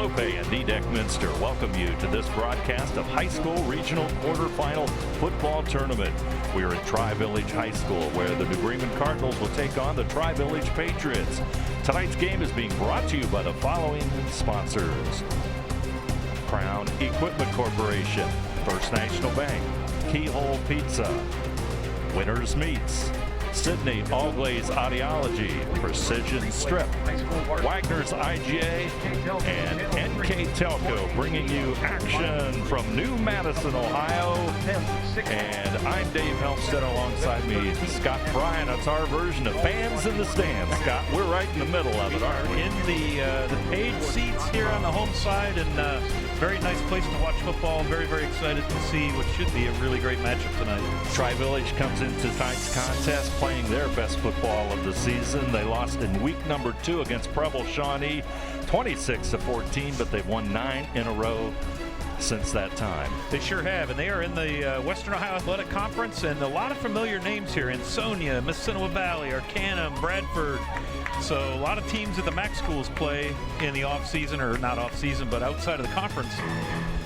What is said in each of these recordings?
Lope and Dedeckminster welcome you to this broadcast of high school regional quarterfinal football tournament. We are at Tri-Village High School where the New Bremen Cardinals will take on the Tri-Village Patriots. Tonight's game is being brought to you by the following sponsors: Crown Equipment Corporation, First National Bank, Keyhole Pizza, Winners Meats, Sydney All-Glaze Audiology, Precision Strip, Wagner's IGA, and NKTelco bringing you action from New Madison, Ohio. And I'm Dave Helmstead, alongside me, Scott Bryan. That's our version of Fans in the Stands. Scott, we're right in the middle of it, aren't we? In the paid seats here on the home side, and very nice place to watch football. Very, very excited to see what should be a really great matchup tonight. Tri-Village comes into tonight's contest playing their best football of the season. They lost in week number 2 against Preble Shawnee, 26-14, but they've won 9 in a row since that time. They sure have, and they are in the Western Ohio Athletic Conference, and a lot of familiar names here: Ansonia, Mississinawa Valley, Arcanum, Bradford. So a lot of teams at the MAC schools play in the off-season, or not off-season, but outside of the conference.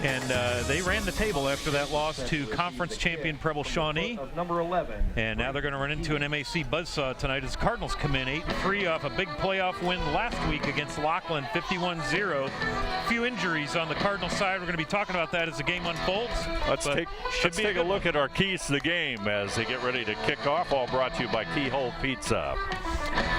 And they ran the table after that loss to conference champion Preble Shawnee. Number 11. And now they're going to run into an MAC buzzsaw tonight as Cardinals come in 8-3 off a big playoff win last week against Lockland, 51-0. A few injuries on the Cardinal side. We're going to be talking about that as the game unfolds. Let's take a look at our keys to the game as they get ready to kick off. All brought to you by Keyhole Pizza.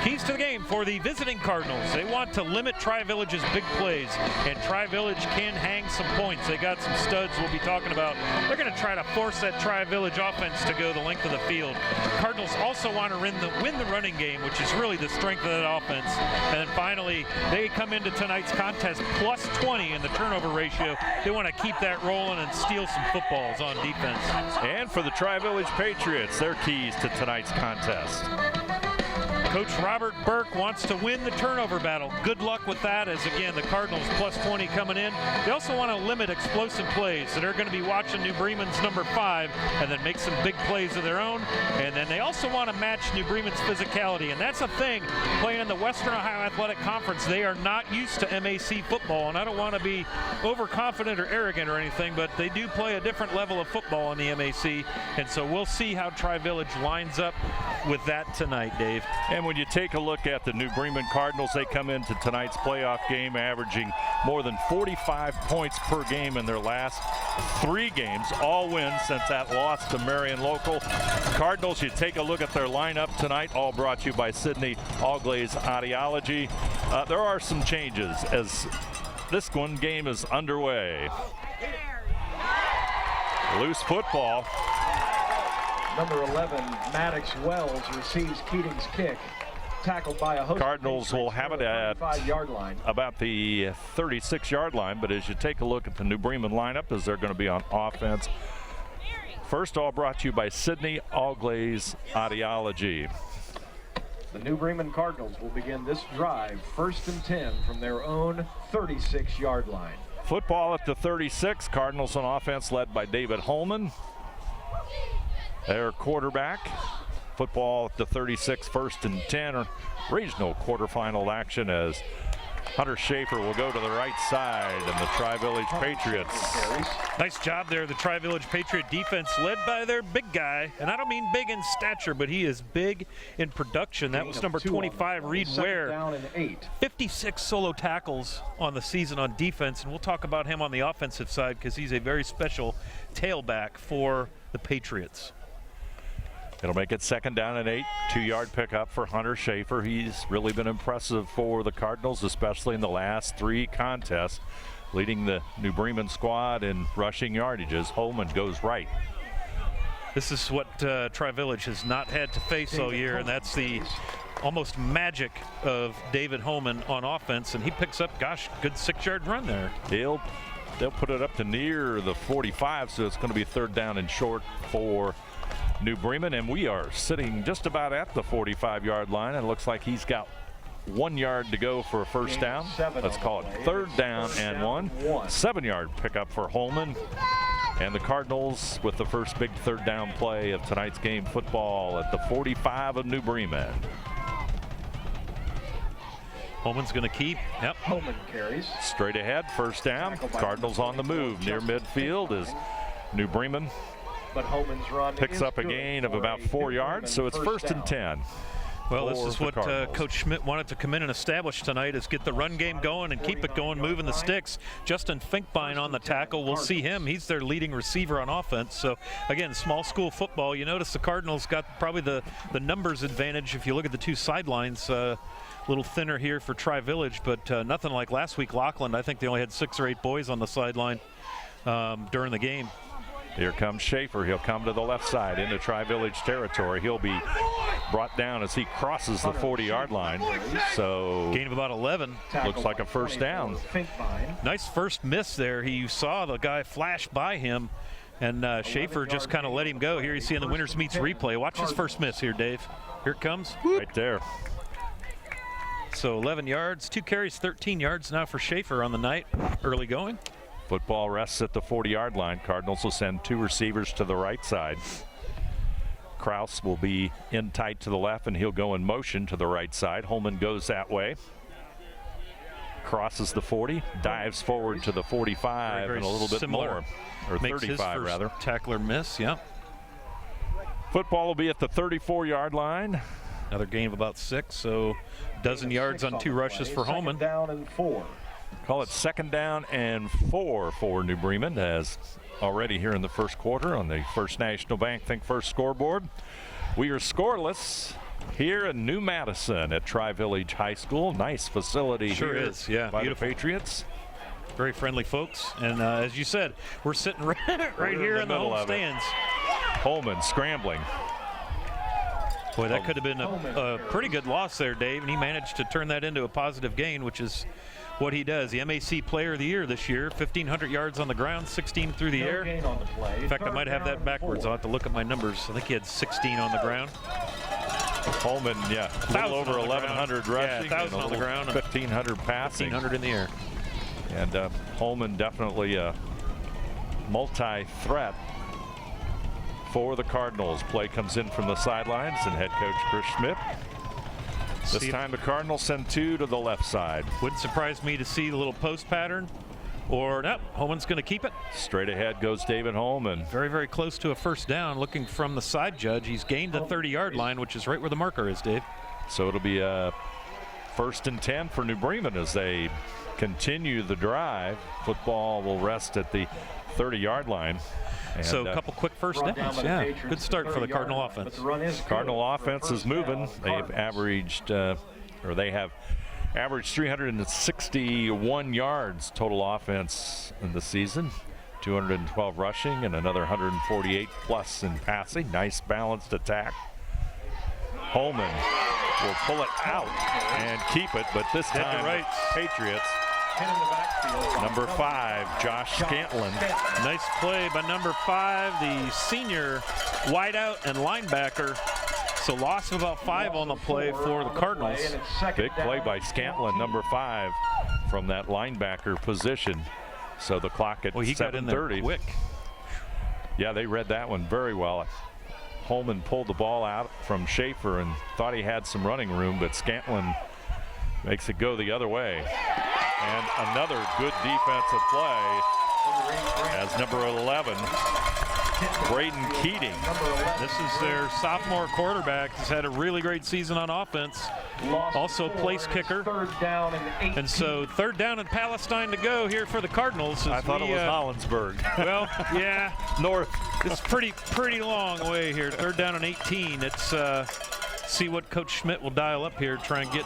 Keys to the game for the visiting Cardinals. They want to limit Tri-Village's big plays, and Tri-Village can hang some points. They got some studs we'll be talking about. They're going to try to force that Tri-Village offense to go the length of the field. Cardinals also want to win the running game, which is really the strength of that offense. And then finally, they come into tonight's contest plus 20 in the turnover ratio. They want to keep that rolling and steal some footballs on defense. And for the Tri-Village Patriots, their keys to tonight's contest: Coach Robert Burke wants to win the turnover battle. Good luck with that, as again the Cardinals plus 20 coming in. They also want to limit explosive plays, so they're going to be watching New Bremen's number 5 and then make some big plays of their own. And then they also want to match New Bremen's physicality, and that's a thing playing in the Western Ohio Athletic Conference. They are not used to MAC football, and I don't want to be overconfident or arrogant or anything, but they do play a different level of football in the MAC, and so we'll see how Tri-Village lines up with that tonight, Dave. And when you take a look at the New Bremen Cardinals, they come into tonight's playoff game averaging more than 45 points per game in their last 3 games, all wins since that loss to Marion Local. Cardinals, you take a look at their lineup tonight, all brought to you by Sydney All-Glaze Audiology. There are some changes as this one game is underway. Loose football. Number 11, Maddox Wells, receives Keating's kick. Tackled by a host. Cardinals will have it at yard line. about the 36-yard line, but as you take a look at the New Bremen lineup, as they're going to be on offense. First, all brought to you by Sydney All-Glaze Audiology. The New Bremen Cardinals will begin this drive 1st and 10 from their own 36-yard line. Football at the 36. Cardinals on offense led by David Holman, their quarterback. Football at the 36, 1st and 10. Regional quarterfinal action as Hunter Schaefer will go to the right side, and the Tri-Village Patriots. Nice job there, the Tri-Village Patriot defense led by their big guy. And I don't mean big in stature, but he is big in production. That was number 25, Reed Ware. Down and 8. 56 solo tackles on the season on defense, and we'll talk about him on the offensive side because he's a very special tailback for the Patriots. It'll make it 2nd down and 8. 2-yard pickup for Hunter Schaefer. He's really been impressive for the Cardinals, especially in the last 3 contests, leading the New Bremen squad in rushing yardages. Holman goes right. This is what Tri-Village has not had to face all year, and that's the almost magic of David Holman on offense, and he picks up, gosh, good 6-yard run there. They'll put it up to near the 45, so it's going to be 3rd down and short for New Bremen, and we are sitting just about at the 45-yard line. It looks like he's got 1 yard to go for a 1st down. Let's call it 3rd down and 1. 7-yard pickup for Holman. And the Cardinals with the first big 3rd down play of tonight's game. Football at the 45 of New Bremen. Holman's going to keep. Yep. Holman carries. Straight ahead, first down. Cardinals on the move near midfield as New Bremen But Holman's run picks up a gain of about 4 yards, so it's first and 10. Well, this is what Cardinals. Coach Schmidt wanted to come in and establish tonight, is get the run game going and keep it going, moving the sticks. Justin Finkbein on the tackle. We'll see him. He's their leading receiver on offense. So, again, small school football. You notice the Cardinals got probably the numbers advantage if you look at the two sidelines. A little thinner here for Tri-Village, but nothing like last week. Lockland, I think they only had 6 or 8 boys on the sideline during the game. Here comes Schaefer. He'll come to the left side into Tri-Village territory. He'll be brought down as he crosses the 40-yard line. So gain of about 11. Looks like a first down. Nice first miss there. You saw the guy flash by him, and Schaefer just kind of let him go. Here you see in the Winners Meets replay. Watch his first miss here, Dave. Here it comes. Right there. So 11 yards, 2 carries, 13 yards now for Schaefer on the night. Early going. Football rests at the 40-yard line. Cardinals will send 2 receivers to the right side. Kraus will be in tight to the left, and he'll go in motion to the right side. Holman goes that way. Crosses the 40, dives forward to the 45 very and a little bit similar. more. Or Makes 35, his first rather. tackler miss, yeah. Football will be at the 34-yard line. Another gain of about 6, so a dozen yards on 2 rushes for Holman. Down and 4. Call it second down and 4 for New Bremen, as already here in the first quarter on the First National Bank Think First scoreboard. We are scoreless here in New Madison at Tri-Village High School. Nice facility Sure here is, yeah, by beautiful. the Patriots. Very friendly folks, and as you said, we're sitting right here in the middle home of it. stands. Holman scrambling. Boy, that could have been a pretty good loss there, Dave, and he managed to turn that into a positive gain, which is what he does. The MAC Player of the Year this year, 1,500 yards on the ground, 16 through the air. In fact, I might have that backwards. I'll have to look at my numbers. I think he had 16 on the ground. Holman, yeah, a little over 1,100 rushing. Yeah, 1,000 on the ground. 1,500 passing. 1,500 in the air. And Holman definitely a multi-threat for the Cardinals. Play comes in from the sidelines, and head coach Chris Schmidt. This time the Cardinals send 2 to the left side. Wouldn't surprise me to see the little post pattern. Or no, Holman's going to keep it. Straight ahead goes David Holman. Very, very close to a first down. Looking from the side judge, he's gained the 30-yard line, which is right where the marker is, Dave. So it'll be a first and 10 for New Bremen as they continue the drive. Football will rest at the 30-yard line. And so a couple quick first downs. Yeah, good start for the Cardinal offense. Cardinal offense is moving. They've averaged, they have averaged 361 yards total offense in the season. 212 rushing and another 148 plus in passing. Nice balanced attack. Holman will pull it out and keep it, but this time right. Patriots. Number 5, Josh Scantlin. Nice play by number 5, the senior wideout and linebacker. So loss of about 5 on the play for the Cardinals. Big play by Scantlin, number 5, from that linebacker position. So the clock at 7:30. He got in there quick. Yeah, they read that one very well. Holman pulled the ball out from Schaefer and thought he had some running room, but Scantlin makes it go the other way. And another good defensive play as number 11, Braden Keating. This is their sophomore quarterback. He's had a really great season on offense. Also place kicker. And so third down in Palestine to go here for the Cardinals. I thought it was Hollinsburg. Well, yeah. North. It's pretty long way here. Third down and 18. It's see what Coach Schmidt will dial up here, try and get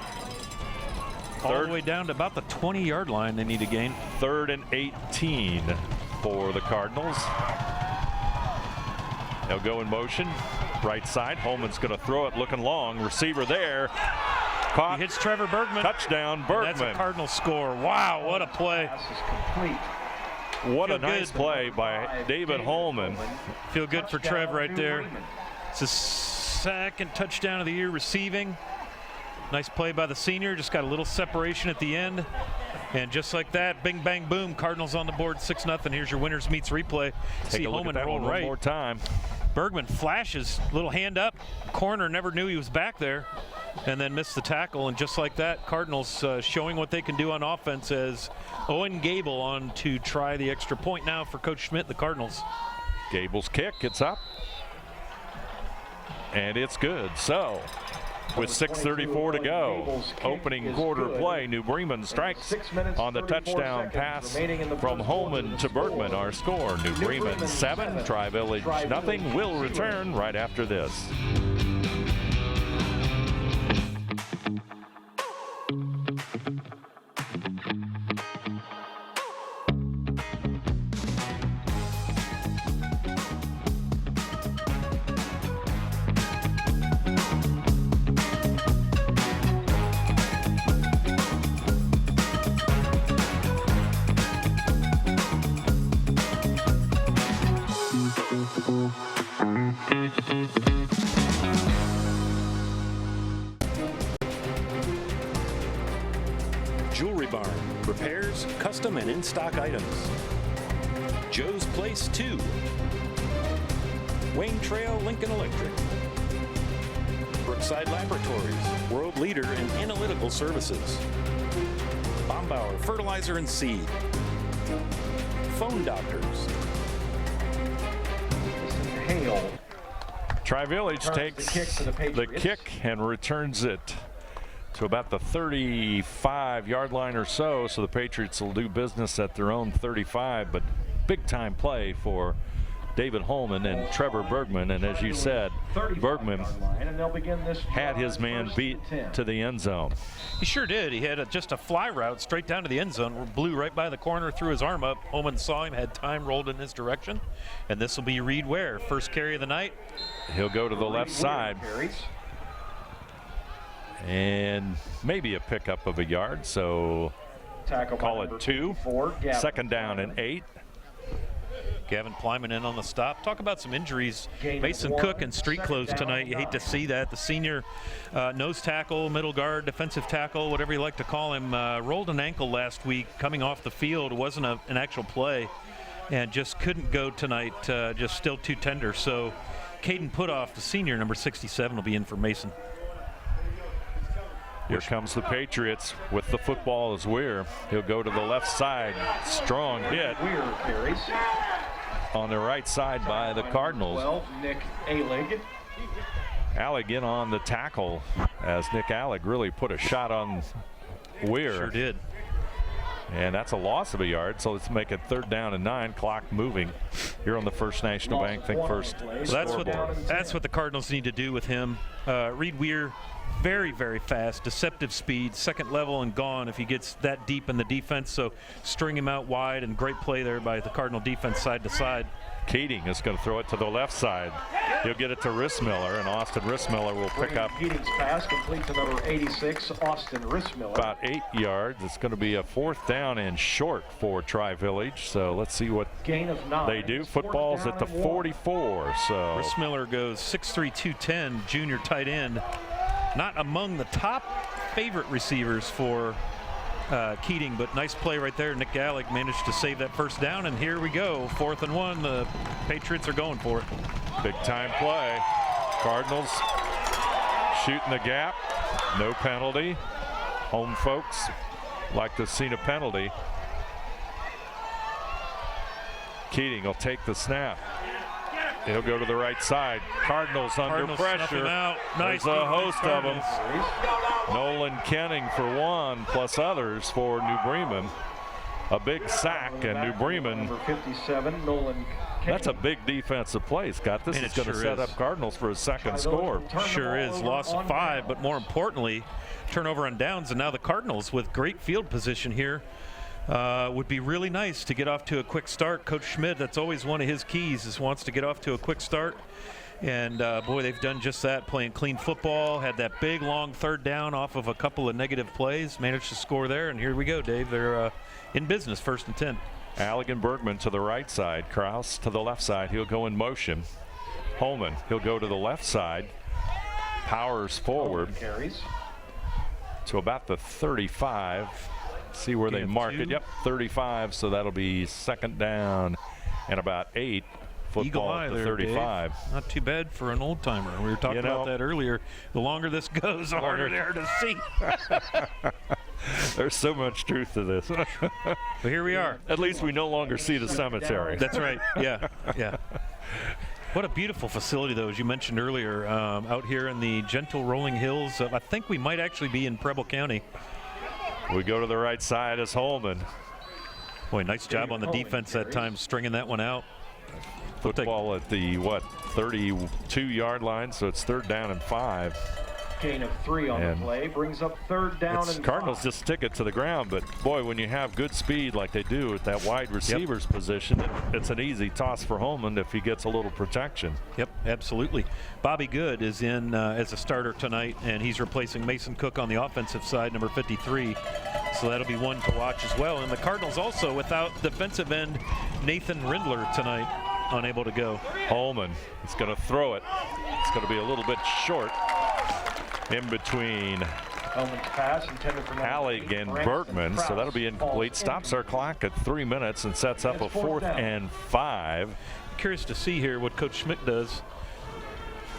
all the way down to about the 20-yard line they need to gain. 3rd and 18 for the Cardinals. They'll go in motion. Right side. Holman's going to throw it looking long. Receiver there. Caught. He hits Trevor Bergman. Touchdown, Bergman. That's a Cardinal score. Wow, what a play. What a nice play by David Holman. Feel good for Trev right there. It's his second touchdown of the year receiving. Nice play by the senior. Just got a little separation at the end. And just like that, bing, bang, boom, Cardinals on the board, 6-0. Here's your Winners Meets replay. Take a look at that one right. more time. Bergman flashes, little hand up. Corner never knew he was back there. and then missed the tackle. And just like that, Cardinals showing what they can do on offense as Owen Gable on to try the extra point now for Coach Schmidt, the Cardinals. Gable's kick, it's up. And it's good. So, with 6:34 to go, opening quarter play, New Bremen strikes on the touchdown pass from Holman to Bergman. Our score, New Bremen 7, Tri-Village nothing. We'll return right after this. Jewelry Barn, repairs, custom and in-stock items. Joe's Place 2. Wayne Trail Lincoln Electric. Brookside Laboratories, world leader in analytical services. Bombauer Fertilizer and Seed. Phone Doctors. Hale. Tri-Village takes the kick and returns it to about the 35-yard line or so. So the Patriots will do business at their own 35, but big time play for David Holman and Trevor Bergman. And as you said, Bergman had his man beat to the end zone. He sure did. He had just a fly route straight down to the end zone, blew right by the corner, threw his arm up. Holman saw him, had time, rolled in his direction. And this will be Reed Ware, first carry of the night. He'll go to the left side. And maybe a pickup of a yard, so call it 2. Second down and 8. Gavin Plyman in on the stop. Talk about some injuries. Mason Cook in street clothes tonight. You hate to see that. The senior nose tackle, middle guard, defensive tackle, whatever you like to call him, rolled an ankle last week coming off the field. It wasn't an actual play and just couldn't go tonight, just still too tender. So Caden Putoff, the senior, number 67, will be in for Mason. Here comes the Patriots with the football as Weir. He'll go to the left side. Strong hit on the right side by the Cardinals. Nick Allig. Allig in on the tackle as Nick Allig really put a shot on Weir. Sure did. And that's a loss of a yard, so let's make it 3rd down and 9. Clock moving here on the First National Bank Think First scoreboard. That's what the Cardinals need to do with him. Reed Weir, very, very fast, deceptive speed, second level and gone if he gets that deep in the defense. So string him out wide, and great play there by the Cardinal defense side to side. Keating is going to throw it to the left side. He'll get it to Rissmiller, and Austin Rissmiller will pick up Keating's pass complete to number 86, Austin Rissmiller. About 8 yards. It's going to be a 4th down and short for Tri-Village. So let's see what they do. Football's at the 44. So Rissmiller goes 6'3", 210, junior tight end. Not among the top favorite receivers for Keating, but nice play right there. Nick Allig managed to save that first down, and here we go. 4th and 1. The Patriots are going for it. Big time play. Cardinals shooting the gap. No penalty. Home folks like to see a penalty. Keating will take the snap. He'll go to the right side. Cardinals under pressure. Nice. There's a host of them. Nolan Kenning for one, plus others for New Bremen. A big sack, and New Bremen. Number 57, Nolan Kenning. That's a big defensive play, Scott. This is going to set up Cardinals for a second score. Sure is. Loss of 5, but more importantly, turnover on downs. And now the Cardinals with great field position here. Would be really nice to get off to a quick start. Coach Schmidt, that's always one of his keys, is wants to get off to a quick start. And boy, they've done just that, playing clean football. Had that big, long 3rd down off of a couple of negative plays. Managed to score there, and here we go, Dave. They're in business, 1st and 10. Allig and Bergman to the right side. Kraus to the left side. He'll go in motion. Holman, he'll go to the left side. Powers forward to about the 35. See where they mark it. Yep, 35. So that'll be 2nd down and about 8 football at the there, 35. Dave. Not too bad for an old timer. We were talking about that earlier. The longer this goes, the harder they are to see. There's so much truth to this. But here we are. At least we no longer see the cemetery. That's right. Yeah. What a beautiful facility, though, as you mentioned earlier, out here in the gentle rolling hills. I think we might actually be in Preble County. We go to the right side as Holman. Boy, nice job on the defense that time, stringing that one out. Football at the, 32-yard line, so it's 3rd down and 5. Gain of 3 on the play brings up 3rd down and Cardinals 5. just stick it to the ground, but boy, when you have good speed like they do at that wide receiver's position, it's an easy toss for Holman if he gets a little protection. Yep, absolutely. Bobby Good is in as a starter tonight, and he's replacing Mason Cook on the offensive side, number 53. So that'll be one to watch as well. And the Cardinals also without defensive end Nathan Rindler tonight, unable to go. Holman is going to throw it. It's going to be a little bit short. In between Hallig and Bergman, so that'll be incomplete. Stops our clock at 3 minutes and sets up a 4th and 5. Curious to see here what Coach Schmidt does.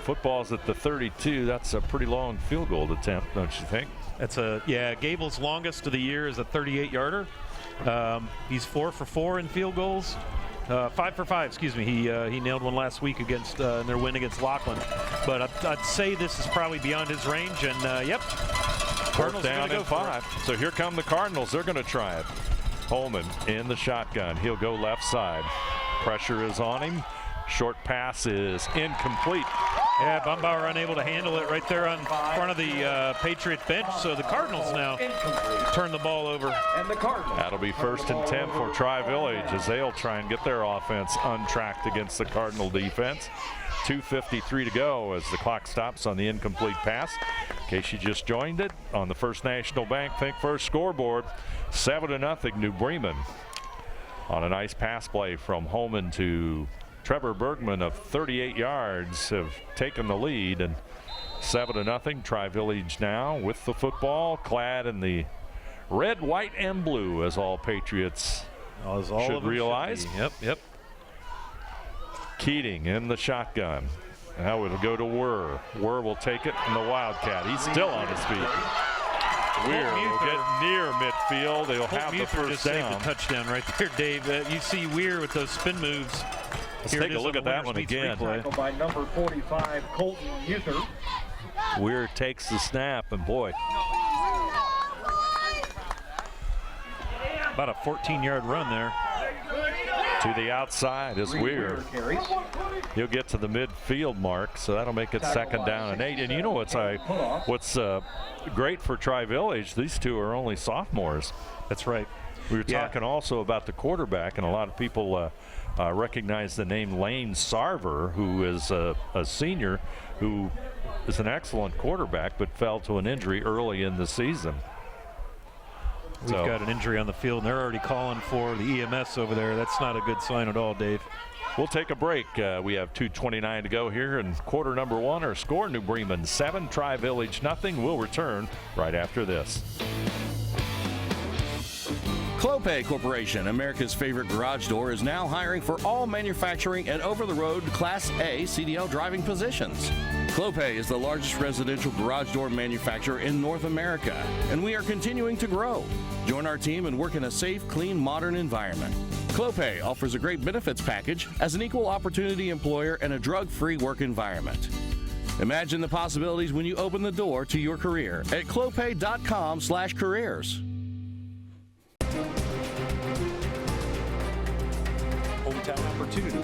Football's at the 32. That's a pretty long field goal attempt, don't you think? That's Gable's longest of the year is a 38-yarder. He's 4 for 4 in field goals. 5 for 5, excuse me. He nailed one last week against in their win against Laughlin. But I'd say this is probably beyond his range. And Cardinals down and 5. So here come the Cardinals. They're going to try it. Holman in the shotgun. He'll go left side. Pressure is on him. Short pass is incomplete. Yeah, Bumbauer unable to handle it right there on front of the Patriot bench. So the Cardinals now turn the ball over. And the Cardinals. That'll be 1st and 10 for Tri-Village as they'll try and get their offense untracked against the Cardinal defense. 2:53 to go as the clock stops on the incomplete pass. In case you just joined it, on the First National Bank Think First scoreboard, 7-0 New Bremen. On a nice pass play from Holman to Trevor Bergman of 38 yards have taken the lead, and 7-0 Tri-Village now with the football, clad in the red, white, and blue, as all Patriots should realize. Yep. Keating in the shotgun. Now it'll go to Wurr. Wurr will take it in the Wildcat. He's still on his feet. Weir will get near midfield. They'll have the first down. Saved a touchdown right there, Dave. You see Weir with those spin moves. Let's take a look at that one again. By number 45, Colton Uther. Weir takes the snap, and boy. About a 14-yard run there. To the outside is Weir. He'll get to the midfield mark, so that'll make it 2nd down and 8. And you know what's great for Tri-Village? These two are only sophomores. That's right. We were talking also about the quarterback, and a lot of people recognize the name Lane Sarver, who is a senior who is an excellent quarterback but fell to an injury early in the season. We've got an injury on the field, and they're already calling for the EMS over there. That's not a good sign at all, Dave. We'll take a break. We have 2:29 to go here in quarter number 1. Our score, New Bremen 7, Tri-Village nothing. We'll return right after this. Clopay Corporation, America's favorite garage door, is now hiring for all manufacturing and over-the-road Class A CDL driving positions. Clopay is the largest residential garage door manufacturer in North America, and we are continuing to grow. Join our team and work in a safe, clean, modern environment. Clopay offers a great benefits package as an equal opportunity employer and a drug-free work environment. Imagine the possibilities when you open the door to your career at clopay.com/careers. Hometown Opportunity,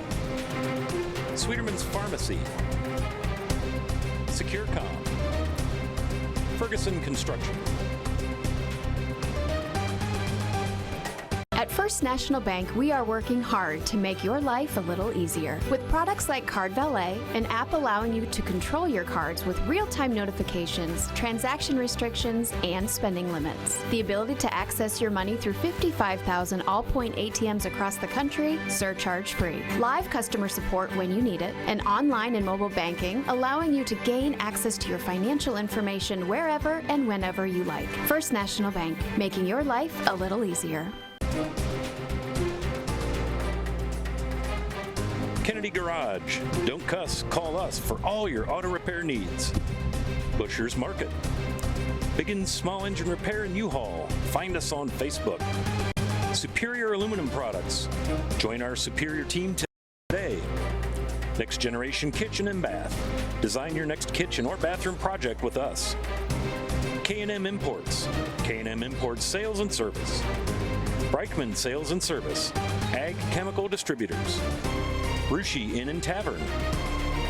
Sweeterman's Pharmacy, SecureCom, Ferguson Construction. At First National Bank, we are working hard to make your life a little easier. With products like Card Valet, an app allowing you to control your cards with real-time notifications, transaction restrictions, and spending limits. The ability to access your money through 55,000 all-point ATMs across the country, surcharge-free. Live customer support when you need it, and online and mobile banking, allowing you to gain access to your financial information wherever and whenever you like. First National Bank, making your life a little easier. Kennedy Garage. Don't cuss, call us for all your auto repair needs. Busher's Market. Big and small engine repair and U-Haul. Find us on Facebook. Superior Aluminum Products. Join our Superior team today. Next Generation Kitchen and Bath. Design your next kitchen or bathroom project with us. K&M Imports. K&M Imports Sales and Service. Breichman Sales and Service. Ag Chemical Distributors. Rushi Inn and Tavern.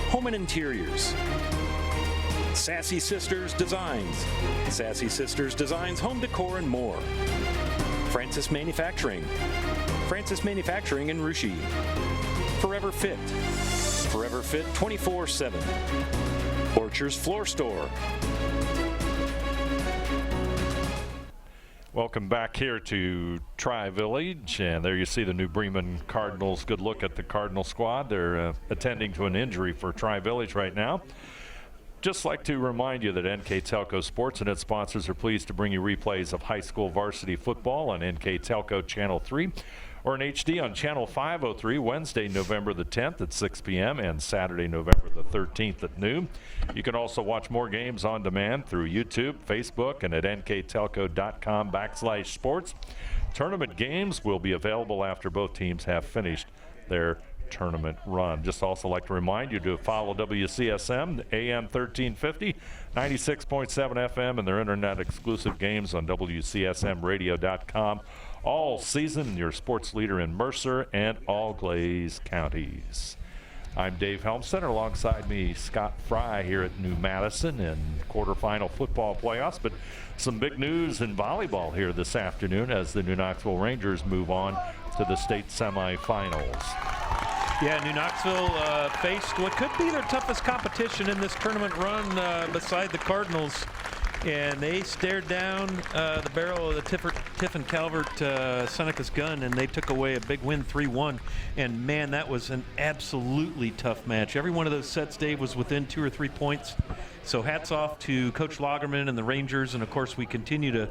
Holman Interiors. Sassy Sisters Designs. Sassy Sisters Designs Home Decor and more. Francis Manufacturing. Francis Manufacturing in Rushi. Forever Fit. Forever Fit 24/7. Orchard's Floor Store. Welcome back here to Tri-Village, and there you see the New Bremen Cardinals. Good look at the Cardinal squad. They're attending to an injury for Tri-Village right now. Just like to remind you that NKTelco Sports and its sponsors are pleased to bring you replays of high school varsity football on NKTelco Channel 3 or in HD on Channel 503 Wednesday, November the 10th at 6 p.m. and Saturday, November the 13th at noon. You can also watch more games on demand through YouTube, Facebook, and at nktelco.com/sports. Tournament games will be available after both teams have finished their tournament run. Just also like to remind you to follow WCSM, AM 1350, 96.7 FM, and their internet exclusive games on WCSMradio.com. All season, your sports leader in Mercer and all Glaze counties. I'm Dave Helmstetter. Alongside me, Scott Fry here at New Madison in quarterfinal football playoffs. But some big news in volleyball here this afternoon as the New Knoxville Rangers move on to the state semifinals. Yeah, New Knoxville faced what could be their toughest competition in this tournament run beside the Cardinals. And they stared down the barrel of the Tiffin Calvert Seneca's gun, and they took away a big win, 3-1. And, man, that was an absolutely tough match. Every one of those sets, Dave, was within 2 or 3 points. So hats off to Coach Lagerman and the Rangers. And, of course, we continue to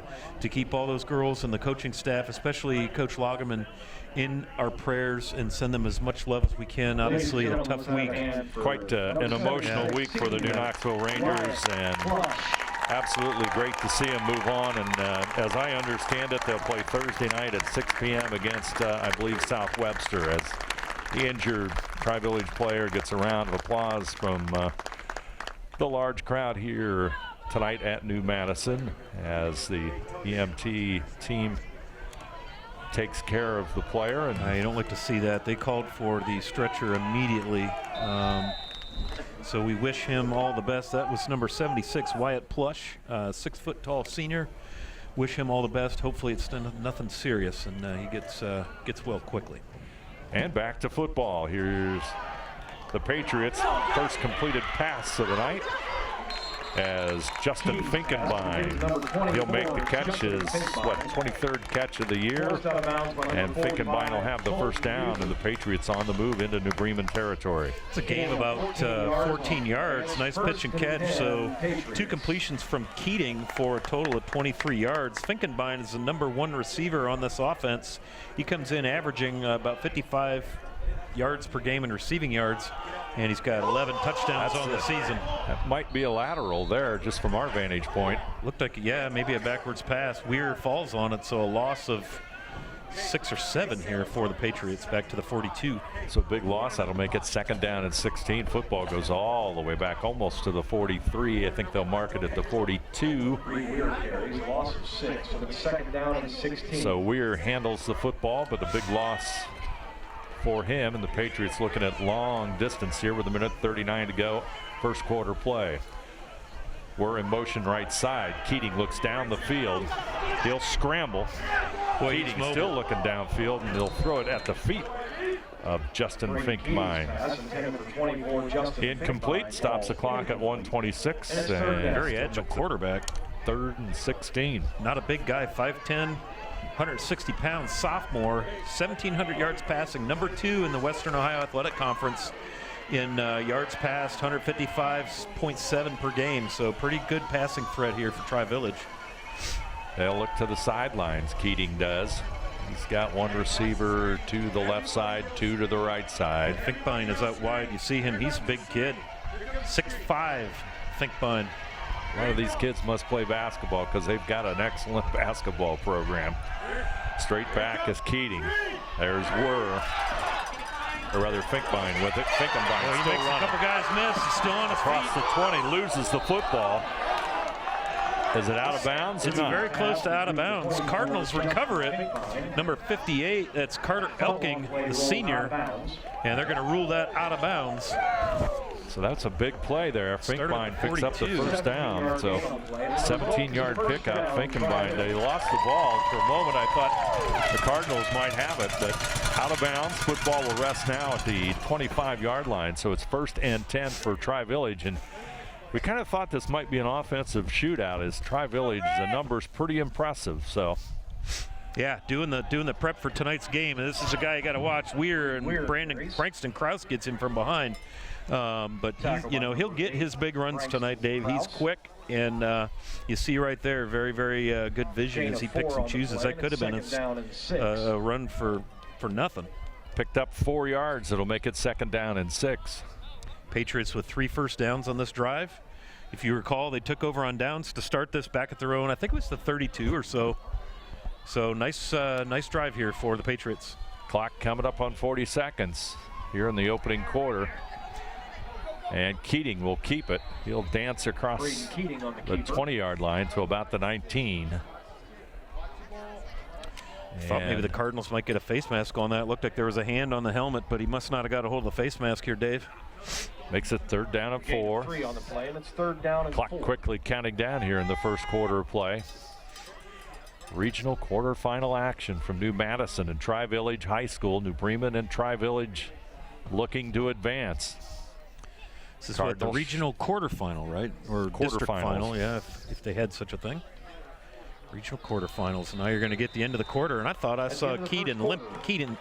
keep all those girls and the coaching staff, especially Coach Lagerman, in our prayers and send them as much love as we can. Obviously, a tough week. Quite an emotional week for the New Knoxville Rangers, and absolutely great to see them move on. And as I understand it, they'll play Thursday night at 6 p.m. against, I believe, South Webster, as the injured Tri-Village player gets a round of applause from the large crowd here tonight at New Madison as the EMT team takes care of the player. And you don't like to see that. They called for the stretcher immediately. So we wish him all the best. That was number 76, Wyatt Plush, 6-foot-tall senior. Wish him all the best. Hopefully it's nothing serious and he gets well quickly. And back to football. Here's the Patriots' first completed pass of the night as Justin Finkenbein, he'll make the catch, his 23rd catch of the year, and Finkenbein will have the first down, and the Patriots on the move into New Bremen territory. It's a game about 14 yards, nice pitch and catch, so 2 completions from Keating for a total of 23 yards. Finkenbein is the #1 receiver on this offense. He comes in averaging about 55 yards per game in receiving yards, and he's got 11 touchdowns on the season. That might be a lateral there, just from our vantage point. Looked like, yeah, maybe a backwards pass. Weir falls on it, so a loss of 6 or 7 here for the Patriots back to the 42. So big loss. That'll make it 2nd down and 16. Football goes all the way back almost to the 43. I think they'll mark it at the 42. Loss of 6, so it's 2nd down and 16. So Weir handles the football, but a big loss for him, and the Patriots looking at long distance here with 1:39 to go, first quarter play. We're in motion right side. Keating looks down the field. He'll scramble. Keating still looking downfield, and he'll throw it at the feet of Justin Finkenbein. Incomplete, stops the clock at 1:26. And very agile quarterback. 3rd and 16. Not a big guy, 5'10", 160 pounds, sophomore, 1,700 yards passing, #2 in the Western Ohio Athletic Conference in yards passed, 155.7 per game. So pretty good passing threat here for Tri-Village. They'll look to the sidelines, Keating does. He's got one receiver to the left side, two to the right side. Finkbein is out wide. You see him, he's a big kid. 6'5", Finkbein. A lot of these kids must play basketball because they've got an excellent basketball program. Straight back is Keating. There's Finkbein with it. Finkbein He still makes running. a couple guys miss. He's still on his Across feet. the 20, loses the football. Is it out of bounds? It's very close to out of bounds. Cardinals recover it. Number 58, that's Carter Elking, the senior, and they're going to rule that out of bounds. So that's a big play there. Finkbein picks up the 42. first down. So 17-yard pickup. Finkbein, they lost the ball. For a moment, I thought the Cardinals might have it, but out of bounds. Football will rest now at the 25-yard line. So it's 1st and 10 for Tri-Village. And we kind of thought this might be an offensive shootout as Tri-Village, the numbers pretty impressive. So yeah, doing the prep for tonight's game. And this is a guy you got to watch. Weir and Brankston Krause gets him from behind. But he'll get his big runs tonight, Dave. He's quick, and you see right there, very, very good vision as he picks and chooses. That could have been a run for nothing. Picked up 4 yards. It'll make it 2nd down and 6. Patriots with 3 first downs on this drive. If you recall, they took over on downs to start this back at their own. I think it was the 32 or so. So nice drive here for the Patriots. Clock coming up on 40 seconds here in the opening quarter. And Keating will keep it. He'll dance across the 20-yard line to about the 19. Thought maybe the Cardinals might get a face mask on that. Looked like there was a hand on the helmet, but he must not have got a hold of the face mask here, Dave. Makes it 3rd down and 4. 3 on the play, and it's 3rd down and 4. Clock quickly counting down here in the first quarter of play. Regional quarterfinal action from New Madison and Tri-Village High School. New Bremen and Tri-Village looking to advance. This is what, the regional quarterfinal, right? Or district final, yeah, if they had such a thing. Regional quarterfinals. Now you're going to get the end of the quarter, and I thought I saw Keating limping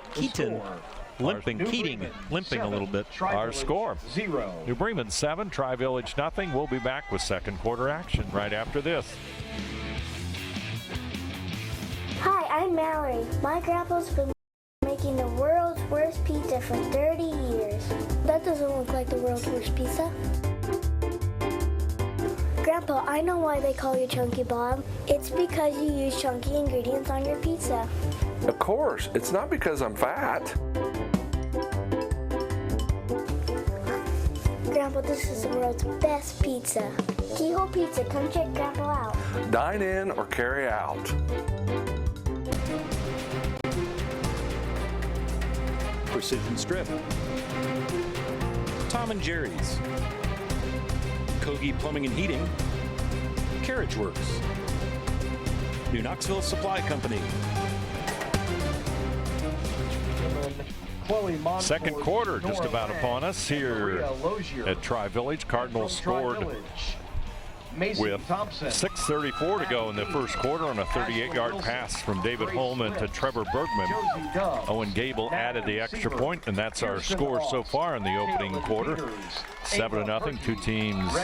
a little bit. Our score: 0. New Bremen 7, Tri-Village nothing. We'll be back with second quarter action right after this. Hi, I'm Mallory. My grandpa's been making the world's worst pizza for 30 years. That doesn't look like the world's worst pizza. Grandpa, I know why they call you Chunky Bob. It's because you use chunky ingredients on your pizza. Of course, it's not because I'm fat. Grandpa, this is the world's best pizza. Keyhole Pizza, come check Grandpa out. Dine in or carry out. Precision Strip, Tom and Jerry's, Kogi Plumbing and Heating, Carriage Works, New Knoxville Supply Company. Second quarter just about upon us here at Tri-Village. Cardinals scored with 6:34 to go in the first quarter on a 38-yard pass from David Holman to Trevor Bergman. Owen Gable added the extra point, and that's our score so far in the opening quarter. 7-0. Two teams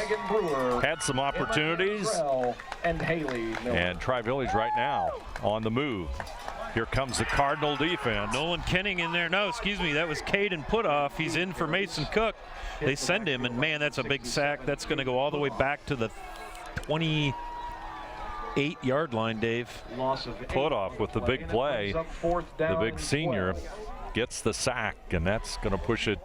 had some opportunities, and Tri-Village right now on the move. Here comes the Cardinal defense. Nolan Kenning in there. No, excuse me, that was Caden Putoff. He's in for Mason Cook. They send him, and man, that's a big sack. That's going to go all the way back to the 28-yard line, Dave. Putoff with the big play. The big senior gets the sack, and that's going to push it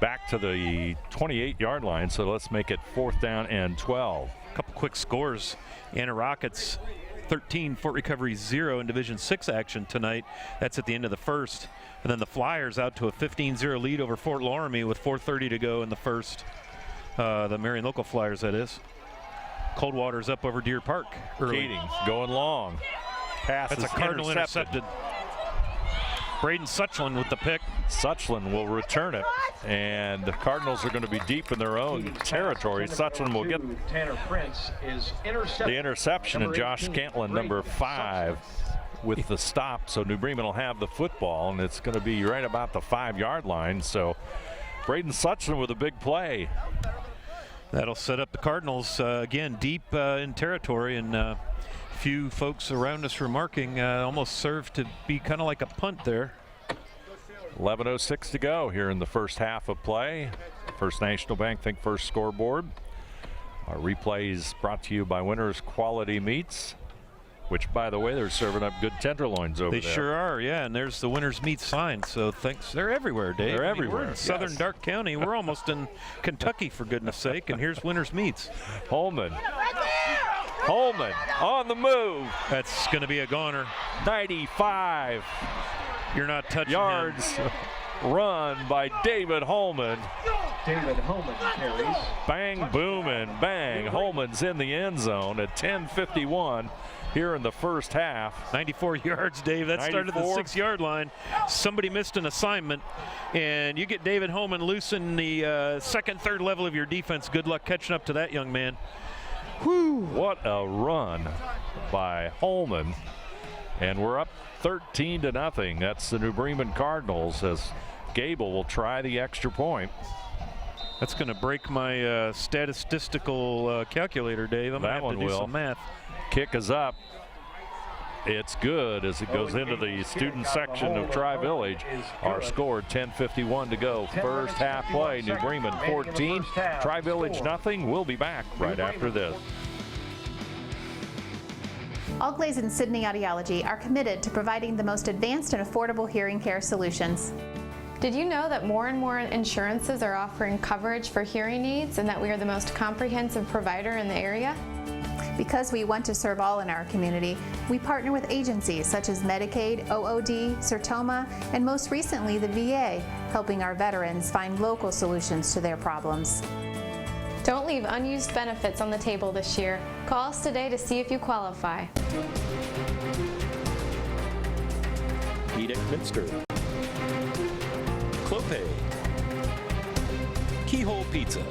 back to the 28-yard line. So let's make it 4th down and 12. A couple quick scores. Anna Rockets 13, Fort Recovery 0 in Division 6 action tonight. That's at the end of the first. And then the Flyers out to a 15-0 lead over Fort Loramie with 4:30 to go in the first. The Marion Local Flyers, that is. Coldwater's up over Deer Park early. Keating going long. Pass That's a Cardinal intercepted. Braden Suchlin with the pick. Suchlin will return it, and the Cardinals are going to be deep in their own territory. Suchlin will get the interception, and Josh Scantlin, number 5, with the stop. So New Bremen will have the football, and it's going to be right about the 5-yard line. So Braden Suchlin with a big play. That'll set up the Cardinals again deep in territory, and few folks around us remarking almost served to be kind of like a punt there. 11:06 to go here in the first half of play. First National Bank Think First scoreboard. Our replays brought to you by Winners Quality Meats, which, by the way, they're serving up good tenderloins over there. They sure are, yeah, and there's the Winners Meats sign, so thanks. They're everywhere, Dave. They're everywhere. We're in southern Dark County. We're almost in Kentucky, for goodness sake, and here's Winners Meats. Holman on the move. That's going to be a goner. 95 You're not touching yards him. Run by David Holman. David Holman carries. Bang, boom, and bang. Holman's in the end zone at 10:51 here in the first half. 94 yards, Dave. That started the 6-yard line. Somebody missed an assignment, and you get David Holman loose in the second, third level of your defense. Good luck catching up to that young man. Whew, what a run by Holman. And we're up 13-0. That's the New Bremen Cardinals, as Gable will try the extra point. That's going to break my statistical calculator, Dave. I'm going to have to do some math. Kick is up. It's good as it goes into the student section of Tri-Village. Our score, 10:51 to go. First half play, New Bremen 14, Tri-Village nothing. We'll be back right after this. Allglaze and Sydney Audiology are committed to providing the most advanced and affordable hearing care solutions. Did you know that more and more insurances are offering coverage for hearing aids and that we are the most comprehensive provider in the area? Because we want to serve all in our community, we partner with agencies such as Medicaid, OOD, Sertoma, and most recently the VA, helping our veterans find local solutions to their problems. Don't leave unused benefits on the table this year. Call us today to see if you qualify. Edict Minster, Clope, Keyhole Pizza.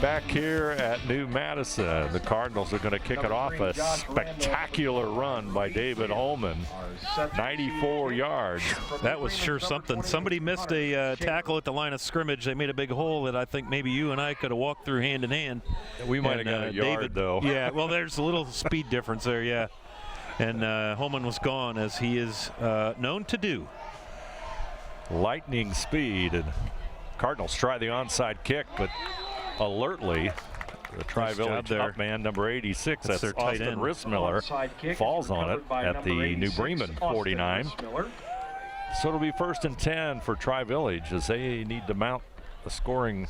Back here at New Madison, the Cardinals are going to kick it off. A spectacular run by David Holman, 94 yards. That was sure something. Somebody missed a tackle at the line of scrimmage. They made a big hole that I think maybe you and I could have walked through hand in hand. We might have got a yard, David, though. Yeah, well, there's a little speed difference there, yeah. And Holman was gone, as he is known to do. Lightning speed, and Cardinals try the onside kick, but alertly, the Tri-Village up man, number 86, that's their tight Austin end. Rissmiller, falls on it at the New Bremen 49. So it'll be 1st and 10 for Tri-Village as they need to mount a scoring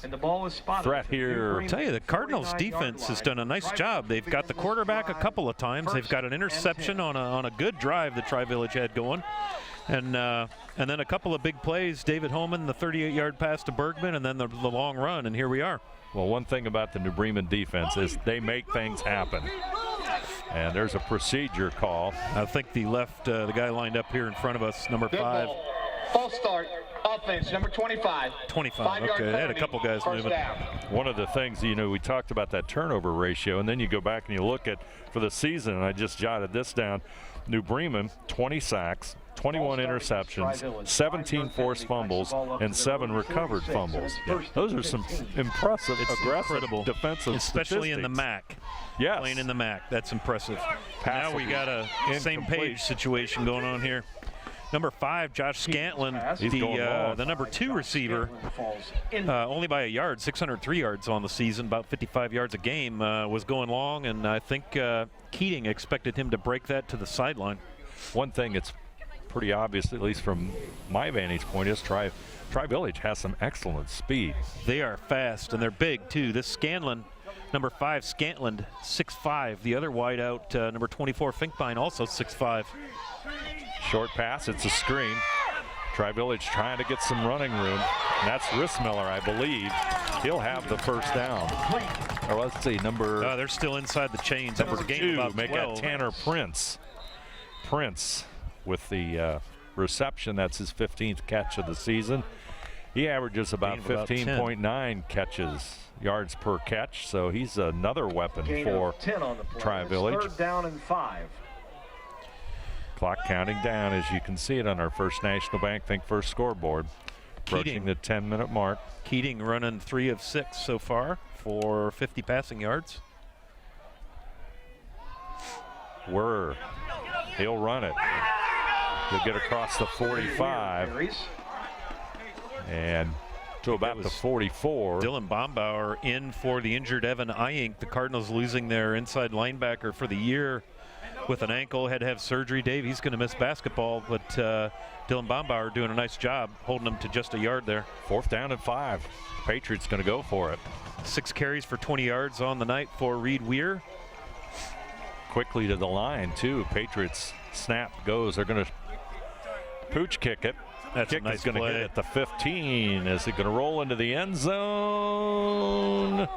threat here. I'll tell you, the Cardinals defense has done a nice job. They've got the quarterback a couple of times. They've got an interception on a good drive that Tri-Village had going. And then a couple of big plays. David Holman, the 38-yard pass to Bergman, and then the long run, and here we are. Well, one thing about the New Bremen defense is they make things happen. And there's a procedure call. I think the guy lined up here in front of us, number 5. False start, offense, number 25. 25, okay. They had a couple guys moving. One of the things, we talked about that turnover ratio, and then you go back and you look at for the season, and I just jotted this down. New Bremen, 20 sacks, 21 interceptions, 17 forced fumbles, and 7 recovered fumbles. Yeah. Those are some impressive, aggressive defensive especially statistics. in the MAC. Yes. Playing in the MAC, that's impressive. Pass now we got a same page situation going on here. Number 5, Josh Scantlin, the number 2 receiver, only by a yard, 603 yards on the season, about 55 yards a game, was going long, and I think Keating expected him to break that to the sideline. One thing it's pretty obvious, at least from my vantage point, is Tri-Village has some excellent speed. They are fast, and they're big, too. This Scanlon, number 5, Scantlin, 6'5". The other wideout, number 24, Finkbein, also 6'5". Short pass, it's a screen. Tri-Village trying to get some running room. And that's Rissmiller, I believe. He'll have the first down. Or let's see, they're still inside the chains. That was a game 2, about make 12. that Tanner Prince. Prince with the reception. That's his 15th catch of the season. He averages about 15.9 yards per catch. So he's another weapon for Tri-Village. 3rd down and 5. Clock counting down as you can see it on our First National Bank Think First scoreboard. approaching the 10-minute mark. Keating running 3 of 6 so far for 50 passing yards. He'll run it. He'll get across the 45 and to about the 44. Dylan Bombauer in for the injured Evan Eyink. The Cardinals losing their inside linebacker for the year with an ankle. Had to have surgery. Dave, he's going to miss basketball, but Dylan Bombauer doing a nice job holding him to just a yard there. 4th down and 5. Patriots going to go for it. 6 carries for 20 yards on the night for Reed Weir. Quickly to the line, too. Patriots snap goes. They're going to pooch kick it. That's kick a nice is going to play. hit at the 15. Is it going to roll into the end zone?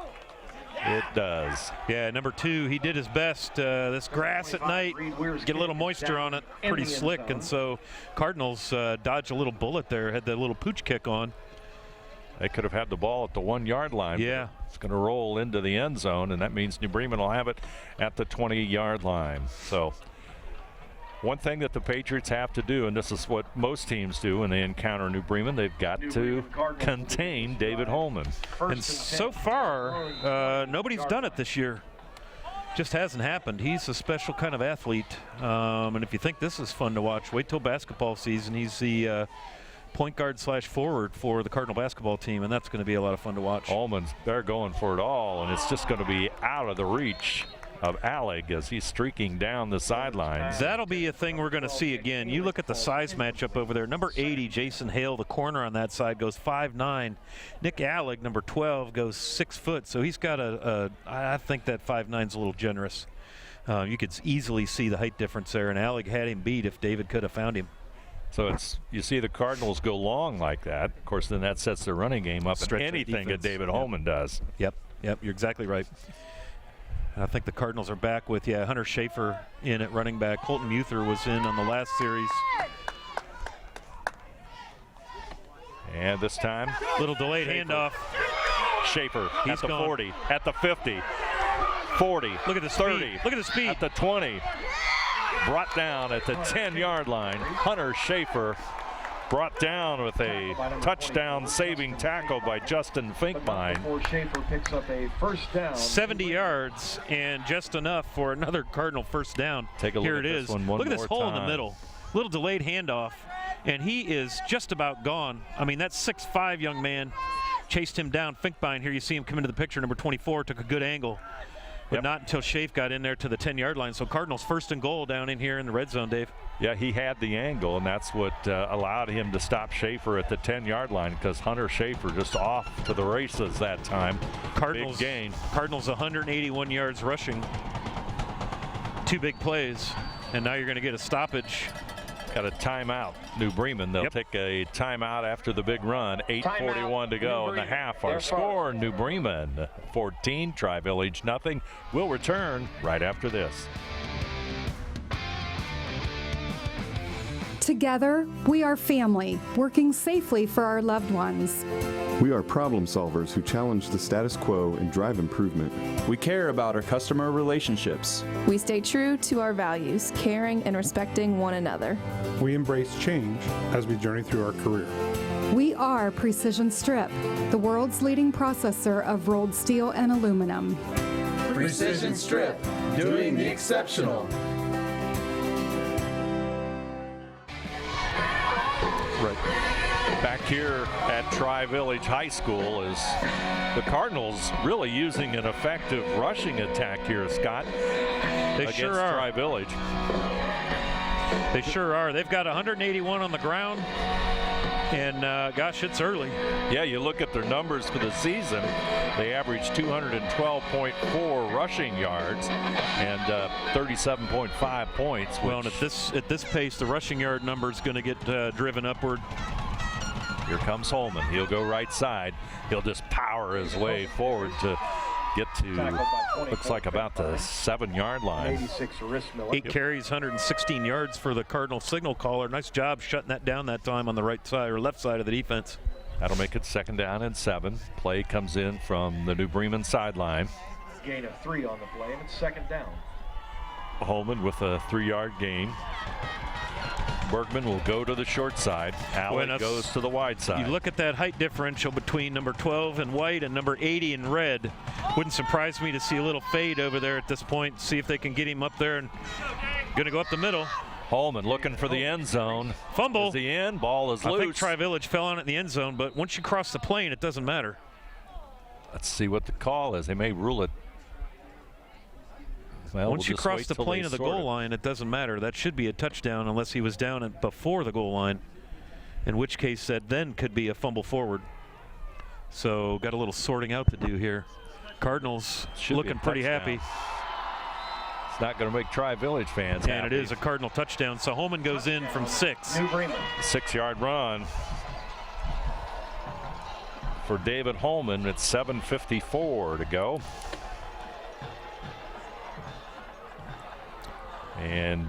It does. Yeah, number 2, he did his best. This grass at night, get a little moisture on it, pretty slick, and so Cardinals dodged a little bullet there, had that little pooch kick on. They could have had the ball at the 1-yard line. Yeah. It's going to roll into the end zone, and that means New Bremen will have it at the 20-yard line. So one thing that the Patriots have to do, and this is what most teams do when they encounter New Bremen, they've got to contain David Holman. And so far, nobody's done it this year. Just hasn't happened. He's a special kind of athlete. And if you think this is fun to watch, wait till basketball season. He's the point guard / forward for the Cardinal basketball team, and that's going to be a lot of fun to watch. Holman's, they're going for it all, and it's just going to be out of the reach of Alec as he's streaking down the sidelines. That'll be a thing we're going to see again. You look at the size matchup over there. Number 80, Jason Hale, the corner on that side, goes 5'9". Nick Alec, number 12, goes 6 foot. So he's got I think that 5'9's a little generous. You could easily see the height difference there, and Alec had him beat if David could have found him. So you see the Cardinals go long like that. Of course, then that sets their running game up and anything that David Holman does. Yep, you're exactly right. I think the Cardinals are back with, Hunter Schaefer in at running back. Colton Muther was in on the last series. And this time, little delayed handoff. Schaefer He's at the gone. 40, at the 50, 40, look at the 30, speed. Look at the speed. At the 20. Brought down at the 10-yard line. Hunter Schaefer brought down with a touchdown-saving tackle by Justin Finkbein. Schaefer picks up a 1st down. 70 yards and just enough for another Cardinal 1st down. Take a look Here at it this is. one Look at this more hole in time. the middle. Little delayed handoff, and he is just about gone. I mean, that 6'5" young man chased him down. Finkbein, here you see him come into the picture. Number 24 took a good angle. But not until Schaefer got in there to the 10-yard line. So Cardinals 1st and goal down in here in the red zone, Dave. Yeah, he had the angle, and that's what allowed him to stop Schaefer at the 10-yard line, because Hunter Schaefer just off to the races that time. Cardinals big gain. Cardinals 181 yards rushing. 2 big plays, and now you're going to get a stoppage. Got a timeout. New Bremen, they'll take a timeout after the big run. 8:41 to go in the half. Our score, New Bremen 14, Tri-Village nothing. We'll return right after this. Together, we are family, working safely for our loved ones. We are problem solvers who challenge the status quo and drive improvement. We care about our customer relationships. We stay true to our values, caring and respecting one another. We embrace change as we journey through our career. We are Precision Strip, the world's leading processor of rolled steel and aluminum. Precision Strip, doing the exceptional. Back here at Tri-Village High School is the Cardinals really using an effective rushing attack here, Scott. They sure are. Tri-Village. They sure are. They've got 181 on the ground, and gosh, it's early. Yeah, you look at their numbers for the season. They averaged 212.4 rushing yards and 37.5 points. Well, and at this pace, the rushing yard number is going to get driven upward. Here comes Holman. He'll go right side. He'll just power his way forward to get to, looks like about the 7-yard line. 8 carries, 116 yards for the Cardinal signal caller. Nice job shutting that down that time on the right side or left side of the defense. That'll make it 2nd down and 7. Play comes in from the New Bremen sideline. Gain of 3 on the play, and it's 2nd down. Holman with a 3-yard gain. Bergman will go to the short side. Allen goes to the wide side. You look at that height differential between number 12 in white and number 80 in red. Wouldn't surprise me to see a little fade over there at this point. See if they can get him up there, and going to go up the middle. Holman looking for the end zone. Fumble. Is he in? Ball is loose. I think Tri-Village fell on it in the end zone, but once you cross the plane, it doesn't matter. Let's see what the call is. They may rule it. Well, once you cross the plane of the goal line, it doesn't matter. That should be a touchdown unless he was down before the goal line, in which case that then could be a fumble forward. So got a little sorting out to do here. Cardinals looking pretty happy. It's not going to make Tri-Village fans happy. And it is a Cardinal touchdown. So Holman goes in from 6. 6-yard run for David Holman. It's 7:54 to go. And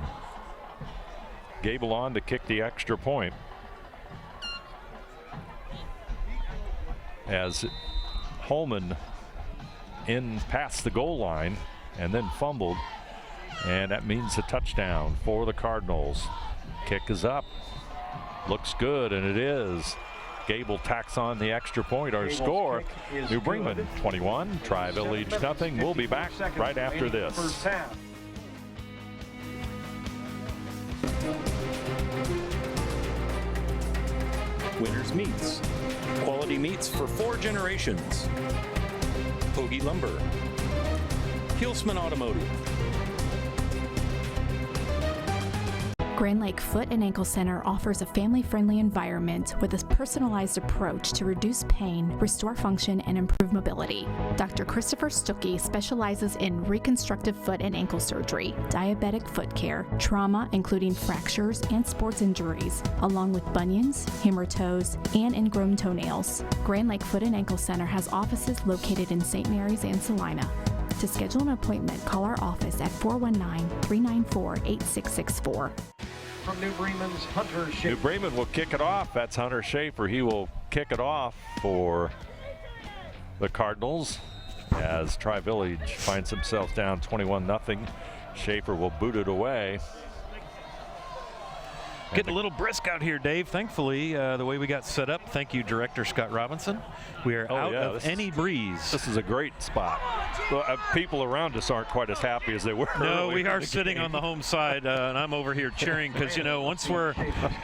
Gable on to kick the extra point. As Holman in past the goal line and then fumbled. And that means a touchdown for the Cardinals. Kick is up. Looks good, and it is. Gable tacks on the extra point. Our score, New Bremen 21, Tri-Village nothing. We'll be back right after this. Winners Meats. Quality meats for 4 generations. Hoagie Lumber. Hilsman Automotive. Grand Lake Foot and Ankle Center offers a family-friendly environment with a personalized approach to reduce pain, restore function, and improve mobility. Dr. Christopher Stuckey specializes in reconstructive foot and ankle surgery, diabetic foot care, trauma including fractures and sports injuries, along with bunions, hammer toes, and ingrown toenails. Grand Lake Foot and Ankle Center has offices located in St. Mary's and Salina. To schedule an appointment, call our office at 419-394-8664. From New Bremen's Hunter Schaefer. New Bremen will kick it off. That's Hunter Schaefer. He will kick it off for the Cardinals as Tri-Village finds himself down 21-0. Schaefer will boot it away. Getting a little brisk out here, Dave. Thankfully, the way we got set up, thank you, Director Scott Robinson. We are out of any breeze. This is a great spot. Well, people around us aren't quite as happy as they were. No, we are sitting on the home side, and I'm over here cheering because, you know, once we're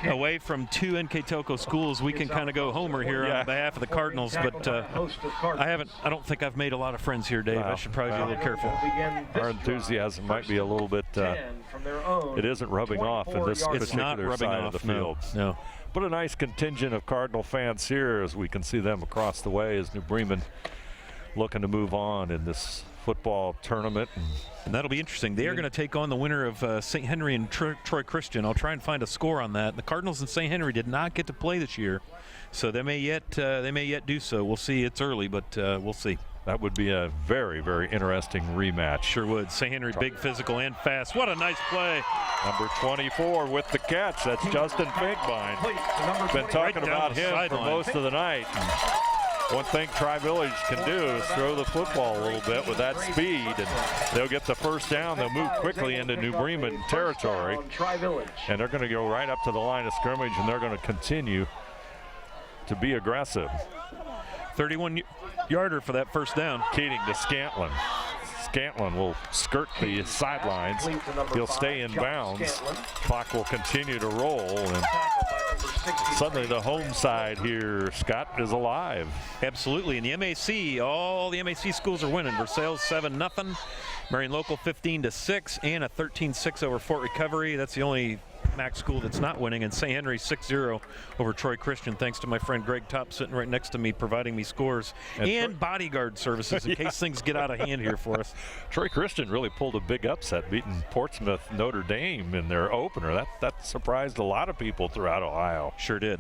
away from 2 NKTelco schools, we can kind of go homer here on behalf of the Cardinals. But I don't think I've made a lot of friends here, Dave. I should probably be a little careful. Our enthusiasm might be a little bit. It isn't rubbing off in this particular side of the field. No. But a nice contingent of Cardinal fans here as we can see them across the way as New Bremen looking to move on in this football tournament. And that'll be interesting. They are going to take on the winner of St. Henry and Troy Christian. I'll try and find a score on that. The Cardinals and St. Henry did not get to play this year, so they may yet do so. We'll see. It's early, but we'll see. That would be a very, very interesting rematch. Sure would. St. Henry, big, physical, and fast. What a nice play. Number 24 with the catch. That's Justin Finkbein. Been talking about him for most of the night. One thing Tri-Village can do is throw the football a little bit with that speed, and they'll get the first down. They'll move quickly into New Bremen territory, and they're going to go right up to the line of scrimmage, and they're going to continue to be aggressive. 31-yarder for that first down. Keating to Scantlin. Scantlin will skirt the sidelines. He'll stay in bounds. Clock will continue to roll, and suddenly the home side here, Scott, is alive. Absolutely. And the MAC, all the MAC schools are winning. Versailles 7-0. Marion Local 15-6, and a 13-6 over Fort Recovery. That's the only MAC school that's not winning, and St. Henry 6-0 over Troy Christian, thanks to my friend Greg Topp sitting right next to me providing me scores and bodyguard services in case things get out of hand here for us. Troy Christian really pulled a big upset, beating Portsmouth Notre Dame in their opener. That surprised a lot of people throughout Ohio. Sure did.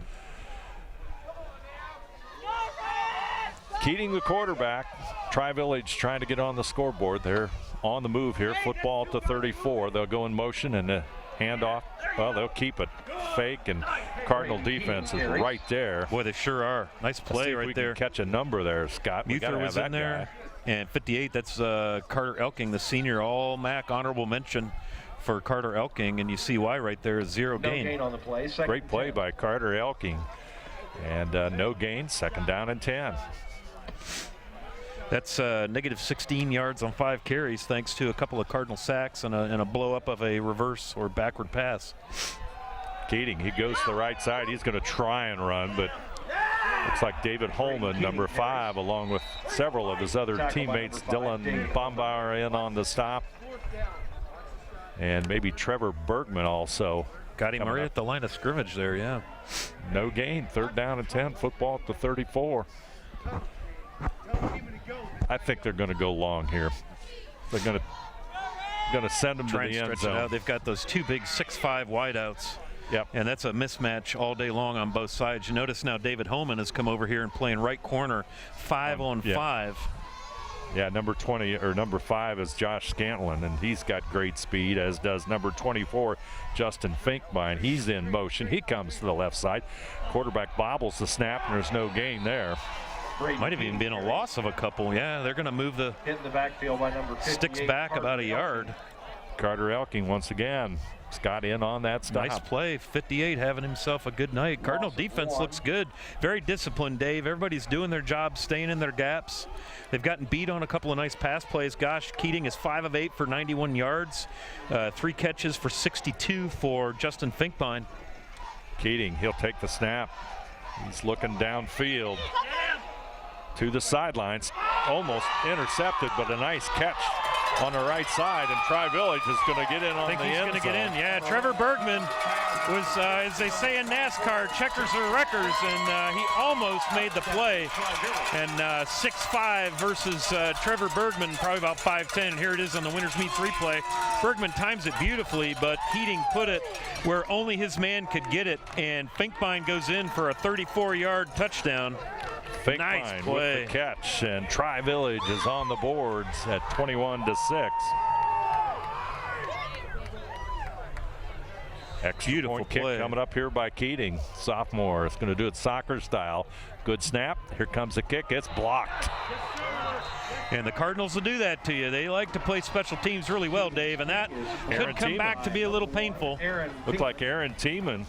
Keating, the quarterback. Tri-Village trying to get on the scoreboard. They're on the move here. Football to 34. They'll go in motion and handoff. Well, they'll keep it. Fake, and Cardinal defense is right there. Boy, they sure are. Nice play right there. Catch a number there, Scott. Muther was in there. And 58, that's Carter Elking, the senior All-MAC honorable mention for Carter Elking, and you see why right there is zero No gain. gain on the play. Second Great and play 10. by Carter Elking. And no gain, 2nd down and 10. That's negative 16 yards on 5 carries thanks to a couple of Cardinal sacks and a blow-up of a reverse or backward pass. Keating, he goes to the right side. He's going to try and run, but looks like David Holman, number 5, along with several of his other teammates, Dylan Bombauer in on the stop. And maybe Trevor Bergman also. Got him right at the line of scrimmage there, yeah. No gain, 3rd down and 10, football at the 34. I think they're going to go long here. They're going to send them to the end zone. They've got those 2 big 6'5" wideouts. Yep. And that's a mismatch all day long on both sides. You notice now David Holman has come over here and playing right corner, 5 on 5. Yeah, number 20 or number 5 is Josh Scantlin, and he's got great speed, as does number 24, Justin Finkbein. He's in motion. He comes to the left side. Quarterback bobbles the snap, and there's no gain there. Might have even been a loss of a couple. Yeah, they're going to move the hit in the backfield by number 58, sticks back about a yard. Carter Elking once again got in on that stop. Nice play. 58 having himself a good night. Cardinal defense looks good. Very disciplined, Dave. Everybody's doing their job, staying in their gaps. They've gotten beat on a couple of nice pass plays. Gosh, Keating is 5 of 8 for 91 yards. 3 catches for 62 for Justin Finkbein. Keating, he'll take the snap. He's looking downfield to the sidelines. Almost intercepted, but a nice catch on the right side, and Tri-Village is going to get in on the end zone. I think he's going to get in, yeah. Trevor Bergman was, as they say in NASCAR, checkers or wreckers, and he almost made the play. And 6'5" versus Trevor Bergman, probably about 5'10". And here it is on the winner's meets replay. Bergman times it beautifully, but Keating put it where only his man could get it, and Finkbein goes in for a 34-yard touchdown. Finkbein nice play. With the catch, and Tri-Village is on the boards at 21-6. Extra Beautiful point play. Kick coming up here by Keating, sophomore. It's going to do it soccer style. Good snap. Here comes the kick. It's blocked. And the Cardinals will do that to you. They like to play special teams really well, Dave, and that could come back to be a little painful. Looked like Aaron Tiemann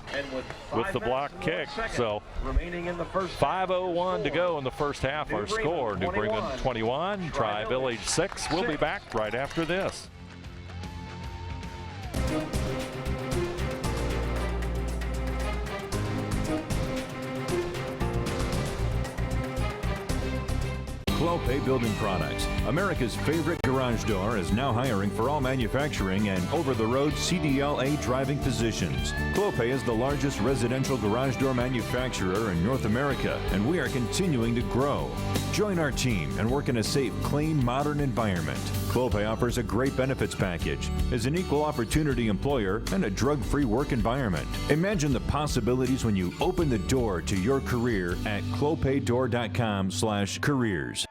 with the block kick. So 5:01 to go in the first half. Our score, New Bremen 21, Tri-Village 6. We'll be back right after this. Clopay Building Products, America's favorite garage door, is now hiring for all manufacturing and over-the-road CDLA driving positions. Clopay is the largest residential garage door manufacturer in North America, and we are continuing to grow. Join our team and work in a safe, clean, modern environment. Clopay offers a great benefits package, is an equal opportunity employer, and a drug-free work environment. Imagine the possibilities when you open the door to your career at clopaydoor.com/careers.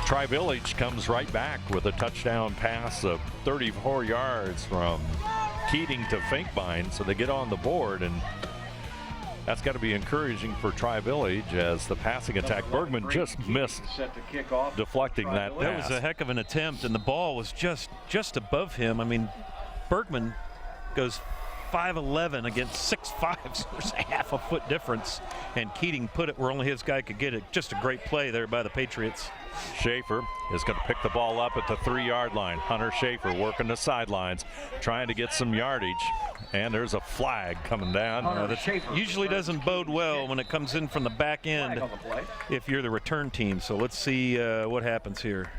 Tri-Village comes right back with a touchdown pass of 34 yards from Keating to Finkbein, so they get on the board, and that's got to be encouraging for Tri-Village as the passing attack. Bergman just missed deflecting that pass. That was a heck of an attempt, and the ball was just above him. I mean, Bergman goes 5'11" against 6'5", so there's a half a foot difference, and Keating put it where only his guy could get it. Just a great play there by the Patriots. Schaefer is going to pick the ball up at the 3-yard line. Hunter Schaefer working the sidelines, trying to get some yardage, and there's a flag coming down. That usually doesn't bode well when it comes in from the back end if you're the return team. So let's see what happens here.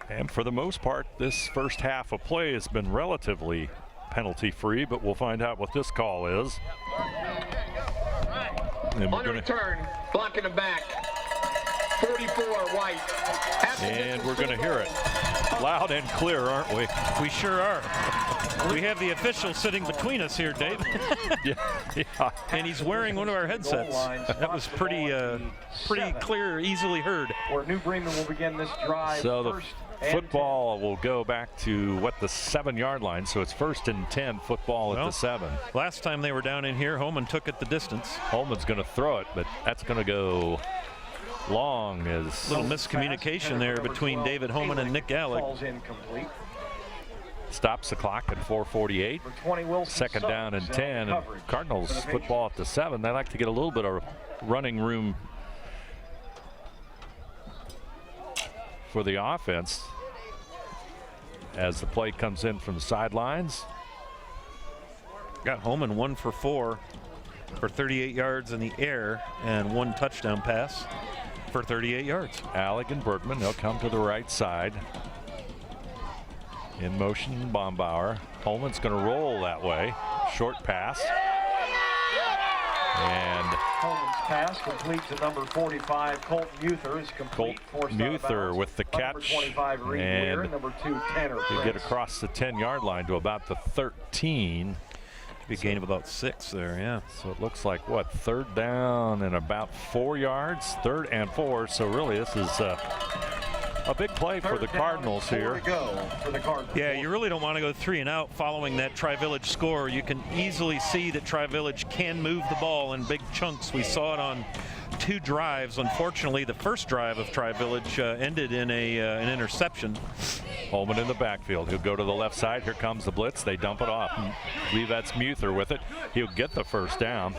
And for the most part, this first half of play has been relatively penalty-free, but we'll find out what this call is. And on the return, blocking the back, 44 White. And we're going to hear it loud and clear, aren't we? We sure are. We have the official sitting between us here, Dave. Yeah. And he's wearing one of our headsets. That was pretty clear, easily heard. Where New Bremen will begin this drive. So the football will go back to the 7-yard line. So it's 1st and 10, football at the 7. Last time they were down in here, Holman took it the distance. Holman's going to throw it, but that's going to go long. As little miscommunication there between David Holman and Nick Alec. Falls incomplete. Stops the clock at 4:48. 20 Second down and 10. And Cardinals football at the 7. They like to get a little bit of running room for the offense as the play comes in from the sidelines. Got Holman 1 for 4 for 38 yards in the air and 1 touchdown pass for 38 yards. Alec and Bergman, they'll come to the right side. In motion, Bombauer. Holman's going to roll that way. Short pass. And Holman's pass complete to number 45, Colton Muther is complete. Colt Muther with the catch. 25, Reed Weir, And number 2, Tanner they get Prince. across the 10-yard line to about the 13. Be a gain of about 6 there, yeah. So it looks like, what, 3rd down and about 4 yards? 3rd and 4. So really this is a big play for the Cardinals here. Yeah, you really don't want to go 3 and out following that Tri-Village score. You can easily see that Tri-Village can move the ball in big chunks. We saw it on 2 drives. Unfortunately, the first drive of Tri-Village ended in an interception. Holman in the backfield. He'll go to the left side. Here comes the blitz. They dump it off. I believe that's Muther with it. He'll get the first down.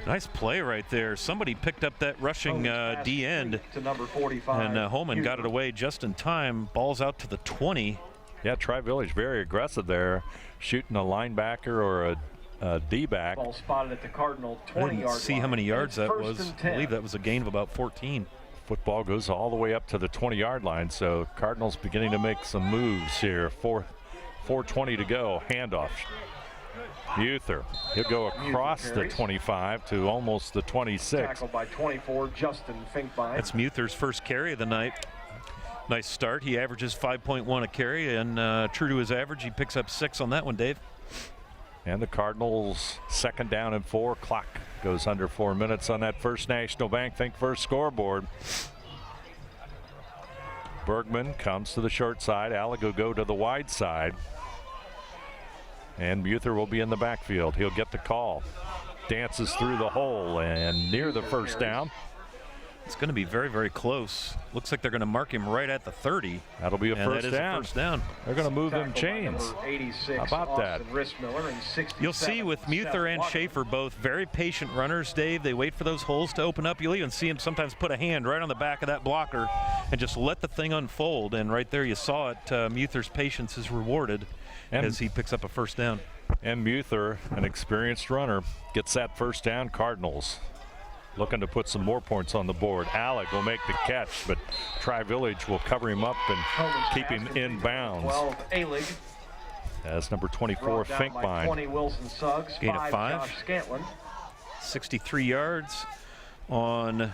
Nice play right there. Somebody picked up that rushing D end, to number 45, and Holman got it away just in time. Ball's out to the 20. Yeah, Tri-Village very aggressive there, shooting a linebacker or a D-back. Ball spotted at the Cardinal 20-yard line. I didn't see how many yards that was. I believe that was a gain of about 14. Football goes all the way up to the 20-yard line, so Cardinals beginning to make some moves here. 4:20 to go. Handoff. Muther. He'll go across the 25 to almost the 26. Tackled by 24, Justin Finkbein. That's Muther's first carry of the night. Nice start. He averages 5.1 a carry, and true to his average, he picks up 6 on that one, Dave. And the Cardinals 2nd down and 4. Clock goes under 4 minutes on that First National Bank Think First scoreboard. Bergman comes to the short side. Alec will go to the wide side. And Muther will be in the backfield. He'll get the call. Dances through the hole and near the first down. It's going to be very, very close. Looks like they're going to mark him right at the 30. That'll be a first down. First down. They're going to move them chains. How about that? You'll see with Muther and Schaefer both very patient runners, Dave. They wait for those holes to open up. You'll even see him sometimes put a hand right on the back of that blocker and just let the thing unfold. And right there you saw it. Muther's patience is rewarded as he picks up a first down. And Muther, an experienced runner, gets that first down. Cardinals looking to put some more points on the board. Alec will make the catch, but Tri-Village will cover him up and keep him in bounds. 12, A-League. As number 24, Finkbein. 20, Wilson Suggs. Gain of 5. Josh Scantlin. 63 yards on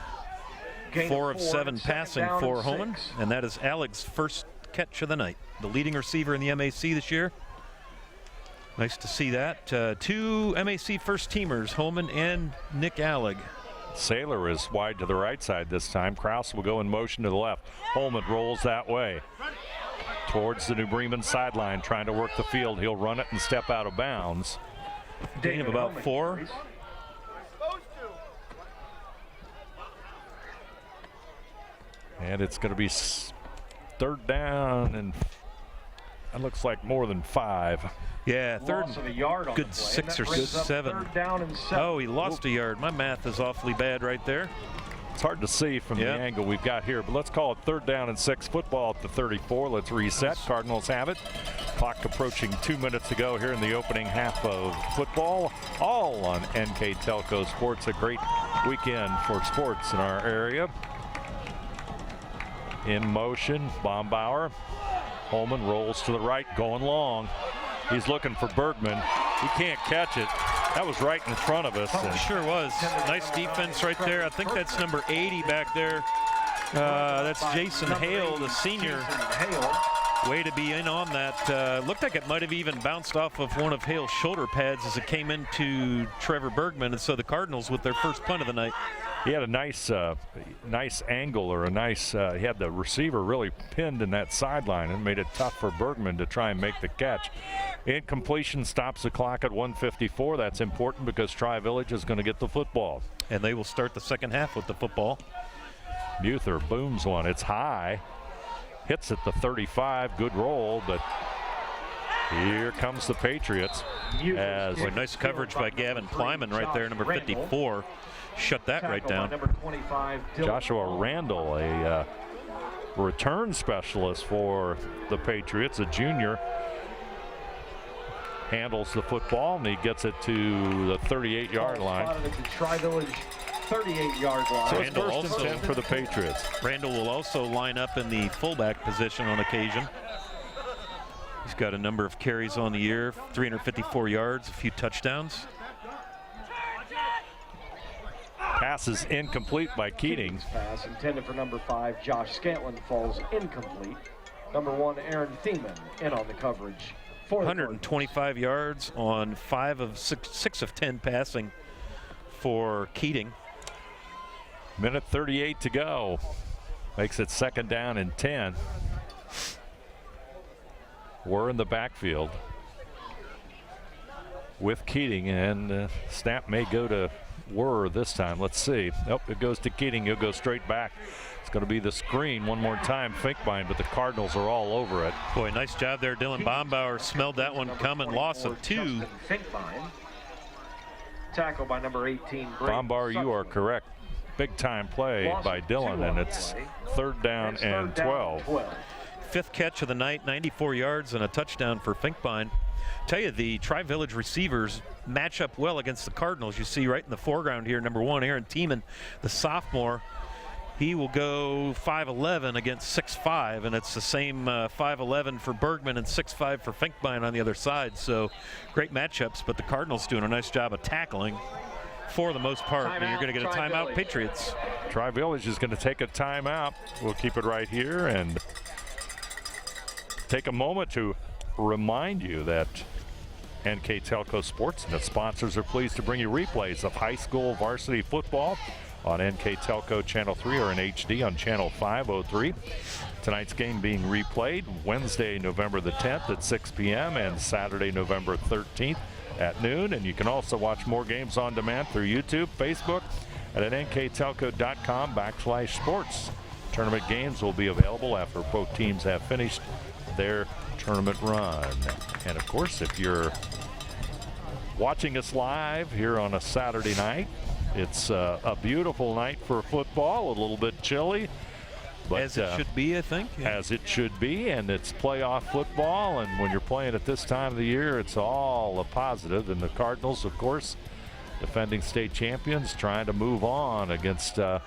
4 of 7 passing for Holman. And that is Alec's first catch of the night. The leading receiver in the MAC this year. Nice to see that. 2 MAC first-teamers, Holman and Nick Alec. Saylor is wide to the right side this time. Krause will go in motion to the left. Holman rolls that way towards the New Bremen sideline, trying to work the field. He'll run it and step out of bounds. Gain of about 4. And it's going to be 3rd down, and that looks like more than 5. Yeah, good 6 or 7. Oh, he lost a yard. My math is awfully bad right there. It's hard to see from the angle we've got here, but let's call it 3rd down and 6. Football at the 34. Let's reset. Cardinals have it. Clock approaching 2 minutes to go here in the opening half of football. All on NKTelco Sports. A great weekend for sports in our area. In motion, Bombauer. Holman rolls to the right, going long. He's looking for Bergman. He can't catch it. That was right in front of us. It sure was. Nice defense right there. I think that's number 80 back there. That's Jason Hale, the senior. Way to be in on that. Looked like it might have even bounced off of one of Hale's shoulder pads as it came into Trevor Bergman. And so the Cardinals with their first punt of the night. He had a nice angle, or he had the receiver really pinned in that sideline and made it tough for Bergman to try and make the catch. Incompletion stops the clock at 1:54. That's important because Tri-Village is going to get the football. And they will start the second half with the football. Muther booms one. It's high. Hits at the 35. Good roll, but Here comes the Patriots. As nice coverage by Gavin Plyman right there, number 54. Shut that right down. Joshua Randall, a return specialist for the Patriots, a junior, handles the football, and he gets it to the 38-yard line. Tri-Village 38-yard line. So it's first and 10 for the Patriots. Randall will also line up in the fullback position on occasion. He's got a number of carries on the year, 354 yards, a few touchdowns. Pass is incomplete by Keating. Pass intended for number 5, Josh Scantlin, falls incomplete. Number 1, Aaron Thiemann, in on the coverage. 125 yards on 6 of 10 passing for Keating. Minute 38 to go. Makes it 2nd down and 10. We're in the backfield with Keating, and snap may go to Were this time. Let's see. Nope, it goes to Keating. He'll go straight back. It's going to be the screen one more time, Finkbein, but the Cardinals are all over it. Boy, nice job there. Dylan Bombauer smelled that one coming. Loss of 2. Finkbein. Tackle by number 18. Bombauer, you are correct. Big time play by Dylan, and it's 3rd down and 12. 5th catch of the night, 94 yards and a touchdown for Finkbein. Tell you, the Tri-Village receivers match up well against the Cardinals. You see right in the foreground here, number 1, Aaron Thiemann, the sophomore. He will go 5'11" against 6'5", and it's the same 5'11" for Bergman and 6'5" for Finkbein on the other side. So great matchups, but the Cardinals doing a nice job of tackling for the most part. And you're going to get a timeout, Patriots. Tri-Village is going to take a timeout. We'll keep it right here and take a moment to remind you that NKTelco Sports and its sponsors are pleased to bring you replays of high school varsity football on NKTelco Channel 3 or in HD on Channel 503. Tonight's game being replayed Wednesday, November the 10th at 6 p.m. and Saturday, November 13th at noon. And you can also watch more games on demand through YouTube, Facebook, and at nktelco.com/sports. Tournament games will be available after both teams have finished their tournament run. And of course, if you're watching us live here on a Saturday night, it's a beautiful night for football, a little bit chilly. But, as it should be, I think. Yeah. As it should be, and it's playoff football, and when you're playing at this time of the year, it's all a positive. And the Cardinals, of course, defending state champions, trying to move on against a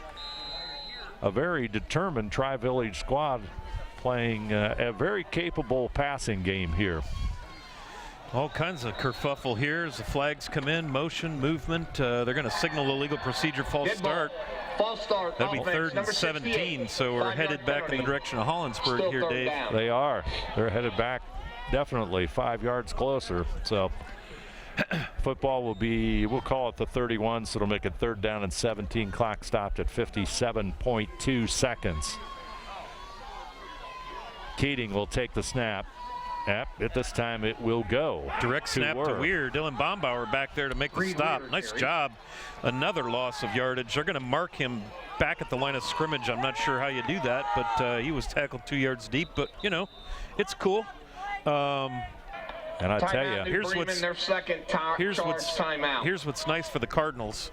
very determined Tri-Village squad playing a very capable passing game here. All kinds of kerfuffle here as the flags come in, motion, movement. They're going to signal the legal procedure, false start. False start. That'll be 3rd and 17, so we're headed back in the direction of Hollinsburg here, Dave. They are. They're headed back definitely 5 yards closer. So football will be, we'll call it the 31, so it'll make it 3rd down and 17. Clock stopped at 57.2 seconds. Keating will take the snap. At this time it will go. Direct snap to Weir. Dylan Bombauer back there to make the stop. Nice job. Another loss of yardage. They're going to mark him back at the line of scrimmage. I'm not sure how you do that, but he was tackled 2 yards deep. But, you know, it's cool. And I tell you, here's what's nice for the Cardinals.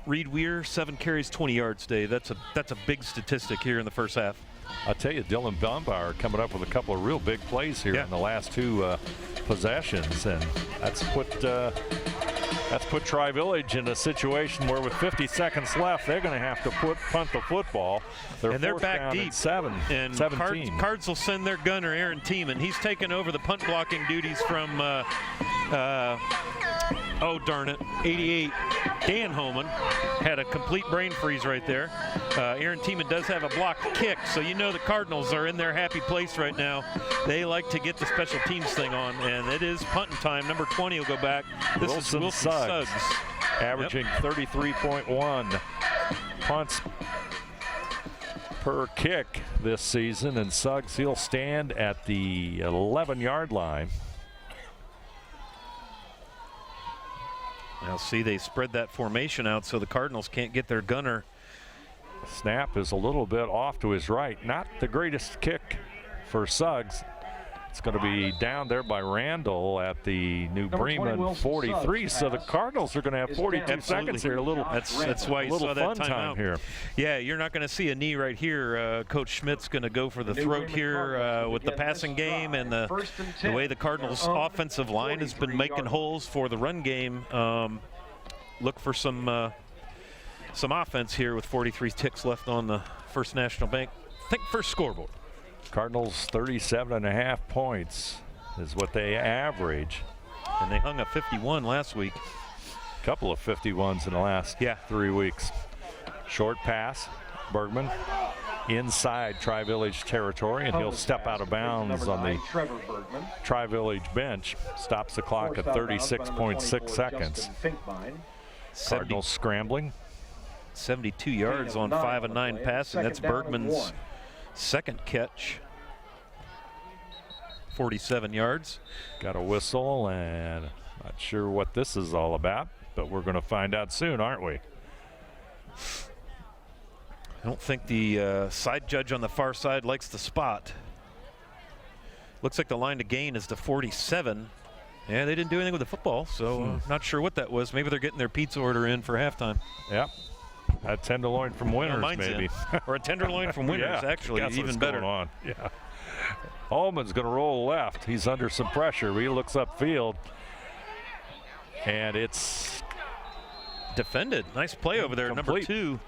Reed Weir, 7 carries, 20 yards, Dave. That's a big statistic here in the first half. I'll tell you, Dylan Bombauer coming up with a couple of real big plays here in the last 2 possessions, and that's put Tri-Village in a situation where with 50 seconds left, they're going to have to punt the football. They're back deep. 17. Cards will send their gunner, Aaron Thiemann. He's taken over the punt blocking duties from, oh darn it, 88. Dan Holman had a complete brain freeze right there. Aaron Thiemann does have a blocked kick, so you know the Cardinals are in their happy place right now. They like to get the special teams thing on, and it is punting time. Number 20 will go back. This is Wilson Suggs. Averaging 33.1 punts per kick this season, and Suggs, he'll stand at the 11-yard line. Now see, they spread that formation out so the Cardinals can't get their gunner. Snap is a little bit off to his right. Not the greatest kick for Suggs. It's going to be down there by Randall at the New Bremen 43. So the Cardinals are going to have 42 seconds here. That's why you saw that fun time here. Yeah, you're not going to see a knee right here. Coach Schmidt's going to go for the throat here with the passing game and the way the Cardinals' offensive line has been making holes for the run game. Look for some offense here with 43 ticks left on the First National Bank. Think first scoreboard. Cardinals 37.5 points is what they average. And they hung a 51 last week. A couple of 51s in the last 3 weeks. Short pass, Bergman inside Tri-Village territory, and he'll step out of bounds on the Tri-Village bench. Stops the clock at 36.6 seconds. Cardinals scrambling. 72 yards on 5 of 9 passing. That's Bergman's second catch. 47 yards. Got a whistle, and not sure what this is all about, but we're going to find out soon, aren't we? I don't think the side judge on the far side likes the spot. Looks like the line to gain is to 47. Yeah, they didn't do anything with the football, so not sure what that was. Maybe they're getting their pizza order in for halftime. Yep. A tenderloin from Winners, maybe. Or a tenderloin from Winners, actually, even better. On. Yeah. Holman's going to roll left. He's under some pressure. He looks upfield, and it's defended. Nice play over there. Complete. Number 2,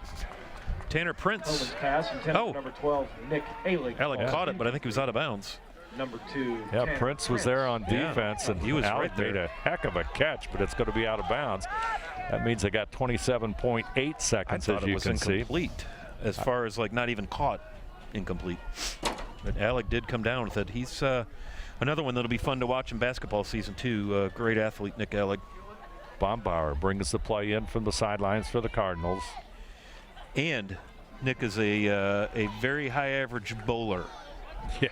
Tanner Prince. Pass number 12, Nick Alec. Alec caught it, but I think he was out of bounds. Number 2. Yeah, Prince was there on defense, and he was Alec right there. made a heck of a catch, but it's going to be out of bounds. That means they got 27.8 seconds, as you can see. Incomplete, as far as like not even caught. Incomplete. But Alec did come down with it. He's another one that'll be fun to watch in basketball season 2. Great athlete, Nick Alec. Bombauer brings the play in from the sidelines for the Cardinals. And Nick is a very high average bowler. Yeah.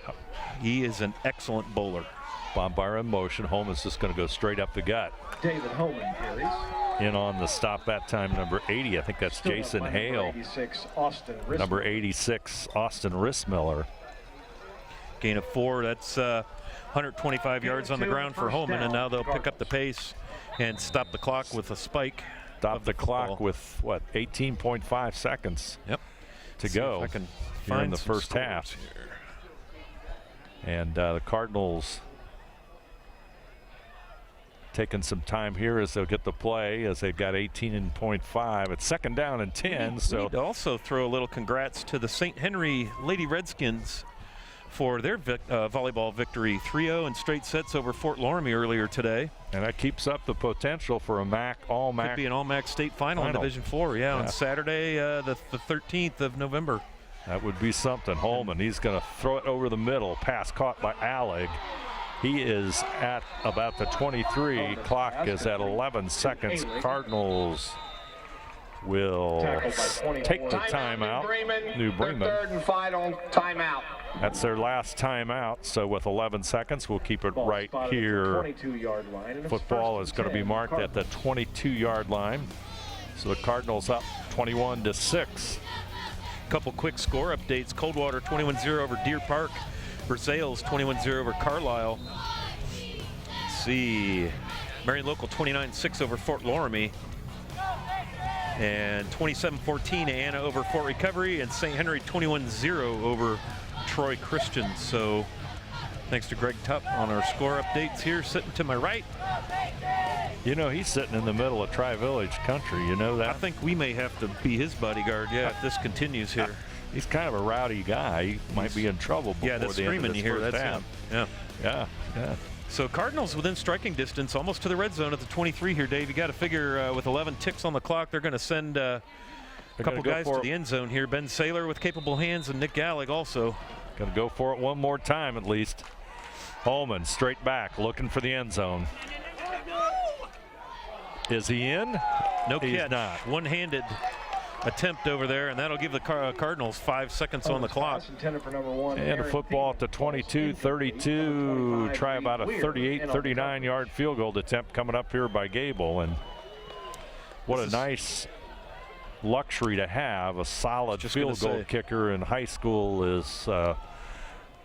He is an excellent bowler. Bombauer in motion. Holman's just going to go straight up the gut. David Holman carries. In on the stop that time, number 80. I think that's Still Jason Hale. Number 86, Austin Rissmiller. Gain of 4. That's 125 yards on the ground for Holman, and now they'll pick up the pace and stop the clock with a spike. Stop the clock with, what, 18.5 seconds to go if I can here in the first half. Here. And the Cardinals taking some time here as they'll get the play, as they've got 18.5. It's second down and 10. So we need to also throw a little congrats to the St. Henry Lady Redskins for their volleyball victory, 3-0 in straight sets over Fort Loramie earlier today. And that keeps up the potential for a MAC, all-MAC. Could be an all-MAC state final in Division 4, on Saturday, the 13th of November. That would be something. Holman, he's going to throw it over the middle. Pass caught by Alec. He is at about the 23. Clock is at 11 seconds. Cardinals will take the timeout. New Bremen. Third and final timeout. That's their last timeout. So with 11 seconds, we'll keep it right here. Football is going to be marked at the 22-yard line. So the Cardinals up 21-6. Couple quick score updates. Coldwater 21-0 over Deer Park. Versailles 21-0 over Carlisle. Let's see. Marion Local 29-6 over Fort Loramie. And 27-14 Anna over Fort Recovery. And St. Henry 21-0 over Troy Christian. So thanks to Greg Tupp on our score updates here. Sitting to my right. You know, he's sitting in the middle of Tri-Village country. You know that? I think we may have to be his bodyguard, if this continues here. He's kind of a rowdy guy. He might be in trouble before that's the end screaming of you this hear. first That's half. him. Yeah. So Cardinals within striking distance, almost to the red zone at the 23 here, Dave. You got to figure with 11 ticks on the clock, they're going to send a couple guys to the end zone here. Ben Saylor with capable hands and Nick Gallig also. Going to go for it one more time at least. Holman straight back, looking for the end zone. Is he in? No He's catch. not. One-handed attempt over there, and that'll give the Cardinals 5 seconds on the clock. And a football at the 22-32. Try about a 38, 39-yard field goal attempt coming up here by Gable. And what a nice luxury to have. A solid field goal kicker in high school is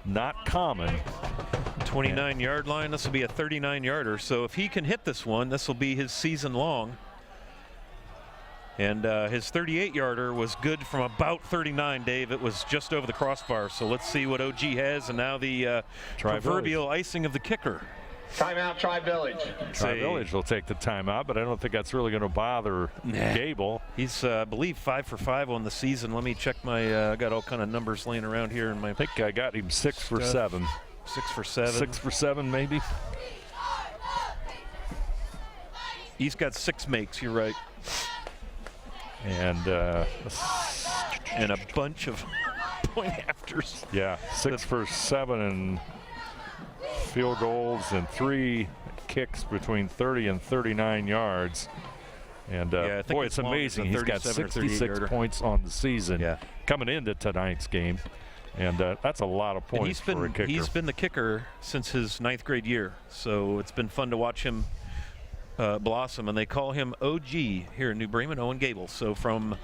not common. 29-yard line. This will be a 39-yarder. So if he can hit this one, this will be his season long. And his 38-yarder was good from about 39, Dave. It was just over the crossbar. So let's see what OG has. And now the proverbial icing of the kicker. Timeout, Tri-Village. Tri-Village will take the timeout, but I don't think that's really going to bother Gable. He's, I believe, 5 for 5 on the season. Let me check my, I got all kind of numbers laying around here. I think I got him 6 for 7. 6 for 7. 6 for 7, maybe. He's got 6 makes, you're right. And a bunch of point afters. Yeah, 6 for 7 and field goals and 3 kicks between 30 and 39 yards. And boy, it's amazing. He's got 66 points on the season coming into tonight's game. And that's a lot of points for a kicker. He's been the kicker since his 9th grade year. So it's been fun to watch him blossom. And they call him OG here in New Bremen, Owen Gable. So from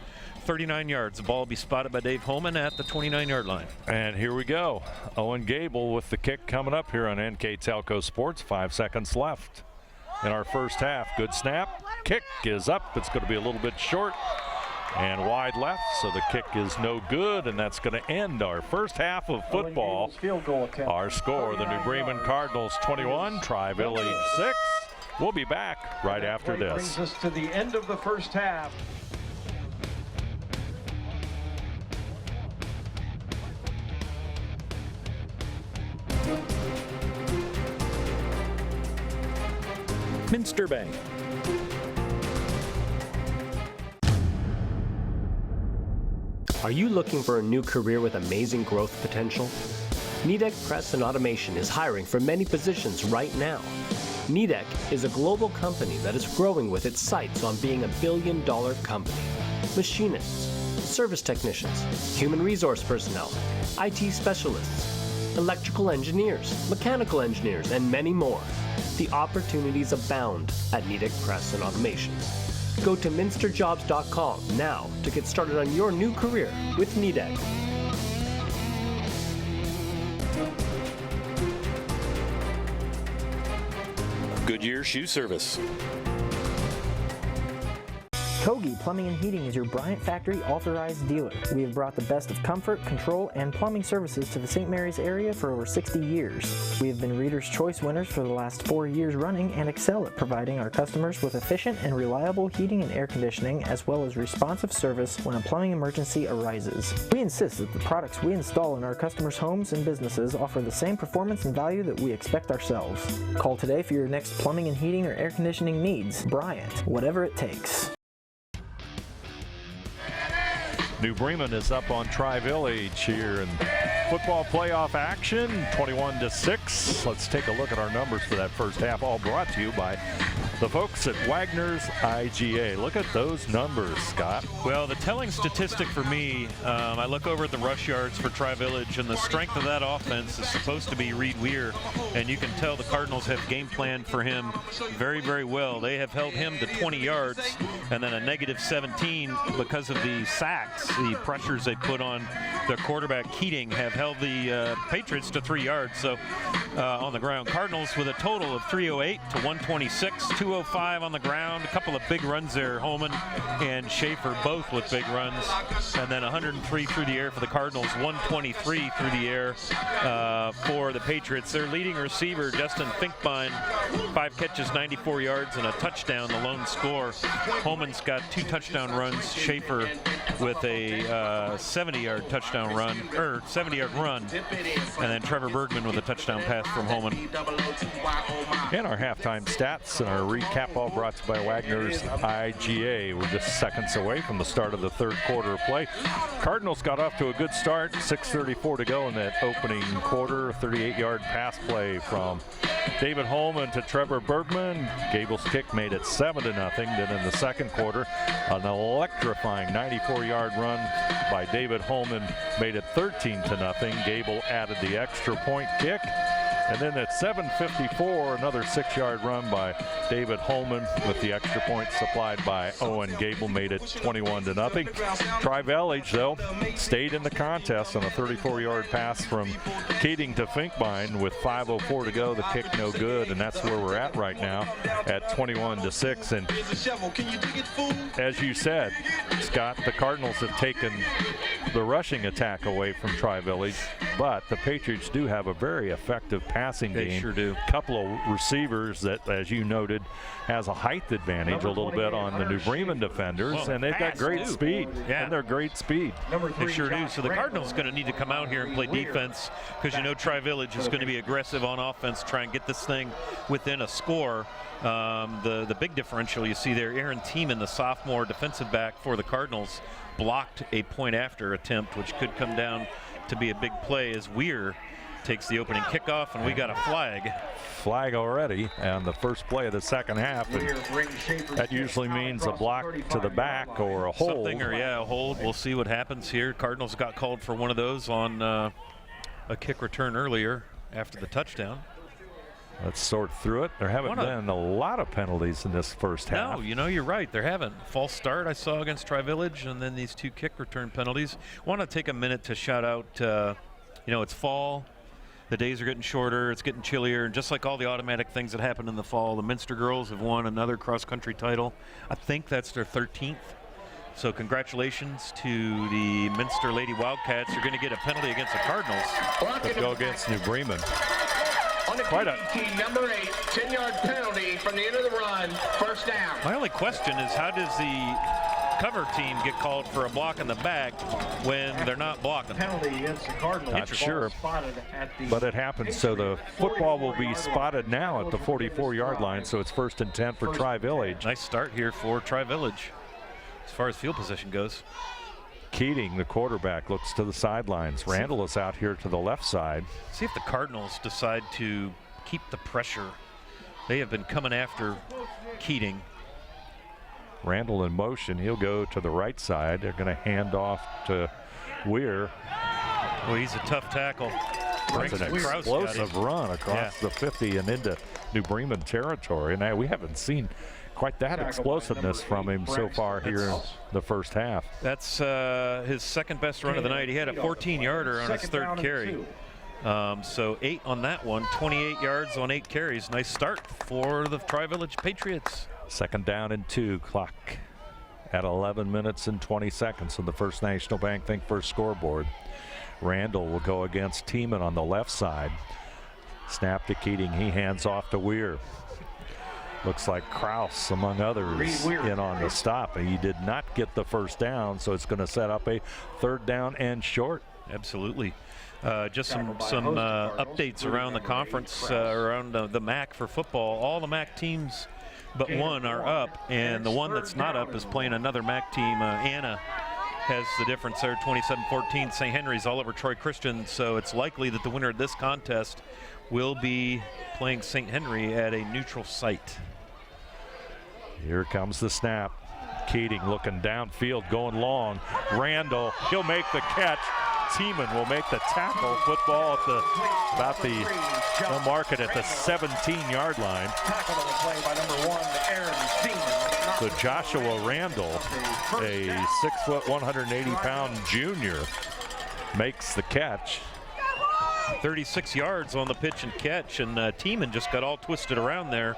39 yards, the ball will be spotted by Dave Holman at the 29-yard line. And here we go. Owen Gable with the kick coming up here on NKTelco Sports. 5 seconds left in our first half. Good snap. Kick is up. It's going to be a little bit short and wide left, so the kick is no good, and that's going to end our first half of football. Our score, the New Bremen Cardinals 21, Tri-Village 6. We'll be back right after this. Brings us to the end of the first half. Minster Bank. Are you looking for a new career with amazing growth potential? NKTelco Press and Automation is hiring for many positions right now. NKTelco is a global company that is growing with its sights on being a billion-dollar company. Machinists, service technicians, human resource personnel, IT specialists, electrical engineers, mechanical engineers, and many more. The opportunities abound at NKTelco Press and Automation. Go to minsterjobs.com now to get started on your new career with NKTelco. Goodyear Shoe Service. Kogi Plumbing and Heating is your Bryant Factory authorized dealer. We have brought the best of comfort, control, and plumbing services to the St. Mary's area for over 60 years. We have been Reader's Choice winners for the last 4 years running and excel at providing our customers with efficient and reliable heating and air conditioning, as well as responsive service when a plumbing emergency arises. We insist that the products we install in our customers' homes and businesses offer the same performance and value that we expect ourselves. Call today for your next plumbing and heating or air conditioning needs. Bryant, whatever it takes. New Bremen is up on Tri-Village here in football playoff action, 21-6. Let's take a look at our numbers for that first half, all brought to you by the folks at Wagner's IGA. Look at those numbers, Scott. Well, the telling statistic for me, I look over at the rush yards for Tri-Village, and the strength of that offense is supposed to be Reed Weir, and you can tell the Cardinals have game planned for him very, very well. They have held him to 20 yards and then a negative 17 because of the sacks. The pressures they put on their quarterback Keating have held the Patriots to 3 yards. So on the ground, Cardinals with a total of 308 to 126, 205 on the ground. A couple of big runs there, Holman and Schaefer both with big runs, and then 103 through the air for the Cardinals, 123 through the air for the Patriots. Their leading receiver, Justin Finkbein, 5 catches, 94 yards, and a touchdown, the lone score. Holman's got 2 touchdown runs. Schaefer with a 70-yard touchdown run, or 70-yard run, and then Trevor Bergman with a touchdown pass from Holman. And our halftime stats and our recap all brought to you by Wagner's IGA. We're just seconds away from the start of the third quarter of play. Cardinals got off to a good start, 6:34 to go in that opening quarter. 38-yard pass play from David Holman to Trevor Bergman. Gable's kick made it 7-0. Then in the second quarter, an electrifying 94-yard run by David Holman made it 13-0. Gable added the extra point kick. And then at 7:54, another 6-yard run by David Holman with the extra point supplied by Owen Gable made it 21-0. Tri-Village, though, stayed in the contest on a 34-yard pass from Keating to Finkbein with 5:04 to go. The kick no good, and that's where we're at right now at 21-6. And as you said, Scott, the Cardinals have taken the rushing attack away from Tri-Village, but the Patriots do have a very effective passing game. They sure do. Couple of receivers that, as you noted, has a height advantage a little bit on the New Bremen defenders, and they've got great speed. Yeah. And they're great speed. They sure do. So the Cardinals going to need to come out here and play defense, because you know Tri-Village is going to be aggressive on offense, try and get this thing within a score. The big differential you see there, Aaron Tiemann, the sophomore defensive back for the Cardinals, blocked a point after attempt, which could come down to be a big play as Weir takes the opening kickoff, and we got a flag. Flag already on the first play of the second half, and that usually means a block to the back or a hold. Something, or a hold. We'll see what happens here. Cardinals got called for one of those on a kick return earlier after the touchdown. Let's sort through it. There haven't been a lot of penalties in this first half. No, you know, you're right. There haven't. False start I saw against Tri-Village, and then these 2 kick return penalties. Want to take a minute to shout out, you know, it's fall. The days are getting shorter. It's getting chillier. And just like all the automatic things that happen in the fall, the Minster girls have won another cross-country title. I think that's their 13th. So congratulations to the Minster Lady Wildcats. You're going to get a penalty against the Cardinals. Let's go against New Bremen. On the key, number 8, 10-yard penalty from the end of the run, first down. My only question is, how does the cover team get called for a block in the back when they're not blocking? Penalty against the Cardinals. Not sure, but it happens. So the football will be spotted now at the 44-yard line, so it's 1st and 10 for Tri-Village. Nice start here for Tri-Village as far as field position goes. Keating, the quarterback, looks to the sidelines. Randall is out here to the left side. See if the Cardinals decide to keep the pressure. They have been coming after Keating. Randall in motion. He'll go to the right side. They're going to hand off to Weir. Well, he's a tough tackle. That's an explosive run across the 50 and into New Bremen territory. Now, we haven't seen quite that explosiveness from him so far here in the first half. That's his second best run of the night. He had a 14-yarder on his 3rd carry. So 8 on that one, 28 yards on 8 carries. Nice start for the Tri-Village Patriots. 2nd down and 2, clock at 11 minutes and 20 seconds on the First National Bank Think First scoreboard. Randall will go against Tiemann on the left side. Snap to Keating, he hands off to Weir. Looks like Kraus, among others, in on the stop. He did not get the first down, so it's going to set up a 3rd down and short. Absolutely. Just some updates around the conference, around the MAC for football. All the MAC teams but one are up, and the one that's not up is playing another MAC team. Anna has the difference there, 27-14. St. Henry's all over Troy Christian, so it's likely that the winner of this contest will be playing St. Henry at a neutral site. Here comes the snap. Keating looking downfield, going long. Randall, he'll make the catch. Tiemann will make the tackle. Football at about the market at the 17-yard line. Tackle on the play by number 1, Aaron Tiemann. So Joshua Randall, a 6', 180-pound junior, makes the catch. 36 yards on the pitch and catch, and Tiemann just got all twisted around there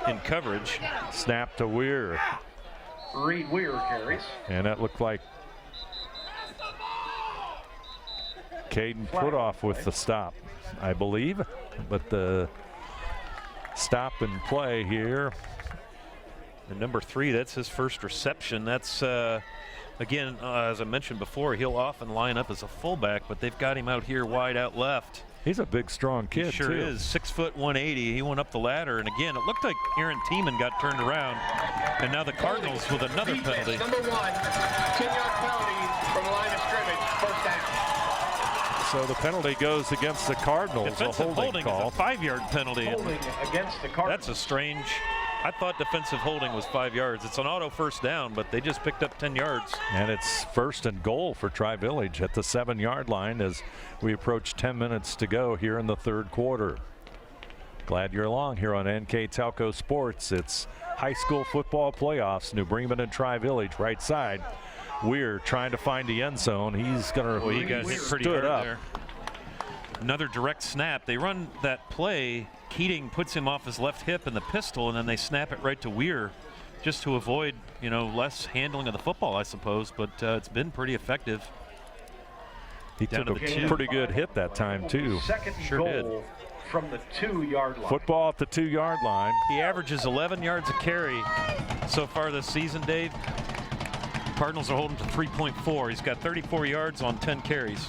in coverage. Snap to Weir. Reed Weir carries. And that looked like Caden Putoff with the stop, I believe. But the stop and play here. And number 3, that's his first reception. That's, again, as I mentioned before, he'll often line up as a fullback, but they've got him out here wide out left. He's a big, strong kid, he sure too. is. 6 foot 180. He went up the ladder, and again, it looked like Aaron Tiemann got turned around. And now the Cardinals with another penalty. Number 1, 10-yard penalty from the line of scrimmage, first down. So the penalty goes against the Cardinals. Defensive holding call. is a 5-yard penalty. Holding against the Cardinals. That's a strange. I thought defensive holding was 5 yards. It's an auto first down, but they just picked up 10 yards. And it's 1st and goal for Tri-Village at the 7-yard line as we approach 10 minutes to go here in the 3rd quarter. Glad you're along here on NKTelco Sports. It's high school football playoffs. New Bremen and Tri-Village, right side. We're trying to find the end zone. He's going to. Well, he got hit pretty hard there. Another direct snap. They run that play. Keating puts him off his left hip in the pistol, and then they snap it right to Weir, just to avoid, less handling of the football, I suppose. But it's been pretty effective. He took a pretty good hit that time too. Sure did. From the 2-yard line. Football at the 2-yard line. He averages 11 yards a carry so far this season, Dave. Cardinals are holding to 3.4. He's got 34 yards on 10 carries.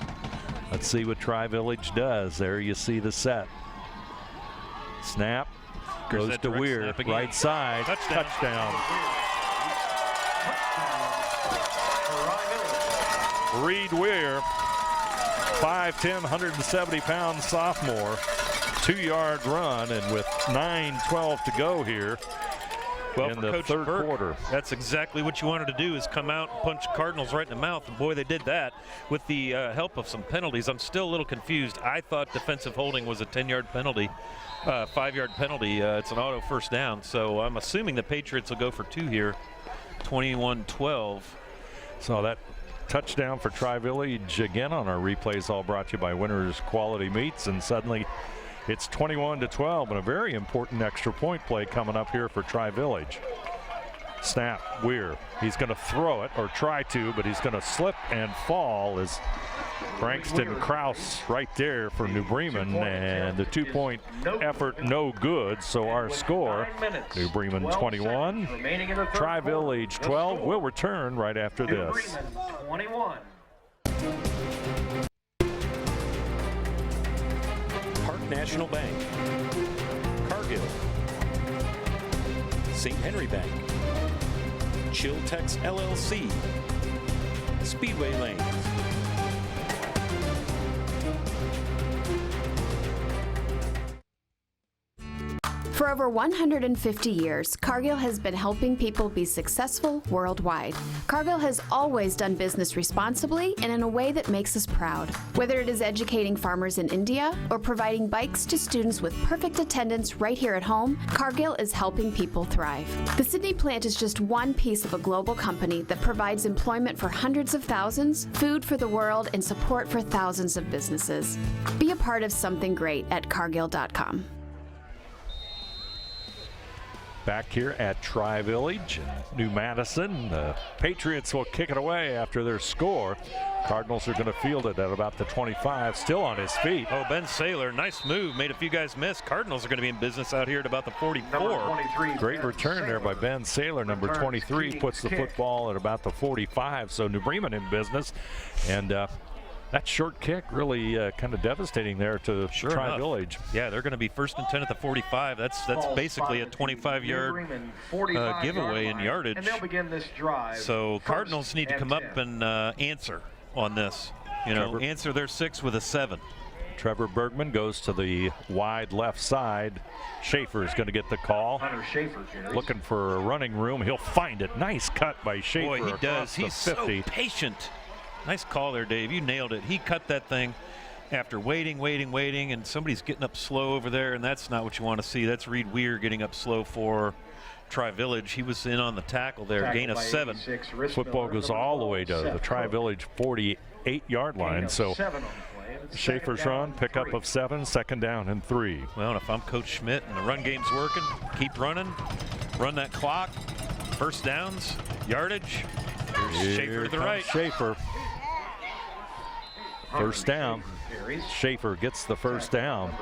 Let's see what Tri-Village does. There you see the set. Snap. Goes to Weir. Right side. Touchdown. Reed Weir, 5'10", 170-pound sophomore. 2-yard run, and with 9:12 to go here in the third quarter. That's exactly what you wanted to do, is come out and punch Cardinals right in the mouth. And boy, they did that with the help of some penalties. I'm still a little confused. I thought defensive holding was a 10-yard penalty, 5-yard penalty. It's an auto first down. So I'm assuming the Patriots will go for 2 here, 21-12. So that touchdown for Tri-Village again on our replays, all brought to you by Winners Quality Meats, and suddenly it's 21-12, and a very important extra point play coming up here for Tri-Village. Snap, Weir. He's going to throw it, or try to, but he's going to slip and fall as Frankston Kraus right there for New Bremen, and the 2-point effort no good. So our score, New Bremen 21, Tri-Village 12. We'll return right after this. 21. National Bank, Cargill, St. Henry Bank, Chiltex LLC, Speedway Lanes. For over 150 years, Cargill has been helping people be successful worldwide. Cargill has always done business responsibly and in a way that makes us proud. Whether it is educating farmers in India or providing bikes to students with perfect attendance right here at home, Cargill is helping people thrive. The Sydney plant is just one piece of a global company that provides employment for hundreds of thousands, food for the world, and support for thousands of businesses. Be a part of something great at Cargill.com. Back here at Tri-Village in New Madison. The Patriots will kick it away after their score. Cardinals are going to field it at about the 25, still on his feet. Oh, Ben Saylor, nice move, made a few guys miss. Cardinals are going to be in business out here at about the 44. Great return there by Ben Saylor. Number 23 puts the football at about the 45, so New Bremen in business. And that short kick really kind of devastating there to Tri-Village. Yeah, they're going to be 1st and 10 at the 45. That's basically a 25-yard giveaway in yardage. And they'll begin this drive. So Cardinals need to come up and answer on this. Answer their 6 with a 7. Trevor Bergman goes to the wide left side. Schaefer is going to get the call. Hunter Schaefer looking for a running room. He'll find it. Nice cut by Schaefer. Boy, he does. He's 50. So patient. Nice call there, Dave. You nailed it. He cut that thing after waiting, and somebody's getting up slow over there, and that's not what you want to see. That's Reed Weir getting up slow for Tri-Village. He was in on the tackle there, gain of 7. Football goes all the way to the Tri-Village 48-yard line. So Schaefer's run, pickup of 7, 2nd down and 3. Well, and if I'm Coach Schmidt and the run game's working, keep running, run that clock, first downs, yardage. Here's Schaefer to the right. Schaefer. First down. Schaefer gets the first down.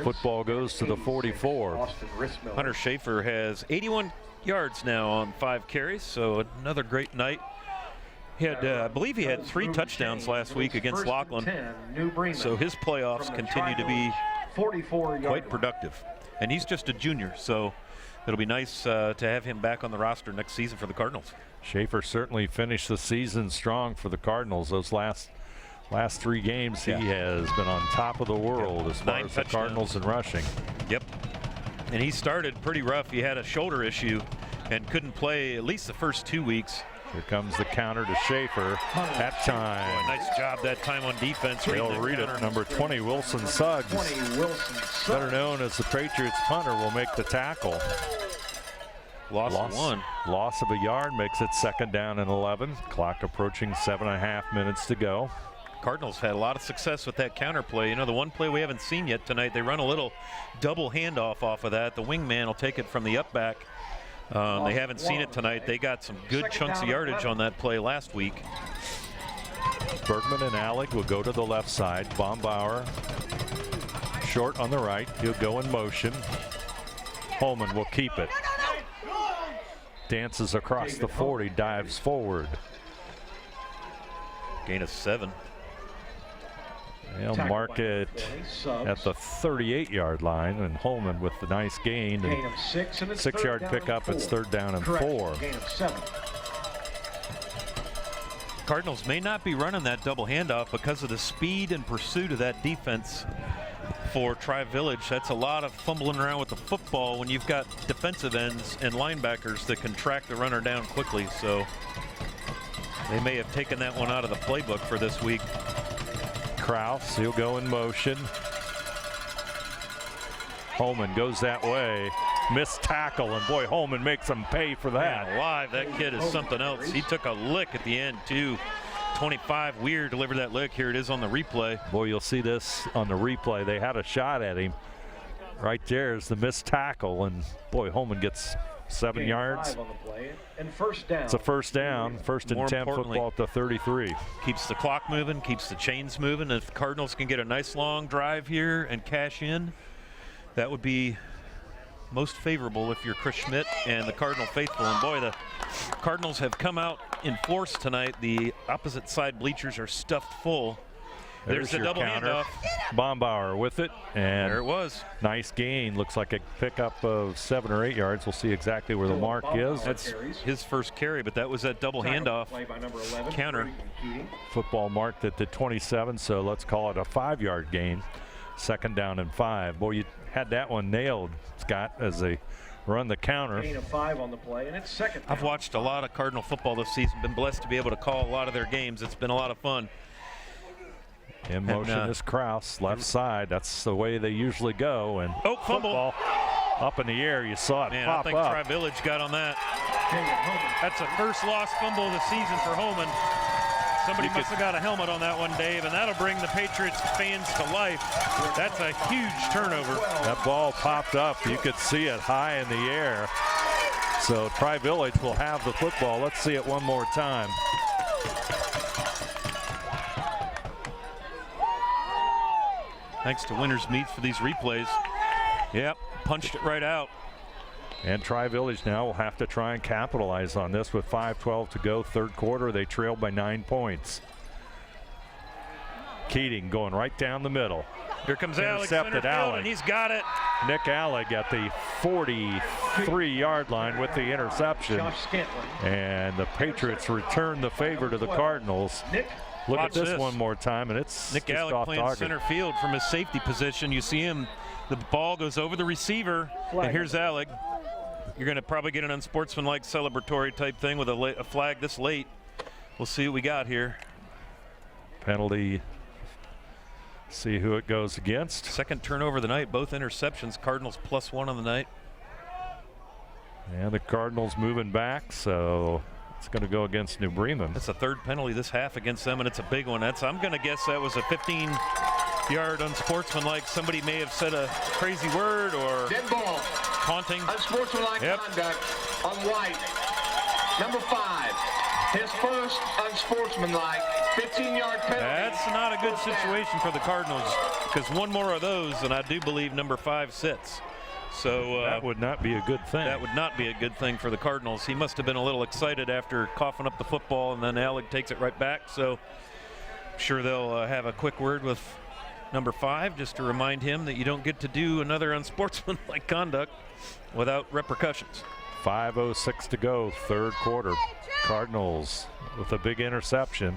Football goes to the 44. Hunter Schaefer has 81 yards now on 5 carries, so another great night. He had, I believe he had 3 touchdowns last week against Laughlin, so his playoffs continue to be quite productive. And he's just a junior, so it'll be nice to have him back on the roster next season for the Cardinals. Schaefer certainly finished the season strong for the Cardinals. Those last 3 games, he has been on top of the world as far as the Cardinals in rushing. Yep. And he started pretty rough. He had a shoulder issue and couldn't play at least the first 2 weeks. Here comes the counter to Schaefer. That time. Boy, nice job that time on defense. They'll read it. Number 20, Wilson Suggs, better known as the Patriots punter, will make the tackle. Loss of 1. Loss of a yard makes it 2nd down and 11. Clock approaching 7.5 minutes to go. Cardinals had a lot of success with that counter play. You know, the one play we haven't seen yet tonight, they run a little double handoff off of that. The wingman will take it from the up back. They haven't seen it tonight. They got some good chunks of yardage on that play last week. Bergman and Alec will go to the left side. Bombauer short on the right. He'll go in motion. Holman will keep it. Dances across the 40, dives forward. Gain of 7. They'll mark it at the 38-yard line, and Holman with the nice gain. Gain of 6, and it's 6-yard pickup. It's 3rd down and 4. Gain of 7. Cardinals may not be running that double handoff because of the speed and pursuit of that defense for Tri-Village. That's a lot of fumbling around with the football when you've got defensive ends and linebackers that can track the runner down quickly. So they may have taken that one out of the playbook for this week. Kraus, he'll go in motion. Holman goes that way. Missed tackle, and boy, Holman makes him pay for that. Man, alive, that kid is something else. He took a lick at the end, too. 25, Weir delivered that lick. Here it is on the replay. Boy, you'll see this on the replay. They had a shot at him. Right there is the missed tackle, and boy, Holman gets 7 yards. On the play, and 1st down. It's a 1st down. 1st and 10, football at the 33. Keeps the clock moving, keeps the chains moving. If the Cardinals can get a nice long drive here and cash in, that would be most favorable if you're Chris Schmidt and the Cardinal faithful. And boy, the Cardinals have come out in force tonight. The opposite side bleachers are stuffed full. There's the double handoff. Bombauer with it, and there it was. Nice gain. Looks like a pickup of 7 or 8 yards. We'll see exactly where the mark is. That's his first carry, but that was that double handoff counter. Football marked at the 27, so let's call it a 5-yard gain. 2nd down and 5. Boy, you had that one nailed, Scott, as they run the counter. Gain of 5 on the play, and it's 2nd down. I've watched a lot of Cardinal football this season. Been blessed to be able to call a lot of their games. It's been a lot of fun. In motion is Kraus, left side. That's the way they usually go. And fumble up in the air. You saw it pop I think up. Tri-Village got on that. That's the first lost fumble of the season for Holman. Somebody must have got a helmet on that one, Dave, and that'll bring the Patriots fans to life. That's a huge turnover. That ball popped up. You could see it high in the air. So Tri-Village will have the football. Let's see it one more time. Thanks to Winners Meats for these replays. Yep, punched it right out. And Tri-Village now will have to try and capitalize on this with 5:12 to go, 3rd quarter. They trailed by 9 points. Keating going right down the middle. Here comes Alec, center field, and he's got it. Nick Alec at the 43-yard line with the interception. And the Patriots return the favor to the Cardinals. Look at this one more time, and it's Nick Alec playing center field from his safety position. You see him, the ball goes over the receiver, and here's Alec. You're going to probably get an unsportsmanlike celebratory type thing with a flag this late. We'll see what we got here. Penalty. See who it goes against. 2nd turnover of the night, both interceptions. Cardinals +1 on the night. And the Cardinals moving back, so it's going to go against New Bremen. That's the 3rd penalty this half against them, and it's a big one. I'm going to guess that was a 15-yard unsportsmanlike. Somebody may have said a crazy word or dead ball. Taunting. Unsportsmanlike conduct on White. Number 5. His first unsportsmanlike 15-yard penalty. That's not a good situation for the Cardinals, because one more of those, and I do believe number 5 sits. So that would not be a good thing. That would not be a good thing for the Cardinals. He must have been a little excited after coughing up the football, and then Alec takes it right back. So I'm sure they'll have a quick word with number 5 just to remind him that you don't get to do another unsportsmanlike conduct without repercussions. 5:06 to go, 3rd quarter. Cardinals with a big interception.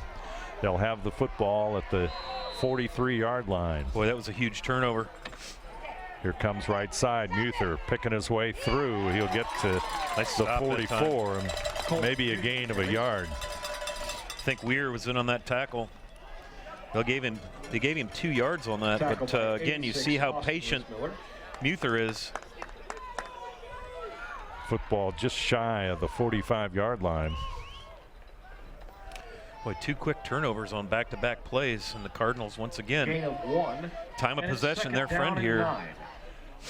They'll have the football at the 43-yard line. Boy, that was a huge turnover. Here comes right side. Muther picking his way through. He'll get to the 44. maybe a gain of a yard. I think Weir was in on that tackle. They gave him 2 yards on that, but again, you see how patient Muther is. Football just shy of the 45-yard line. Boy, 2 quick turnovers on back-to-back plays, and the Cardinals once again. Gain of 1. Time of possession, their friend here. 9.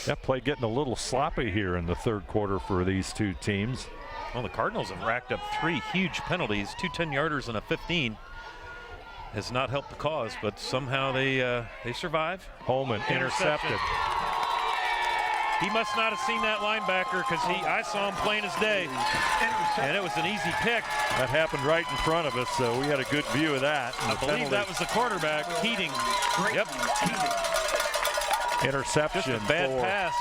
That play getting a little sloppy here in the third quarter for these two teams. Well, the Cardinals have racked up 3 huge penalties, 2 10-yarders and a 15. Has not helped the cause, but somehow they survive. Holman intercepted. He must not have seen that linebacker because I saw him plain as day, and it was an easy pick. That happened right in front of us, so we had a good view of that. I believe that was the quarterback, Keating. Yep. Interception. Just a bad pass.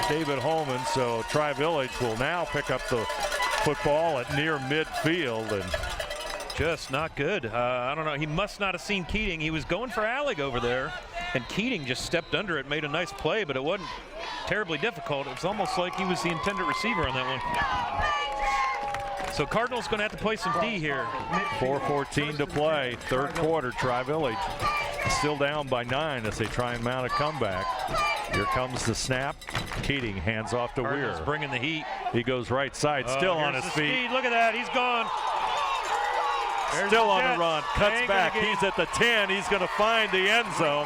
David Holman, so Tri-Village will now pick up the football at near midfield, and just not good. I don't know. He must not have seen Keating. He was going for Alleg over there, and Keating just stepped under it, made a nice play, but it wasn't terribly difficult. It was almost like he was the intended receiver on that one. So Cardinals going to have to play some D here. 4:14 to play, third quarter. Tri-Village still down by 9 as they try and mount a comeback. Here comes the snap. Keating hands off to Cardinals Weir. Bringing the heat. He goes right side, still on his feet. Speed. Look at that, he's gone. There's still the on Jets. the run, cuts back. He's at the 10. He's going to find the end zone.